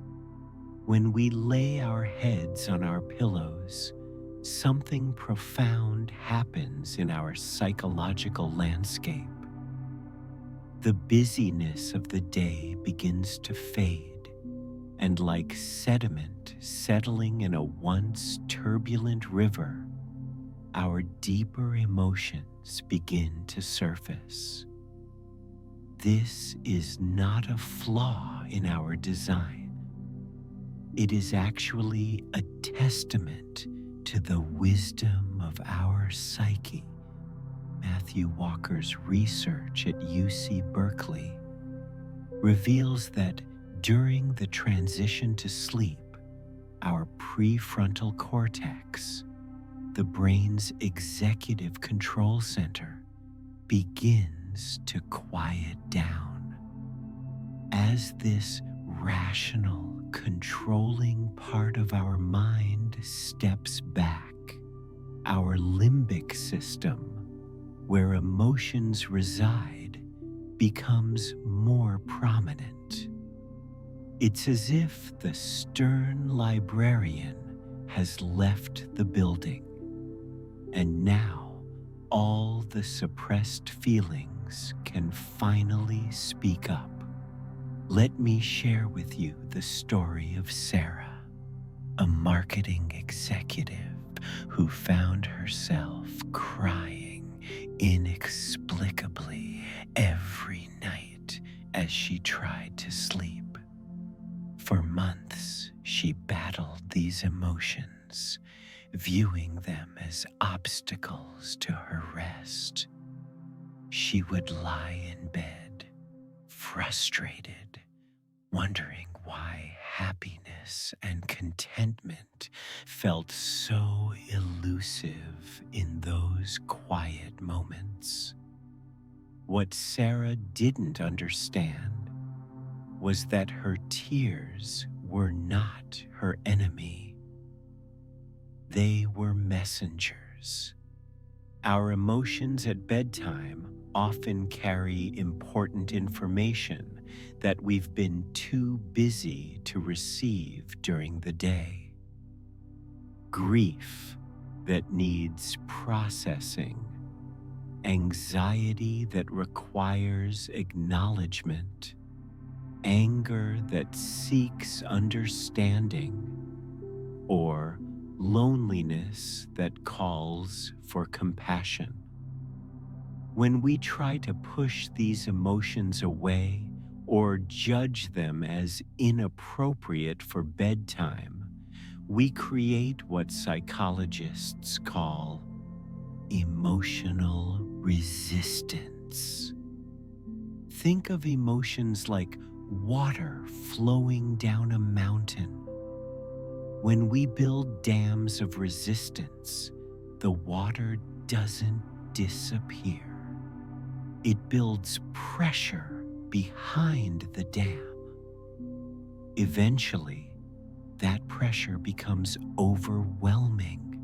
When we lay our heads on our pillows, something profound happens in our psychological landscape. The busyness of the day begins to fade, and like sediment settling in a once turbulent river, our deeper emotions begin to surface. This is not a flaw in our design. It is actually a testament to the wisdom of our psyche. Matthew Walker's research at UC Berkeley reveals that during the transition to sleep, our prefrontal cortex, the brain's executive control center, begins to quiet down. As this rational, controlling part of our mind steps back, our limbic system, where emotions reside, becomes more prominent. It's as if the stern librarian has left the building, and now all the suppressed feelings can finally speak up. Let me share with you the story of Sarah, a marketing executive who found herself crying inexplicably every night as she tried to sleep. For months, she battled these emotions, viewing them as obstacles to her rest. She would lie in bed, frustrated, wondering why happiness and contentment felt so elusive in those quiet moments. What Sarah didn't understand was that her tears were not her enemy. They were messengers, Our emotions at bedtime often carry important information that we've been too busy to receive during the day. Grief that needs processing, anxiety that requires acknowledgement, anger that seeks understanding, or loneliness that calls for compassion. When we try to push these emotions away or judge them as inappropriate for bedtime, we create what psychologists call emotional resistance. Think of emotions like water flowing down a mountain. When we build dams of resistance, the water doesn't disappear. It builds pressure behind the dam. Eventually, that pressure becomes overwhelming,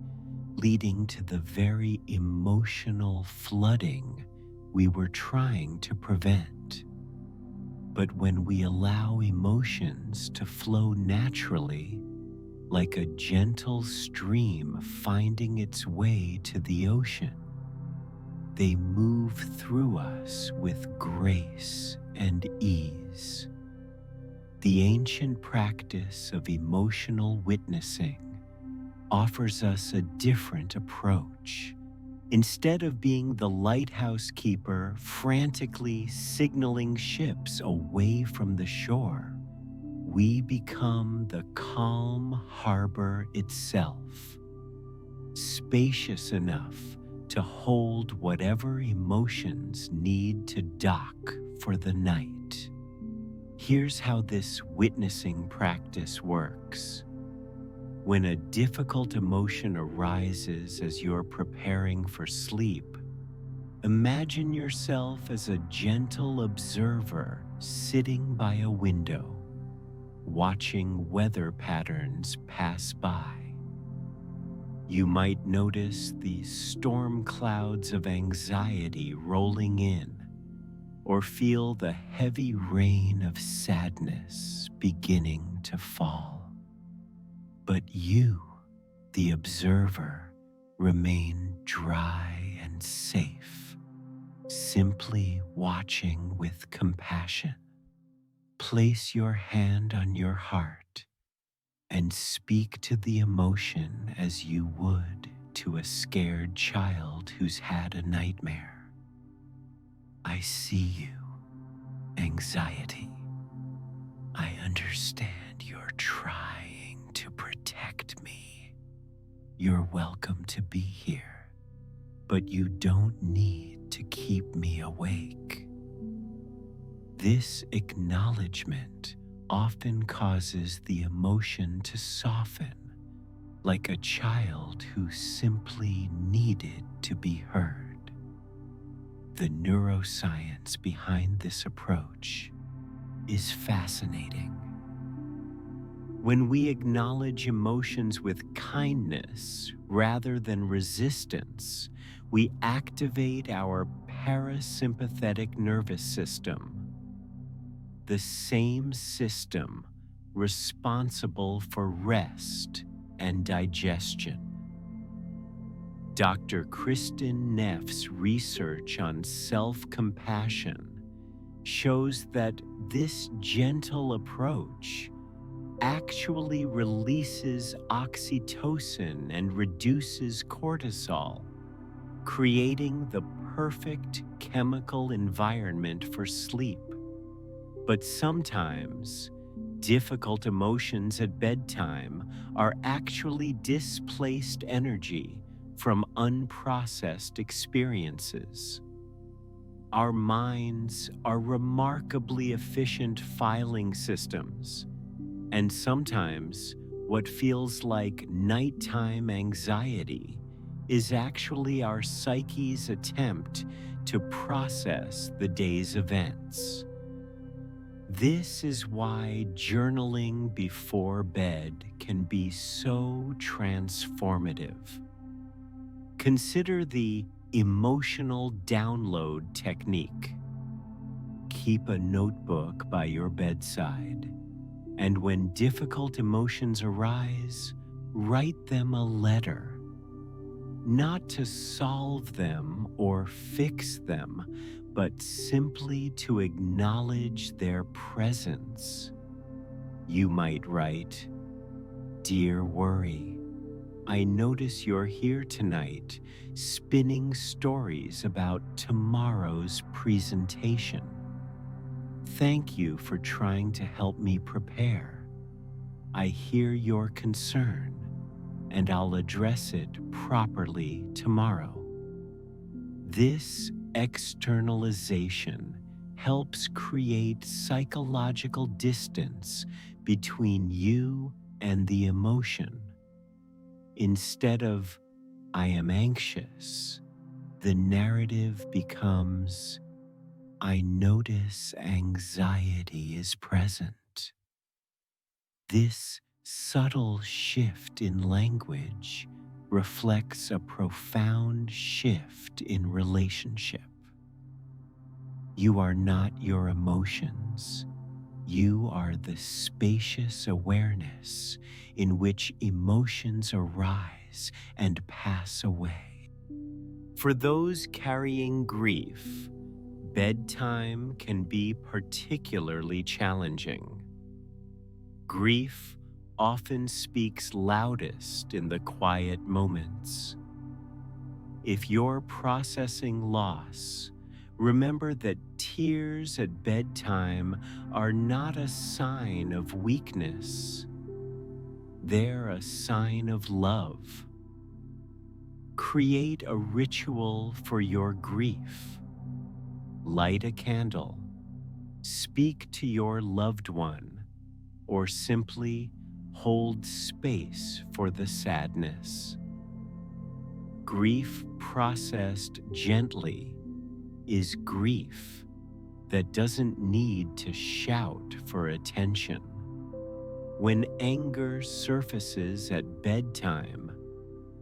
leading to the very emotional flooding we were trying to prevent. But when we allow emotions to flow naturally, like a gentle stream finding its way to the ocean, they move through us with grace and ease. The ancient practice of emotional witnessing offers us a different approach. Instead of being the lighthouse keeper frantically signaling ships away from the shore, we become the calm harbor itself, spacious enough to hold whatever emotions need to dock for the night. Here's how this witnessing practice works. When a difficult emotion arises as you're preparing for sleep, imagine yourself as a gentle observer sitting by a window, watching weather patterns pass by. You might notice the storm clouds of anxiety rolling in, or feel the heavy rain of sadness beginning to fall. But you, the observer, remain dry and safe, simply watching with compassion. Place your hand on your heart and speak to the emotion as you would to a scared child who's had a nightmare. I see you, anxiety. I understand you're trying to protect me. You're welcome to be here, but you don't need to keep me awake. This acknowledgement often causes the emotion to soften, like a child who simply needed to be heard. The neuroscience behind this approach is fascinating. When we acknowledge emotions with kindness rather than resistance, we activate our parasympathetic nervous system, the same system responsible for rest and digestion. Dr. Kristen Neff's research on self-compassion shows that this gentle approach actually releases oxytocin and reduces cortisol, creating the perfect chemical environment for sleep. But sometimes, difficult emotions at bedtime are actually displaced energy from unprocessed experiences. Our minds are remarkably efficient filing systems, and sometimes what feels like nighttime anxiety is actually our psyche's attempt to process the day's events. This is why journaling before bed can be so transformative. Consider the Emotional download technique. Keep a notebook by your bedside, and when difficult emotions arise, write them a letter, not to solve them or fix them, but simply to acknowledge their presence. You might write, "Dear Worry, I notice you're here tonight, spinning stories about tomorrow's presentation. Thank you for trying to help me prepare. I hear your concern, and I'll address it properly tomorrow." This externalization helps create psychological distance between you and the emotion. Instead of, "I am anxious," the narrative becomes, "I notice anxiety is present." This subtle shift in language reflects a profound shift in relationship. You are not your emotions. You are the spacious awareness in which emotions arise and pass away. For those carrying grief, bedtime can be particularly challenging. Grief often speaks loudest in the quiet moments. If you're processing loss, remember that tears at bedtime are not a sign of weakness. They're a sign of love. Create a ritual for your grief. Light a candle, speak to your loved one, or simply hold space for the sadness. Grief processed gently is grief that doesn't need to shout for attention. When anger surfaces at bedtime,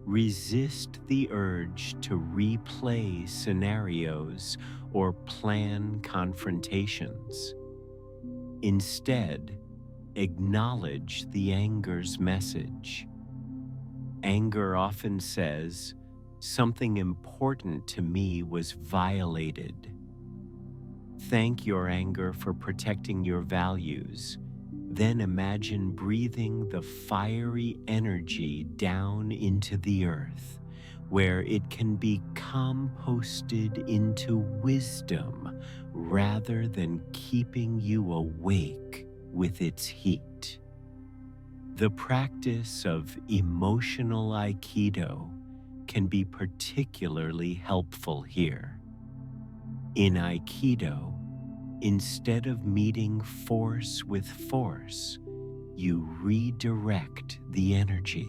resist the urge to replay scenarios or plan confrontations. Instead, acknowledge the anger's message. Anger often says, "Something important to me was violated." Thank your anger for protecting your values. Then imagine breathing the fiery energy down into the earth, where it can be composted into wisdom rather than keeping you awake with its heat. The practice of emotional aikido can be particularly helpful here. In aikido, instead of meeting force with force, you redirect the energy.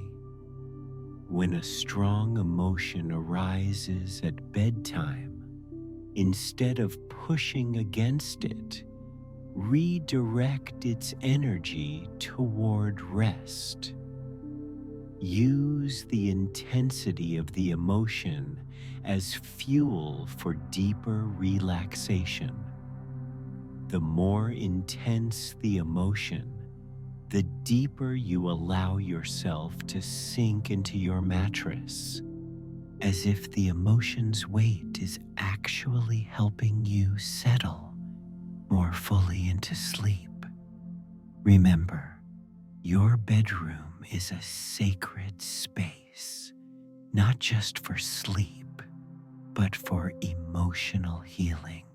When a strong emotion arises at bedtime, instead of pushing against it, redirect its energy toward rest. Use the intensity of the emotion as fuel for deeper relaxation. The more intense the emotion, the deeper you allow yourself to sink into your mattress, as if the emotion's weight is actually helping you settle more fully into sleep. Remember, your bedroom is a sacred space, not just for sleep, but for emotional healing.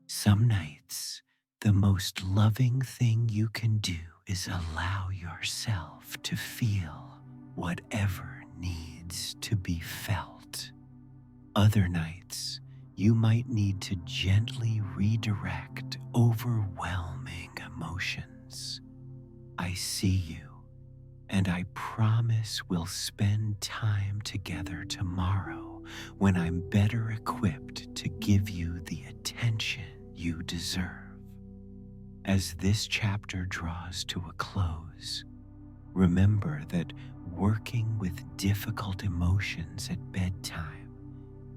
Some nights, the most loving thing you can do is allow yourself to feel whatever needs to be felt. Other nights, you might need to gently redirect overwhelming emotions. I see you, and I promise we'll spend time together tomorrow when I'm better equipped to give you the attention you deserve. As this chapter draws to a close, remember that working with difficult emotions at bedtime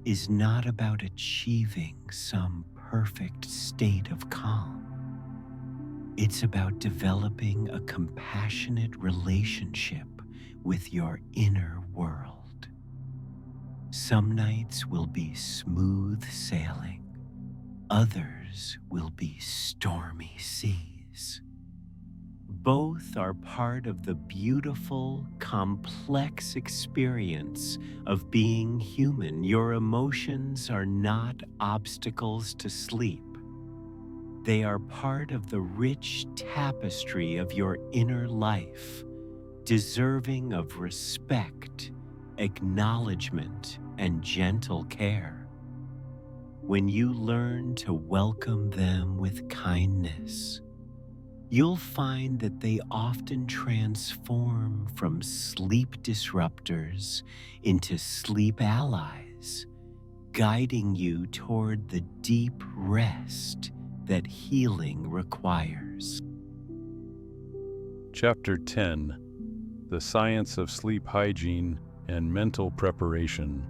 is not about achieving some perfect state of calm. It's about developing a compassionate relationship with your inner world. Some nights will be smooth sailing, others will be stormy seas. Both are part of the beautiful, complex experience of being human. Your emotions are not obstacles to sleep. They are part of the rich tapestry of your inner life, deserving of respect, acknowledgement, and gentle care. When you learn to welcome them with kindness, you'll find that they often transform from sleep disruptors into sleep allies, guiding you toward the deep rest that healing requires. Chapter 10: The Science of Sleep Hygiene and Mental Preparation.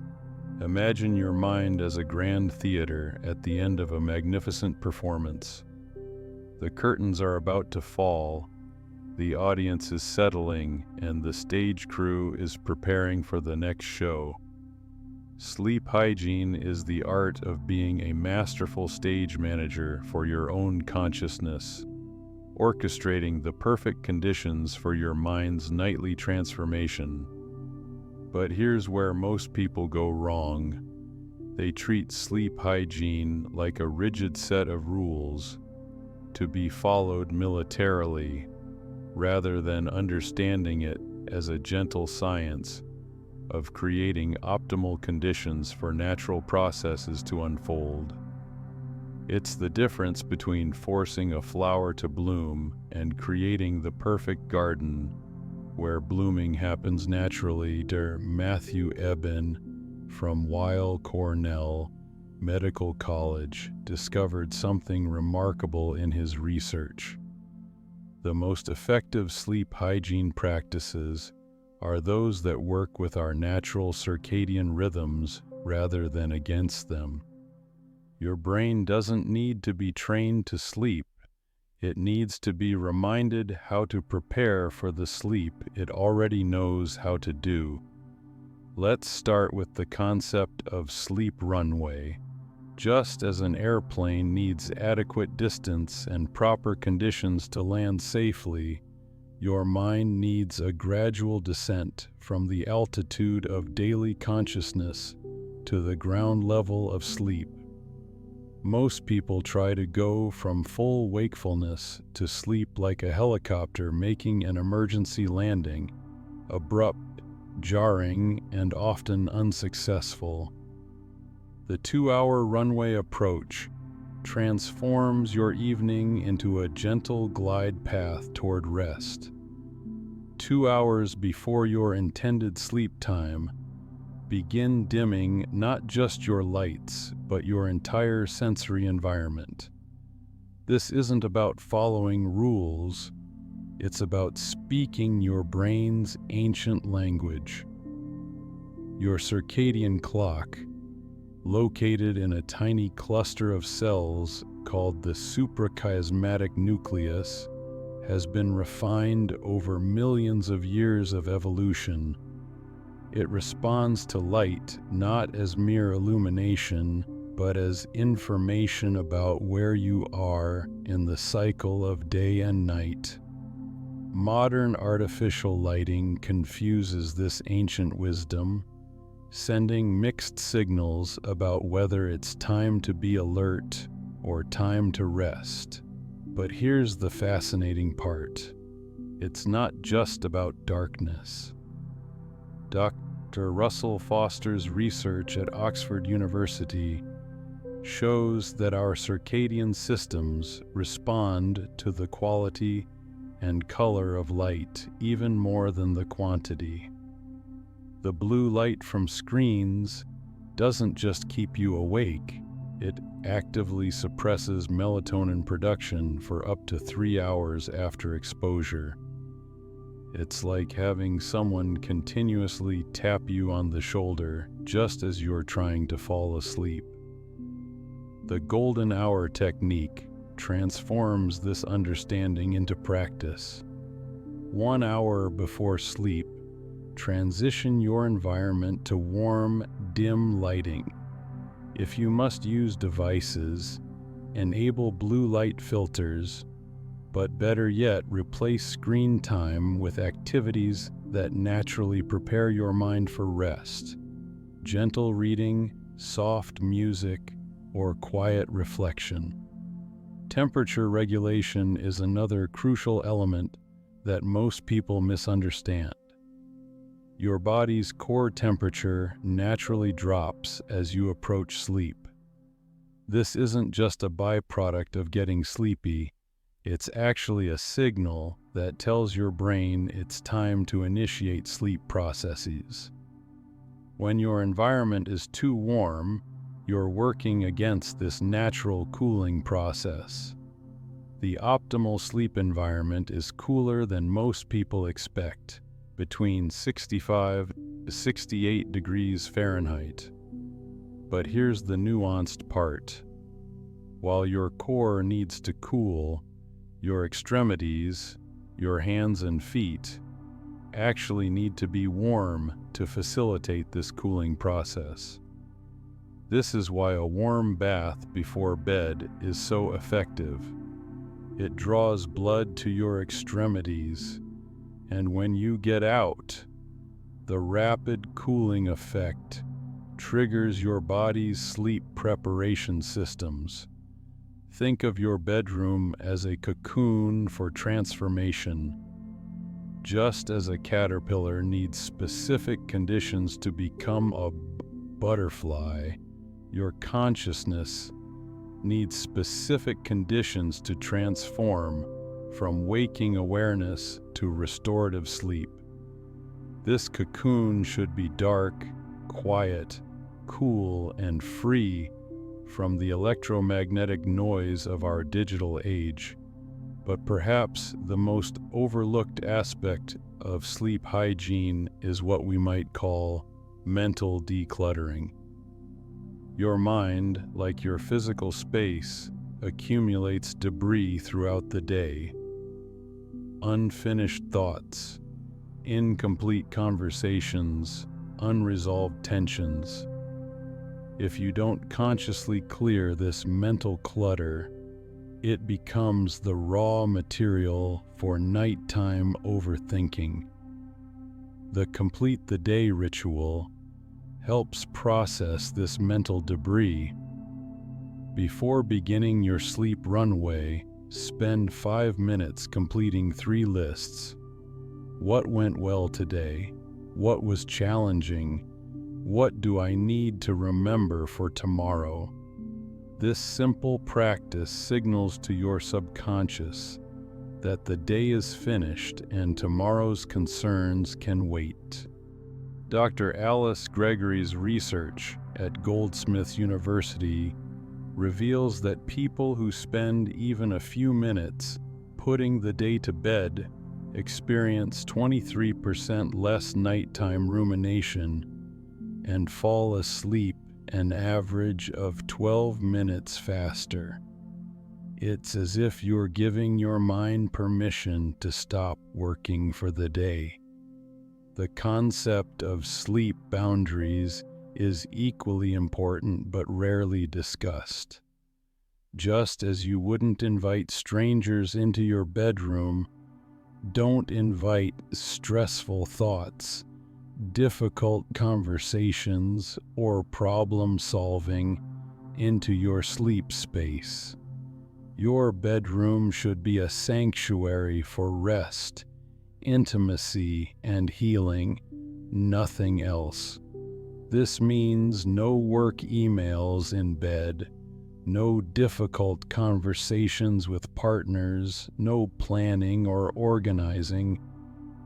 Imagine your mind as a grand theater at the end of a magnificent performance. The curtains are about to fall, the audience is settling, and the stage crew is preparing for the next show. Sleep hygiene is the art of being a masterful stage manager for your own consciousness, orchestrating the perfect conditions for your mind's nightly transformation. But here's where most people go wrong. They treat sleep hygiene like a rigid set of rules to be followed militarily, rather than understanding it as a gentle science of creating optimal conditions for natural processes to unfold. It's the difference between forcing a flower to bloom and creating the perfect garden where blooming happens naturally. Matthew Eben from Weill Cornell Medical College discovered something remarkable in his research. The most effective sleep hygiene practices are those that work with our natural circadian rhythms rather than against them. Your brain doesn't need to be trained to sleep. It needs to be reminded how to prepare for the sleep it already knows how to do. Let's start with the concept of sleep runway. Just as an airplane needs adequate distance and proper conditions to land safely, your mind needs a gradual descent from the altitude of daily consciousness to the ground level of sleep. Most people try to go from full wakefulness to sleep like a helicopter making an emergency landing, abrupt, jarring, and often unsuccessful. The 2-hour runway approach transforms your evening into a gentle glide path toward rest. 2 hours before your intended sleep time, begin dimming not just your lights, but your entire sensory environment. This isn't about following rules, it's about speaking your brain's ancient language. Your circadian clock, located in a tiny cluster of cells called the suprachiasmatic nucleus, has been refined over millions of years of evolution. It responds to light not as mere illumination, but as information about where you are in the cycle of day and night. Modern artificial lighting confuses this ancient wisdom, sending mixed signals about whether it's time to be alert or time to rest. But here's the fascinating part. It's not just about darkness. Dr. Russell Foster's research at Oxford University shows that our circadian systems respond to the quality and color of light even more than the quantity. The blue light from screens doesn't just keep you awake, it actively suppresses melatonin production for up to 3 hours after exposure. It's like having someone continuously tap you on the shoulder just as you're trying to fall asleep. The golden hour technique transforms this understanding into practice. 1 hour before sleep, transition your environment to warm, dim lighting. If you must use devices, enable blue light filters, but better yet, replace screen time with activities that naturally prepare your mind for rest. Gentle reading, soft music, or quiet reflection. Temperature regulation is another crucial element that most people misunderstand. Your body's core temperature naturally drops as you approach sleep. This isn't just a byproduct of getting sleepy, it's actually a signal that tells your brain it's time to initiate sleep processes. When your environment is too warm, you're working against this natural cooling process. The optimal sleep environment is cooler than most people expect, between 65 to 68 degrees Fahrenheit. But here's the nuanced part. While your core needs to cool, your extremities, your hands and feet, actually need to be warm to facilitate this cooling process. This is why a warm bath before bed is so effective. It draws blood to your extremities, and when you get out, the rapid cooling effect triggers your body's sleep preparation systems. Think of your bedroom as a cocoon for transformation. Just as a caterpillar needs specific conditions to become a butterfly, your consciousness needs specific conditions to transform from waking awareness to restorative sleep. This cocoon should be dark, quiet, cool, and free from the electromagnetic noise of our digital age. But perhaps the most overlooked aspect of sleep hygiene is what we might call mental decluttering. Your mind, like your physical space, accumulates debris throughout the day. Unfinished thoughts, incomplete conversations, unresolved tensions. If you don't consciously clear this mental clutter, it becomes the raw material for nighttime overthinking. The Complete the Day ritual helps process this mental debris. Before beginning your sleep runway, spend 5 minutes completing 3 lists. What went well today? What was challenging? What do I need to remember for tomorrow? This simple practice signals to your subconscious that the day is finished and tomorrow's concerns can wait. Dr. Alice Gregory's research at Goldsmiths University reveals that people who spend even a few minutes putting the day to bed experience 23% less nighttime rumination and fall asleep an average of 12 minutes faster. It's as if you're giving your mind permission to stop working for the day. The concept of sleep boundaries is equally important but rarely discussed. Just as you wouldn't invite strangers into your bedroom, don't invite stressful thoughts, difficult conversations, or problem solving into your sleep space. Your bedroom should be a sanctuary for rest, intimacy, and healing, nothing else. This means no work emails in bed, no difficult conversations with partners, no planning or organizing.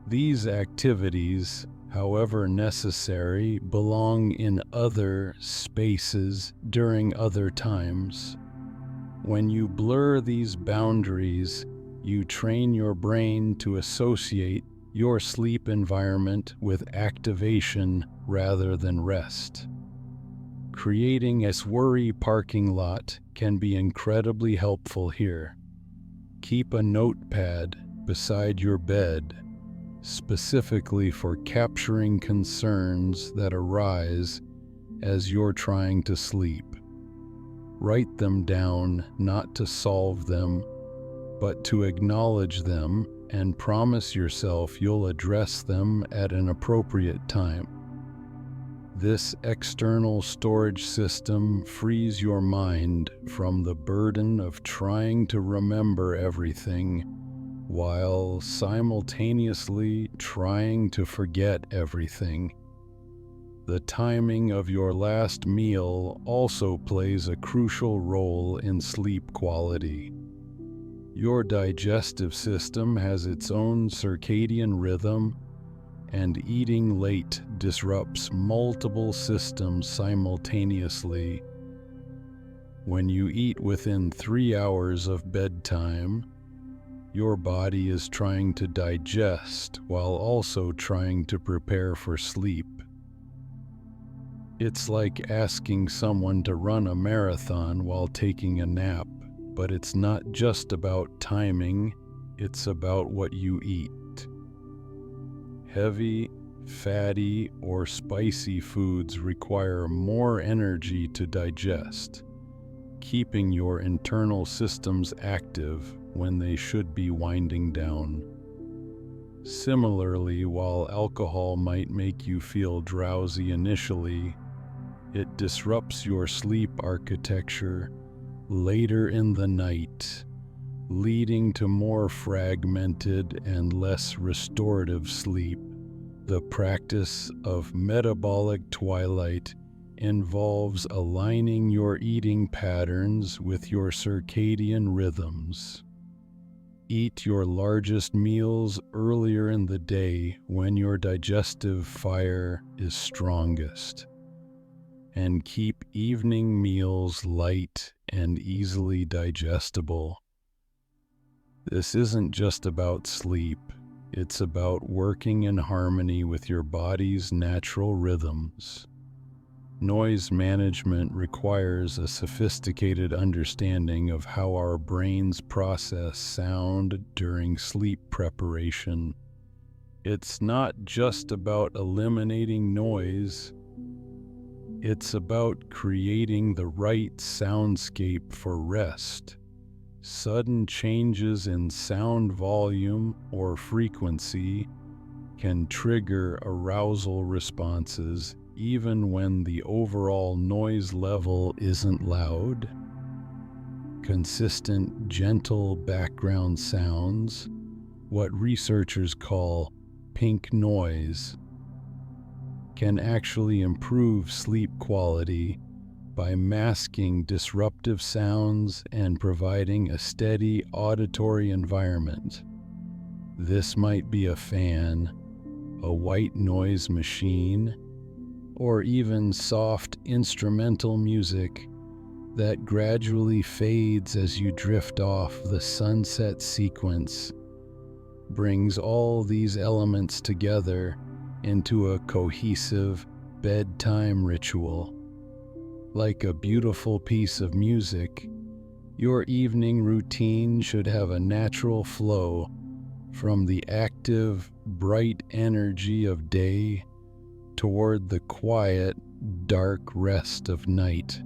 These activities, however necessary, belong in other spaces during other times. When you blur these boundaries, you train your brain to associate your sleep environment with activation rather than rest. Creating a worry parking lot can be incredibly helpful here. Keep a notepad beside your bed, specifically for capturing concerns that arise as you're trying to sleep. Write them down not to solve them, but to acknowledge them, and promise yourself you'll address them at an appropriate time. This external storage system frees your mind from the burden of trying to remember everything while simultaneously trying to forget everything. The timing of your last meal also plays a crucial role in sleep quality. Your digestive system has its own circadian rhythm, and eating late disrupts multiple systems simultaneously. When you eat within 3 hours of bedtime, your body is trying to digest while also trying to prepare for sleep. It's like asking someone to run a marathon while taking a nap, but it's not just about timing, it's about what you eat. Heavy, fatty, or spicy foods require more energy to digest, keeping your internal systems active when they should be winding down. Similarly, while alcohol might make you feel drowsy initially, it disrupts your sleep architecture later in the night, leading to more fragmented and less restorative sleep. The practice of metabolic twilight involves aligning your eating patterns with your circadian rhythms. Eat your largest meals earlier in the day when your digestive fire is strongest, and keep evening meals light and easily digestible. This isn't just about sleep, it's about working in harmony with your body's natural rhythms. Noise management requires a sophisticated understanding of how our brains process sound during sleep preparation. It's not just about eliminating noise, it's about creating the right soundscape for rest. Sudden changes in sound volume or frequency can trigger arousal responses even when the overall noise level isn't loud. Consistent, gentle background sounds, what researchers call pink noise, can actually improve sleep quality by masking disruptive sounds and providing a steady auditory environment. This might be a fan, a white noise machine, or even soft instrumental music that gradually fades as you drift off the sunset sequence. Brings all these elements together into a cohesive bedtime ritual. Like a beautiful piece of music, your evening routine should have a natural flow from the active, bright energy of day toward the quiet, dark rest of night.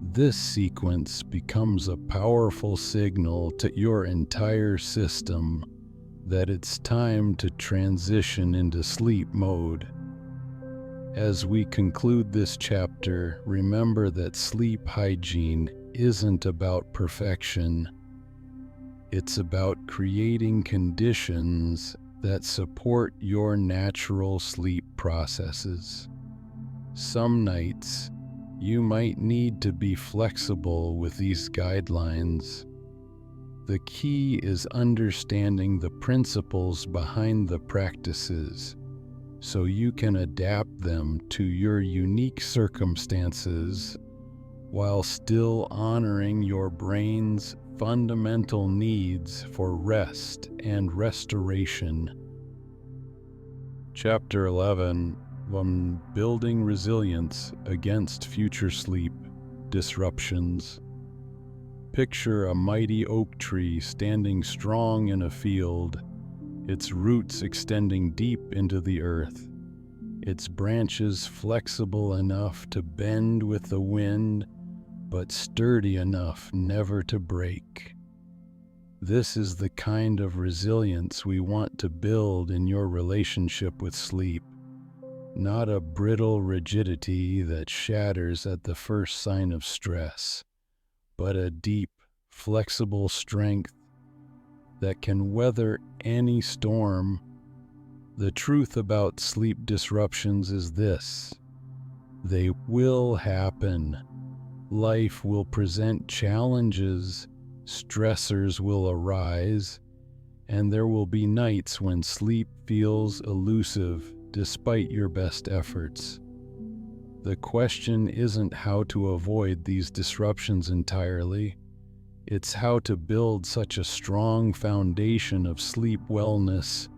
This sequence becomes a powerful signal to your entire system that it's time to transition into sleep mode. As we conclude this chapter, remember that sleep hygiene isn't about perfection. It's about creating conditions that support your natural sleep processes. Some nights, you might need to be flexible with these guidelines. The key is understanding the principles behind the practices, so you can adapt them to your unique circumstances while still honoring your brain's fundamental needs for rest and restoration. Chapter 11, on Building Resilience Against Future Sleep Disruptions. Picture a mighty oak tree standing strong in a field, its roots extending deep into the earth, its branches flexible enough to bend with the wind, but sturdy enough never to break. This is the kind of resilience we want to build in your relationship with sleep, not a brittle rigidity that shatters at the first sign of stress, but a deep, flexible strength that can weather any storm. The truth about sleep disruptions is this: they will happen. Life will present challenges, stressors will arise, and there will be nights when sleep feels elusive despite your best efforts. The question isn't how to avoid these disruptions entirely. It's how to build such a strong foundation of sleep wellness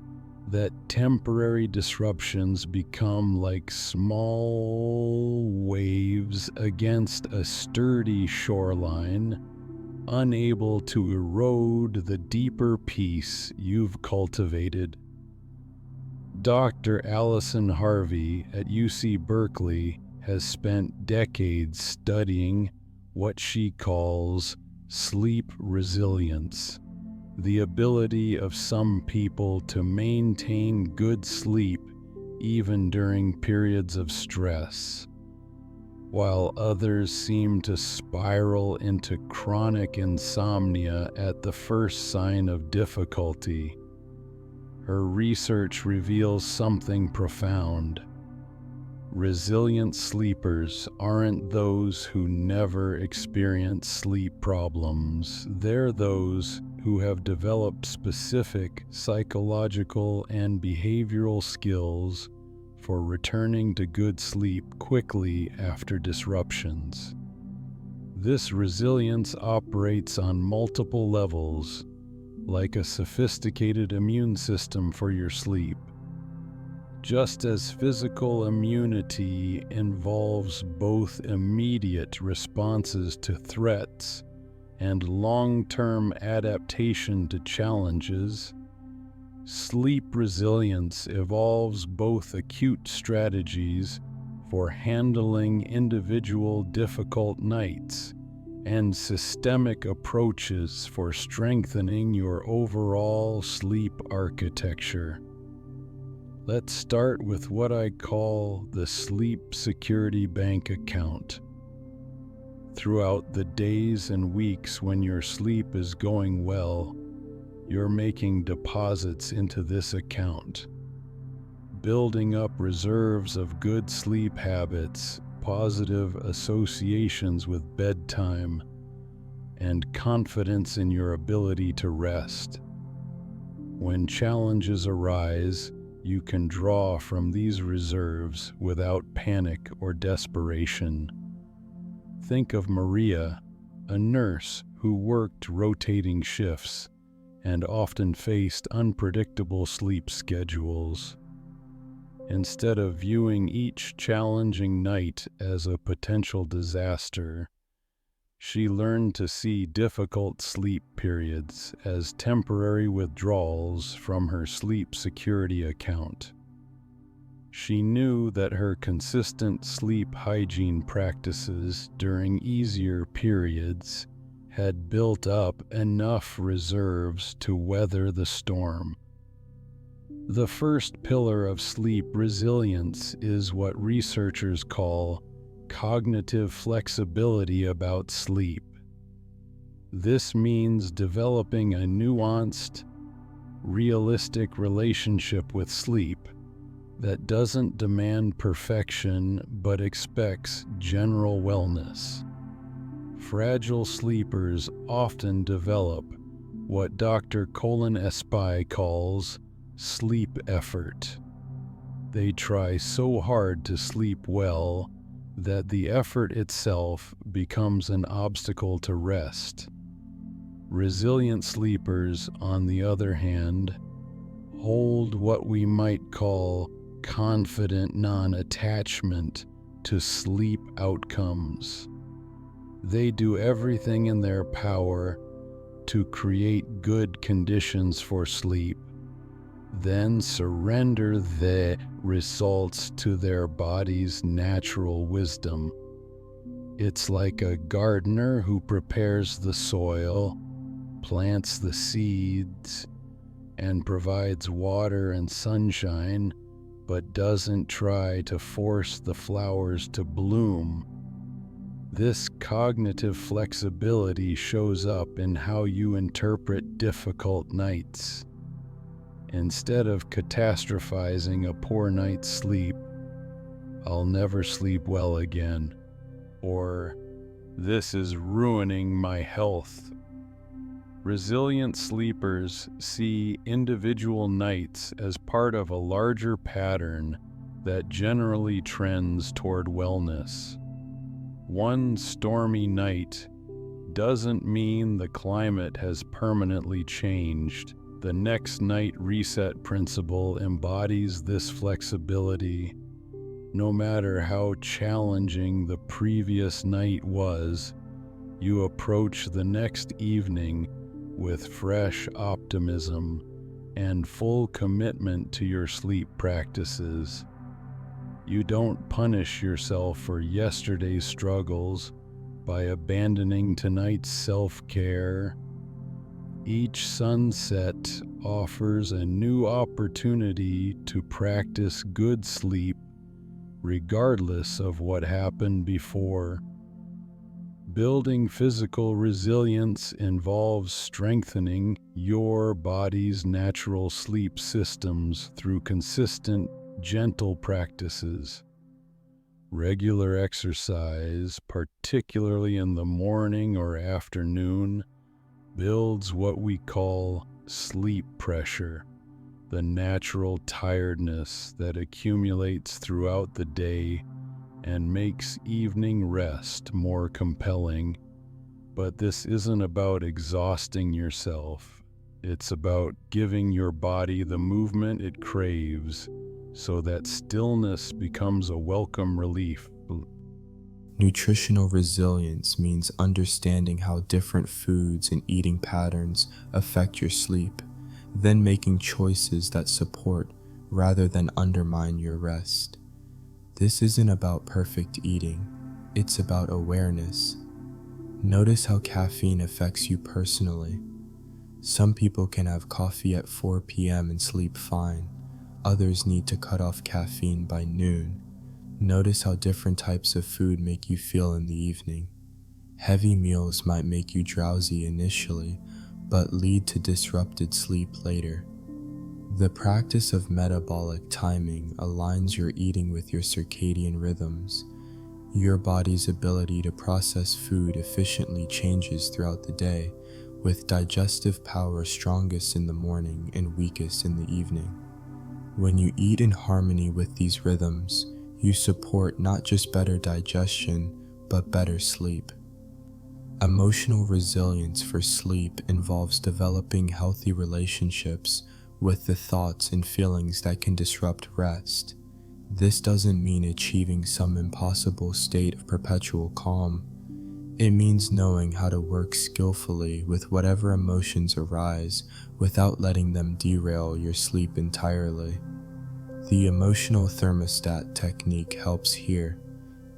that temporary disruptions become like small waves against a sturdy shoreline, unable to erode the deeper peace you've cultivated. Dr. Allison Harvey at UC Berkeley has spent decades studying what she calls sleep resilience, the ability of some people to maintain good sleep even during periods of stress, while others seem to spiral into chronic insomnia at the first sign of difficulty. Her research reveals something profound. Resilient sleepers aren't those who never experience sleep problems. They're those who have developed specific psychological and behavioral skills for returning to good sleep quickly after disruptions. This resilience operates on multiple levels, like a sophisticated immune system for your sleep. Just as physical immunity involves both immediate responses to threats and long-term adaptation to challenges, sleep resilience involves both acute strategies for handling individual difficult nights and systemic approaches for strengthening your overall sleep architecture. Let's start with what I call the sleep security bank account. Throughout the days and weeks when your sleep is going well, you're making deposits into this account, building up reserves of good sleep habits, positive associations with bedtime, and confidence in your ability to rest. When challenges arise, you can draw from these reserves without panic or desperation. Think of Maria, a nurse who worked rotating shifts and often faced unpredictable sleep schedules. Instead of viewing each challenging night as a potential disaster, she learned to see difficult sleep periods as temporary withdrawals from her sleep security account. She knew that her consistent sleep hygiene practices during easier periods had built up enough reserves to weather the storm. The first pillar of sleep resilience is what researchers call cognitive flexibility about sleep. This means developing a nuanced, realistic relationship with sleep that doesn't demand perfection but expects general wellness. Fragile sleepers often develop what Dr. Colin Espy calls sleep effort. They try so hard to sleep well that the effort itself becomes an obstacle to rest. Resilient sleepers, on the other hand, hold what we might call confident non-attachment to sleep outcomes. They do everything in their power to create good conditions for sleep, then surrender the results to their body's natural wisdom. It's like a gardener who prepares the soil, plants the seeds, and provides water and sunshine, but doesn't try to force the flowers to bloom. This cognitive flexibility shows up in how you interpret difficult nights. Instead of catastrophizing a poor night's sleep, "I'll never sleep well again," or "This is ruining my health." Resilient sleepers see individual nights as part of a larger pattern that generally trends toward wellness. One stormy night doesn't mean the climate has permanently changed. The next night reset principle embodies this flexibility. No matter how challenging the previous night was, you approach the next evening with fresh optimism and full commitment to your sleep practices. You don't punish yourself for yesterday's struggles by abandoning tonight's self-care. Each sunset offers a new opportunity to practice good sleep, regardless of what happened before. Building physical resilience involves strengthening your body's natural sleep systems through consistent, gentle practices. Regular exercise, particularly in the morning or afternoon, builds what we call sleep pressure, the natural tiredness that accumulates throughout the day and makes evening rest more compelling. But this isn't about exhausting yourself. It's about giving your body the movement it craves so that stillness becomes a welcome relief. Nutritional resilience means understanding how different foods and eating patterns affect your sleep, then making choices that support rather than undermine your rest. This isn't about perfect eating, it's about awareness. Notice how caffeine affects you personally. Some people can have coffee at 4 p.m. and sleep fine. Others need to cut off caffeine by noon. Notice how different types of food make you feel in the evening. Heavy meals might make you drowsy initially, but lead to disrupted sleep later. The practice of metabolic timing aligns your eating with your circadian rhythms. Your body's ability to process food efficiently changes throughout the day, with digestive power strongest in the morning and weakest in the evening. When you eat in harmony with these rhythms, you support not just better digestion, but better sleep. Emotional resilience for sleep involves developing healthy relationships with the thoughts and feelings that can disrupt rest. This doesn't mean achieving some impossible state of perpetual calm. It means knowing how to work skillfully with whatever emotions arise without letting them derail your sleep entirely. The emotional thermostat technique helps here.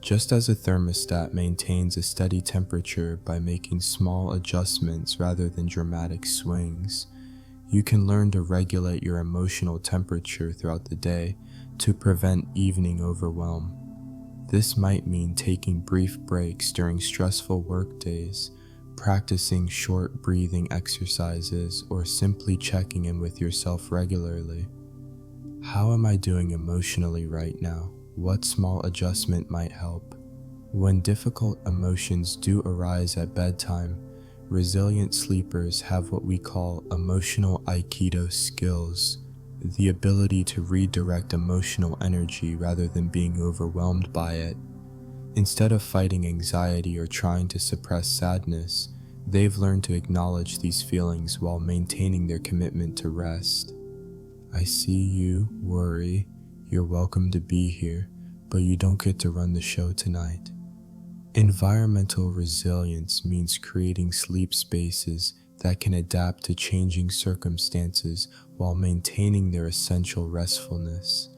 Just as a thermostat maintains a steady temperature by making small adjustments rather than dramatic swings, you can learn to regulate your emotional temperature throughout the day to prevent evening overwhelm. This might mean taking brief breaks during stressful work days, practicing short breathing exercises, or simply checking in with yourself regularly. How am I doing emotionally right now? What small adjustment might help? When difficult emotions do arise at bedtime, resilient sleepers have what we call emotional aikido skills, the ability to redirect emotional energy rather than being overwhelmed by it. Instead of fighting anxiety or trying to suppress sadness, they've learned to acknowledge these feelings while maintaining their commitment to rest. I see you, worry. You're welcome to be here, but you don't get to run the show tonight. Environmental resilience means creating sleep spaces that can adapt to changing circumstances while maintaining their essential restfulness.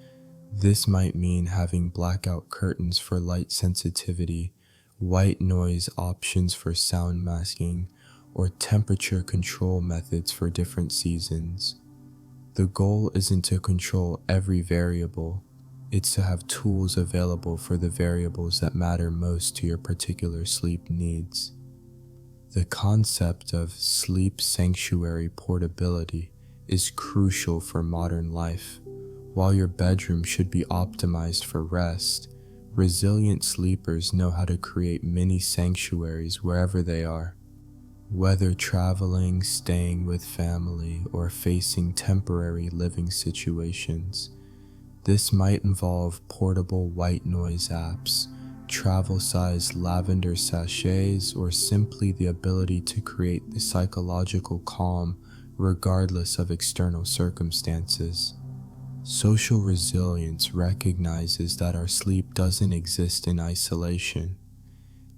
This might mean having blackout curtains for light sensitivity, white noise options for sound masking, or temperature control methods for different seasons. The goal isn't to control every variable, it's to have tools available for the variables that matter most to your particular sleep needs. The concept of sleep sanctuary portability is crucial for modern life. While your bedroom should be optimized for rest, resilient sleepers know how to create mini sanctuaries wherever they are. Whether traveling, staying with family, or facing temporary living situations, this might involve portable white noise apps, travel-sized lavender sachets, or simply the ability to create the psychological calm regardless of external circumstances. Social resilience recognizes that our sleep doesn't exist in isolation.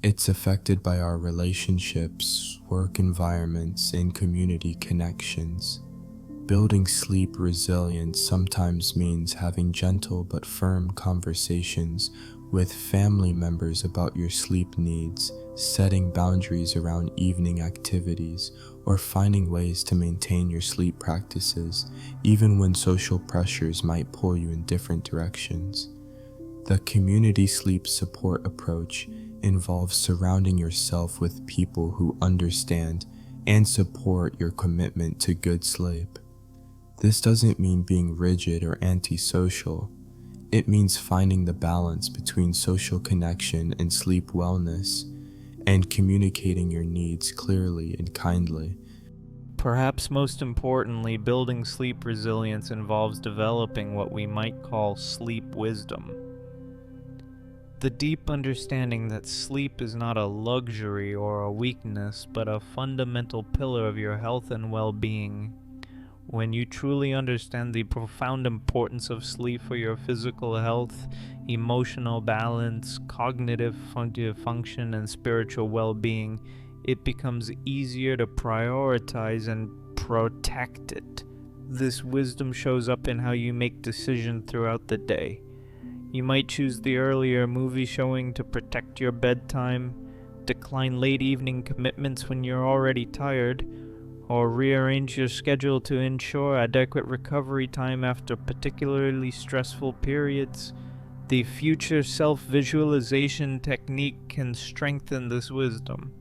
It's affected by our relationships, work environments, and community connections. Building sleep resilience sometimes means having gentle but firm conversations with family members about your sleep needs, setting boundaries around evening activities, or finding ways to maintain your sleep practices, even when social pressures might pull you in different directions. The community sleep support approach involves surrounding yourself with people who understand and support your commitment to good sleep. This doesn't mean being rigid or antisocial. It means finding the balance between social connection and sleep wellness, and communicating your needs clearly and kindly. Perhaps most importantly, building sleep resilience involves developing what we might call sleep wisdom. The deep understanding that sleep is not a luxury or a weakness, but a fundamental pillar of your health and well-being. When you truly understand the profound importance of sleep for your physical health, emotional balance, cognitive function, and spiritual well-being, it becomes easier to prioritize and protect it. This wisdom shows up in how you make decisions throughout the day. You might choose the earlier movie showing to protect your bedtime, decline late evening commitments when you're already tired, or rearrange your schedule to ensure adequate recovery time after particularly stressful periods. The future self-visualization technique can strengthen this wisdom.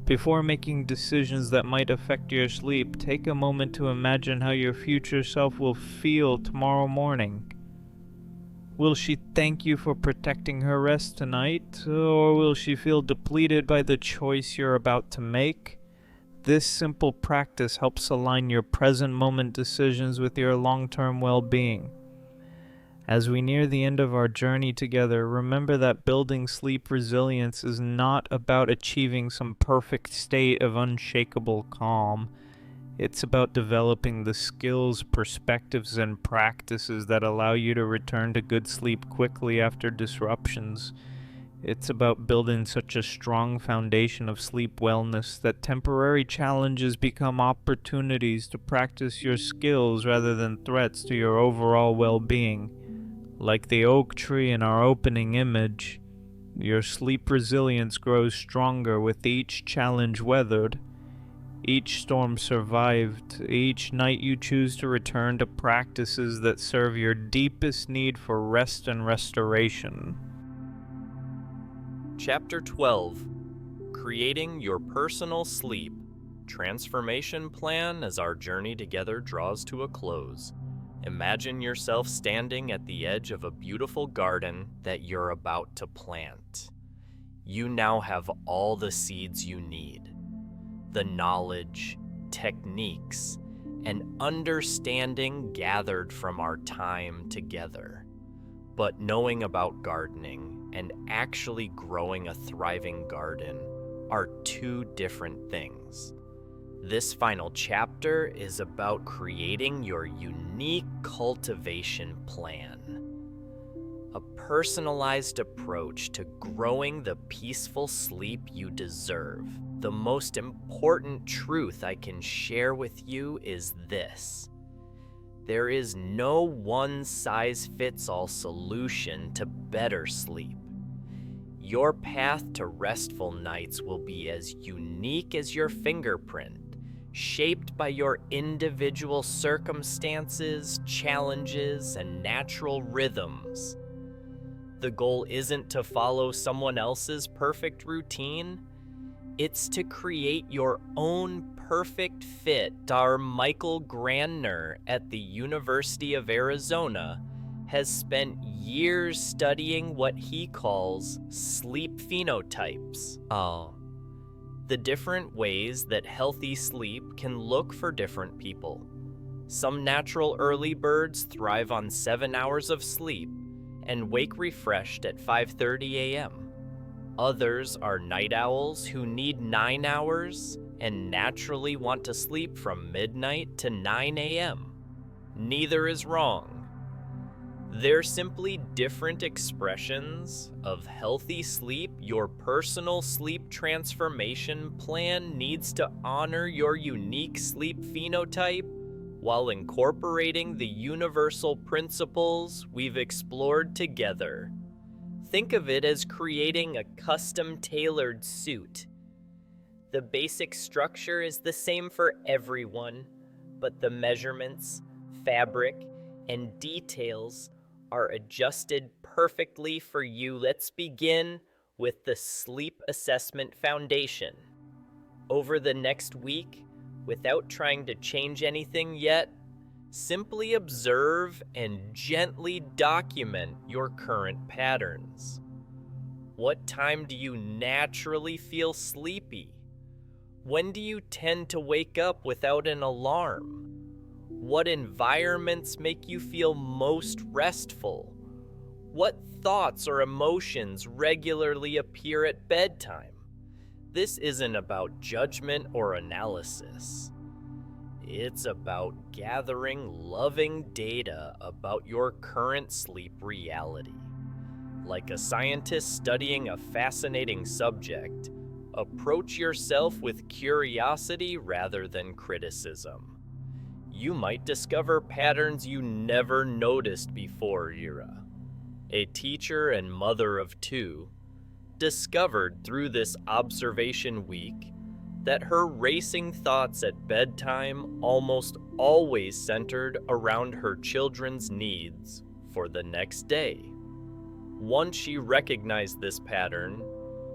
Before making decisions that might affect your sleep, take a moment to imagine how your future self will feel tomorrow morning. Will she thank you for protecting her rest tonight, or will she feel depleted by the choice you're about to make? This simple practice helps align your present moment decisions with your long-term well-being. As we near the end of our journey together, remember that building sleep resilience is not about achieving some perfect state of unshakable calm. It's about developing the skills, perspectives, and practices that allow you to return to good sleep quickly after disruptions. It's about building such a strong foundation of sleep wellness that temporary challenges become opportunities to practice your skills rather than threats to your overall well-being. Like the oak tree in our opening image, your sleep resilience grows stronger with each challenge weathered, each storm survived, each night you choose to return to practices that serve your deepest need for rest and restoration. Chapter 12, Creating Your Personal Sleep Transformation Plan as our journey together draws to a close. Imagine yourself standing at the edge of a beautiful garden that you're about to plant. You now have all the seeds you need. The knowledge, techniques, and understanding gathered from our time together. But knowing about gardening and actually growing a thriving garden are two different things. This final chapter is about creating your unique cultivation plan. a personalized approach to growing the peaceful sleep you deserve. The most important truth I can share with you is this: there is no one-size-fits-all solution to better sleep. Your path to restful nights will be as unique as your fingerprint, shaped by your individual circumstances, challenges, and natural rhythms. The goal isn't to follow someone else's perfect routine. It's to create your own perfect fit. Our Michael Grandner at the University of Arizona has spent years studying what he calls sleep phenotypes. The different ways that healthy sleep can look for different people. Some natural early birds thrive on 7 hours of sleep and wake refreshed at 5:30 a.m. Others are night owls who need 9 hours and naturally want to sleep from midnight to 9 a.m. Neither is wrong. They're simply different expressions of healthy sleep. Your personal sleep transformation plan needs to honor your unique sleep phenotype while incorporating the universal principles we've explored together. Think of it as creating a custom-tailored suit. The basic structure is the same for everyone, but the measurements, fabric, and details are adjusted perfectly for you. Let's begin with the sleep assessment foundation. Over the next week, without trying to change anything yet, simply observe and gently document your current patterns. What time do you naturally feel sleepy? When do you tend to wake up without an alarm? What environments make you feel most restful? What thoughts or emotions regularly appear at bedtime? This isn't about judgment or analysis. It's about gathering loving data about your current sleep reality. Like a scientist studying a fascinating subject, approach yourself with curiosity rather than criticism. You might discover patterns you never noticed before. Ira, a teacher and mother of 2, discovered through this observation week that her racing thoughts at bedtime almost always centered around her children's needs for the next day. Once she recognized this pattern,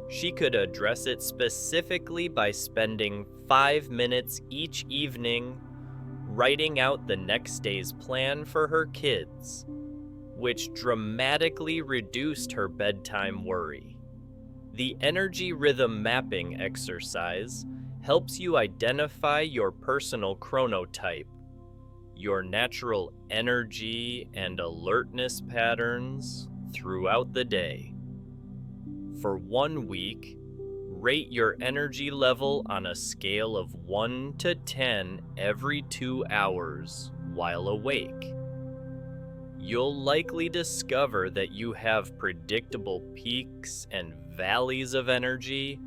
she could address it specifically by spending 5 minutes each evening writing out the next day's plan for her kids, which dramatically reduced her bedtime worry. The energy rhythm mapping exercise helps you identify your personal chronotype, your natural energy and alertness patterns throughout the day. For 1 week, rate your energy level on a scale of 1 to 10 every 2 hours while awake. You'll likely discover that you have predictable peaks and valleys of energy,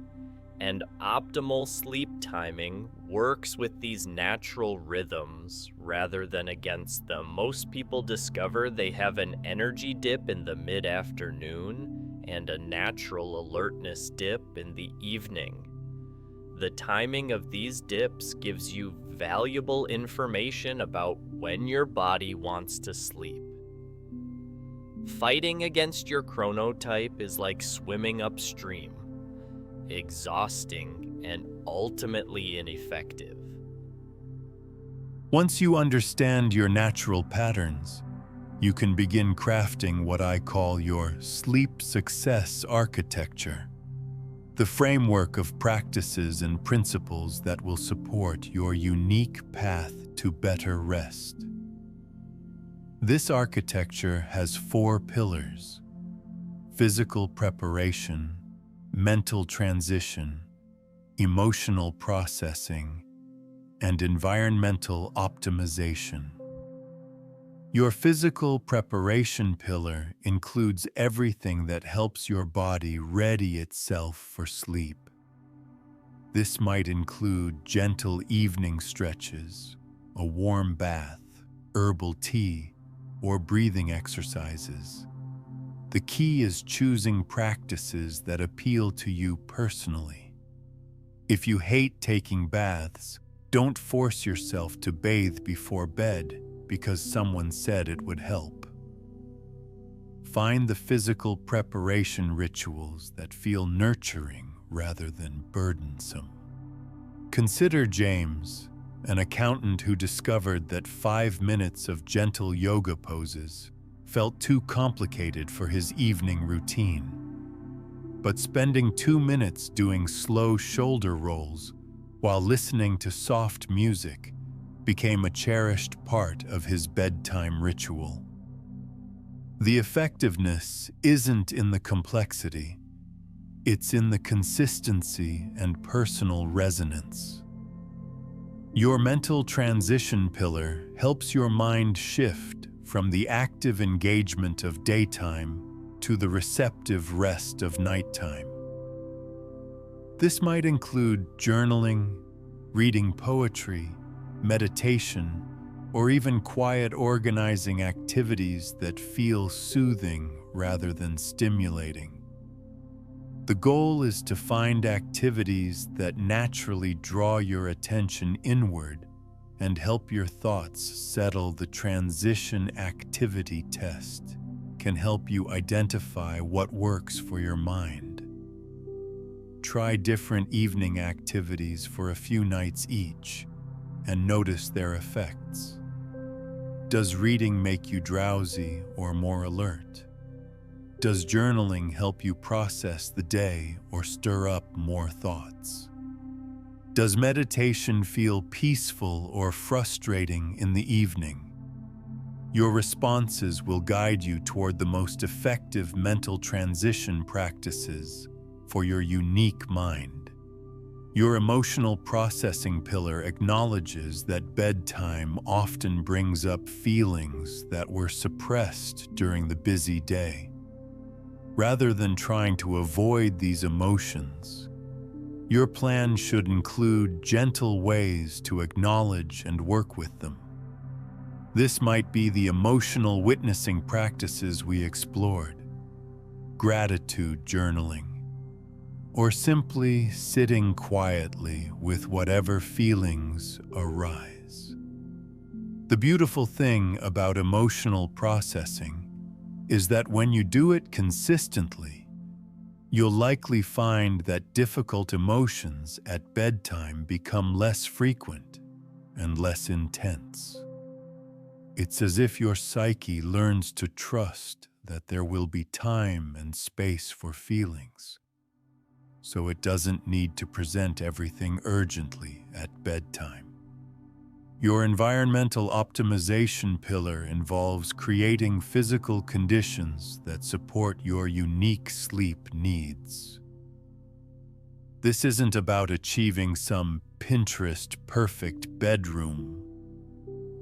and optimal sleep timing works with these natural rhythms rather than against them. Most people discover they have an energy dip in the mid-afternoon and a natural alertness dip in the evening. The timing of these dips gives you valuable information about when your body wants to sleep. Fighting against your chronotype is like swimming upstream, exhausting and ultimately ineffective. Once you understand your natural patterns, you can begin crafting what I call your sleep success architecture, the framework of practices and principles that will support your unique path to better rest. This architecture has 4 pillars: physical preparation, mental transition, emotional processing, and environmental optimization. Your physical preparation pillar includes everything that helps your body ready itself for sleep. This might include gentle evening stretches, a warm bath, herbal tea, or breathing exercises. The key is choosing practices that appeal to you personally. If you hate taking baths, don't force yourself to bathe before bed because someone said it would help. Find the physical preparation rituals that feel nurturing rather than burdensome. Consider James, an accountant who discovered that 5 minutes of gentle yoga poses felt too complicated for his evening routine. But spending 2 minutes doing slow shoulder rolls while listening to soft music became a cherished part of his bedtime ritual. The effectiveness isn't in the complexity, it's in the consistency and personal resonance. Your mental transition pillar helps your mind shift from the active engagement of daytime to the receptive rest of nighttime. This might include journaling, reading poetry, meditation, or even quiet organizing activities that feel soothing rather than stimulating. The goal is to find activities that naturally draw your attention inward and help your thoughts settle. The transition activity test can help you identify what works for your mind. Try different evening activities for a few nights each and notice their effects. Does reading make you drowsy or more alert? Does journaling help you process the day or stir up more thoughts? Does meditation feel peaceful or frustrating in the evening? Your responses will guide you toward the most effective mental transition practices for your unique mind. Your emotional processing pillar acknowledges that bedtime often brings up feelings that were suppressed during the busy day. Rather than trying to avoid these emotions, your plan should include gentle ways to acknowledge and work with them. This might be the emotional witnessing practices we explored, gratitude journaling, or simply sitting quietly with whatever feelings arise. The beautiful thing about emotional processing is that when you do it consistently, you'll likely find that difficult emotions at bedtime become less frequent and less intense. It's as if your psyche learns to trust that there will be time and space for feelings, so it doesn't need to present everything urgently at bedtime. Your environmental optimization pillar involves creating physical conditions that support your unique sleep needs. This isn't about achieving some Pinterest perfect bedroom.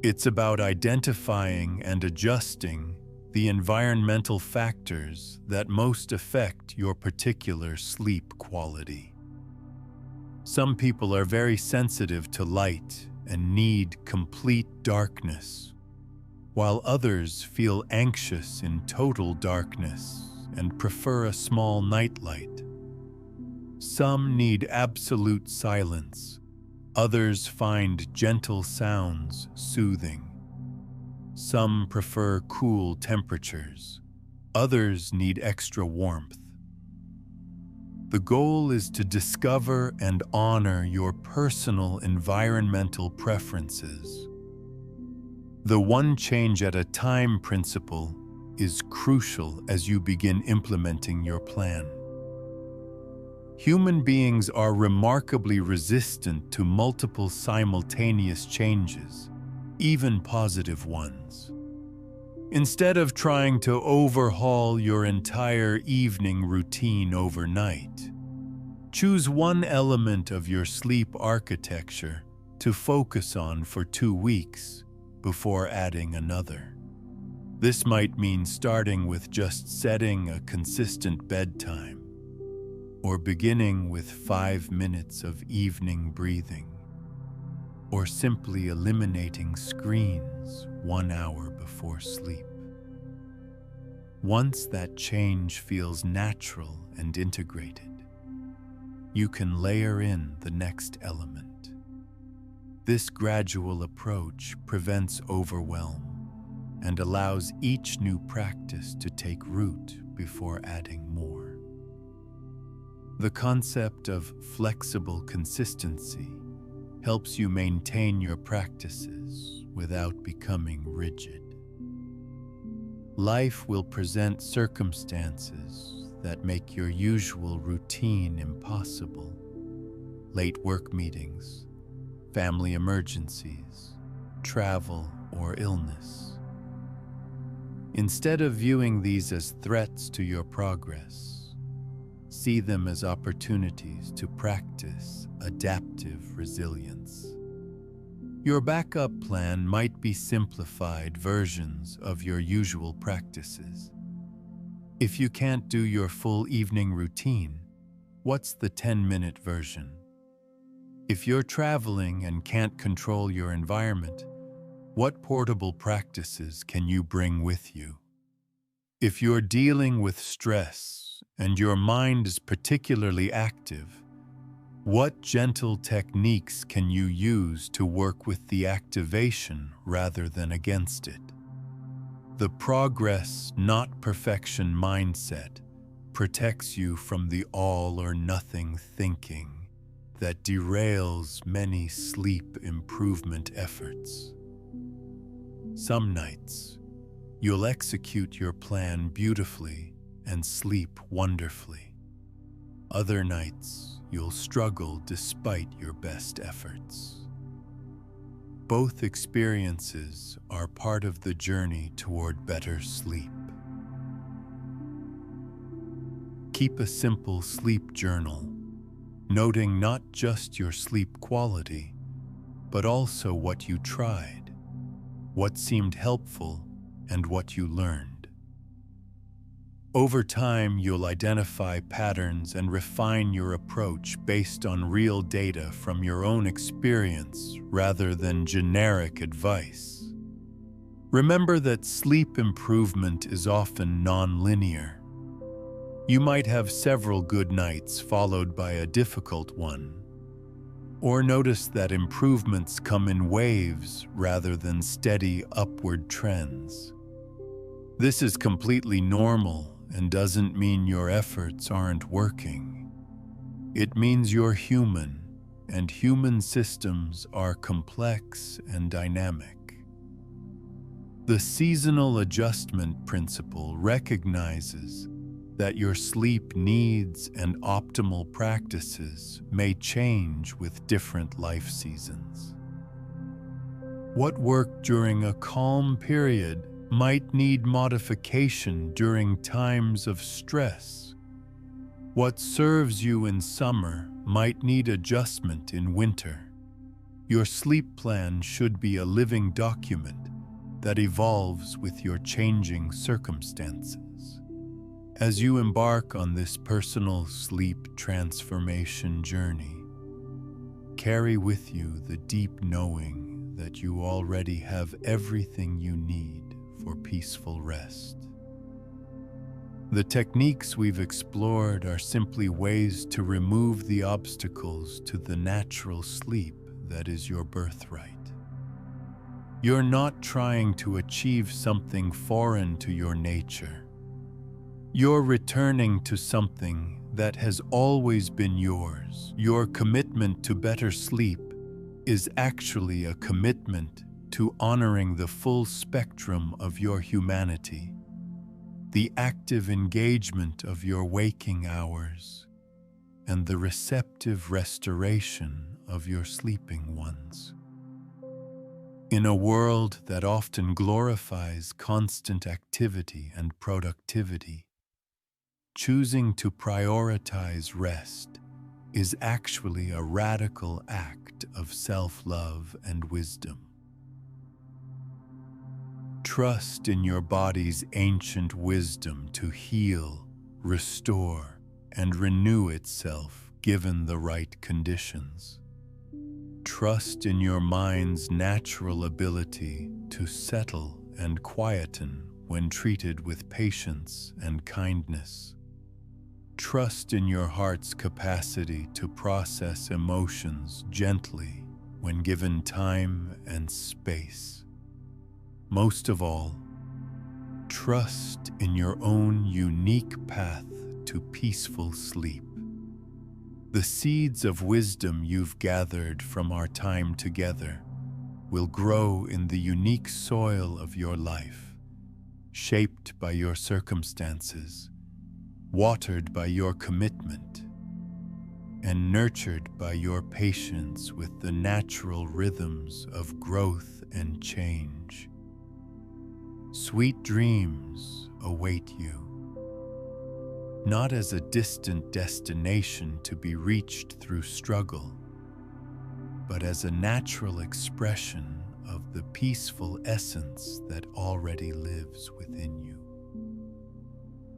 It's about identifying and adjusting the environmental factors that most affect your particular sleep quality. Some people are very sensitive to light and need complete darkness, while others feel anxious in total darkness and prefer a small nightlight. Some need absolute silence, others find gentle sounds soothing. Some prefer cool temperatures, others need extra warmth. The goal is to discover and honor your personal environmental preferences. The one change at a time principle is crucial as you begin implementing your plan. Human beings are remarkably resistant to multiple simultaneous changes, even positive ones. Instead of trying to overhaul your entire evening routine overnight, choose one element of your sleep architecture to focus on for 2 weeks before adding another. This might mean starting with just setting a consistent bedtime, or beginning with 5 minutes of evening breathing, or simply eliminating screens 1 hour before sleep. Once that change feels natural and integrated, you can layer in the next element. This gradual approach prevents overwhelm and allows each new practice to take root before adding more. The concept of flexible consistency helps you maintain your practices without becoming rigid. Life will present circumstances that make your usual routine impossible. Late work meetings, family emergencies, travel, or illness. Instead of viewing these as threats to your progress, see them as opportunities to practice adaptive resilience. Your backup plan might be simplified versions of your usual practices. If you can't do your full evening routine, what's the 10-minute version? If you're traveling and can't control your environment, what portable practices can you bring with you? If you're dealing with stress and your mind is particularly active, what gentle techniques can you use to work with the activation rather than against it? The progress, not perfection mindset protects you from the all or nothing thinking that derails many sleep improvement efforts. Some nights, you'll execute your plan beautifully and sleep wonderfully. Other nights, you'll struggle despite your best efforts. Both experiences are part of the journey toward better sleep. Keep a simple sleep journal, noting not just your sleep quality, but also what you tried, what seemed helpful, and what you learned. Over time, you'll identify patterns and refine your approach based on real data from your own experience rather than generic advice. Remember that sleep improvement is often non-linear. You might have several good nights followed by a difficult one, or notice that improvements come in waves rather than steady upward trends. This is completely normal and doesn't mean your efforts aren't working. It means you're human, and human systems are complex and dynamic. The seasonal adjustment principle recognizes that your sleep needs and optimal practices may change with different life seasons. What worked during a calm period might need modification during times of stress. What serves you in summer might need adjustment in winter. Your sleep plan should be a living document that evolves with your changing circumstances. As you embark on this personal sleep transformation journey, carry with you the deep knowing that you already have everything you need for peaceful rest. The techniques we've explored are simply ways to remove the obstacles to the natural sleep that is your birthright. You're not trying to achieve something foreign to your nature. You're returning to something that has always been yours. Your commitment to better sleep is actually a commitment to honoring the full spectrum of your humanity, the active engagement of your waking hours, and the receptive restoration of your sleeping ones. In a world that often glorifies constant activity and productivity, choosing to prioritize rest is actually a radical act of self-love and wisdom. Trust in your body's ancient wisdom to heal, restore, and renew itself given the right conditions. Trust in your mind's natural ability to settle and quieten when treated with patience and kindness. Trust in your heart's capacity to process emotions gently when given time and space. Most of all, trust in your own unique path to peaceful sleep. The seeds of wisdom you've gathered from our time together will grow in the unique soil of your life, shaped by your circumstances, watered by your commitment, and nurtured by your patience with the natural rhythms of growth and change. Sweet dreams await you, not as a distant destination to be reached through struggle, but as a natural expression of the peaceful essence that already lives within you.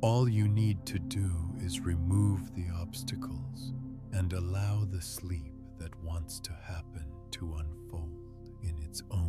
All you need to do is remove the obstacles and allow the sleep that wants to happen to unfold in its own